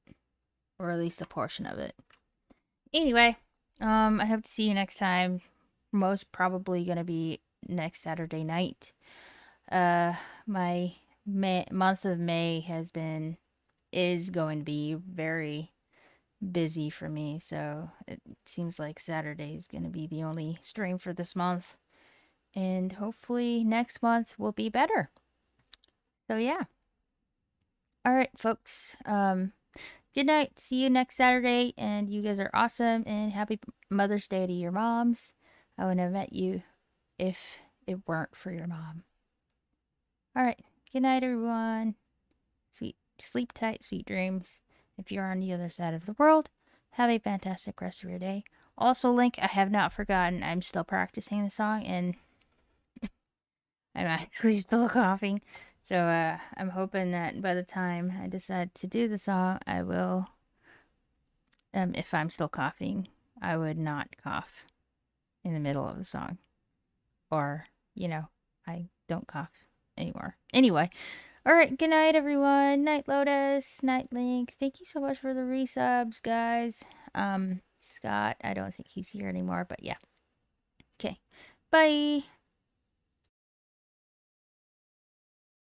or at least a portion of it. Anyway, I hope to see you next time. Most probably gonna be next Saturday night. My month of May is going to be very busy for me, so it seems like Saturday is going to be the only stream for this month, and hopefully next month will be better. So yeah. All right, folks. Good night. See you next Saturday, and you guys are awesome, and happy Mother's Day to your moms. I wouldn't have met you if it weren't for your mom. All right. Good night, everyone. Sleep tight, sweet dreams. If you're on the other side of the world, have a fantastic rest of your day. Also, Link, I have not forgotten. I'm still practicing the song, and I'm actually still coughing. So I'm hoping that by the time I decide to do the song, I will, if I'm still coughing, I would not cough in the middle of the song. Or, I don't cough anymore. Anyway. Alright, good night, everyone. Night, Lotus. Night, Link. Thank you so much for the resubs, guys. Scott, I don't think he's here anymore, but yeah. Okay. Bye.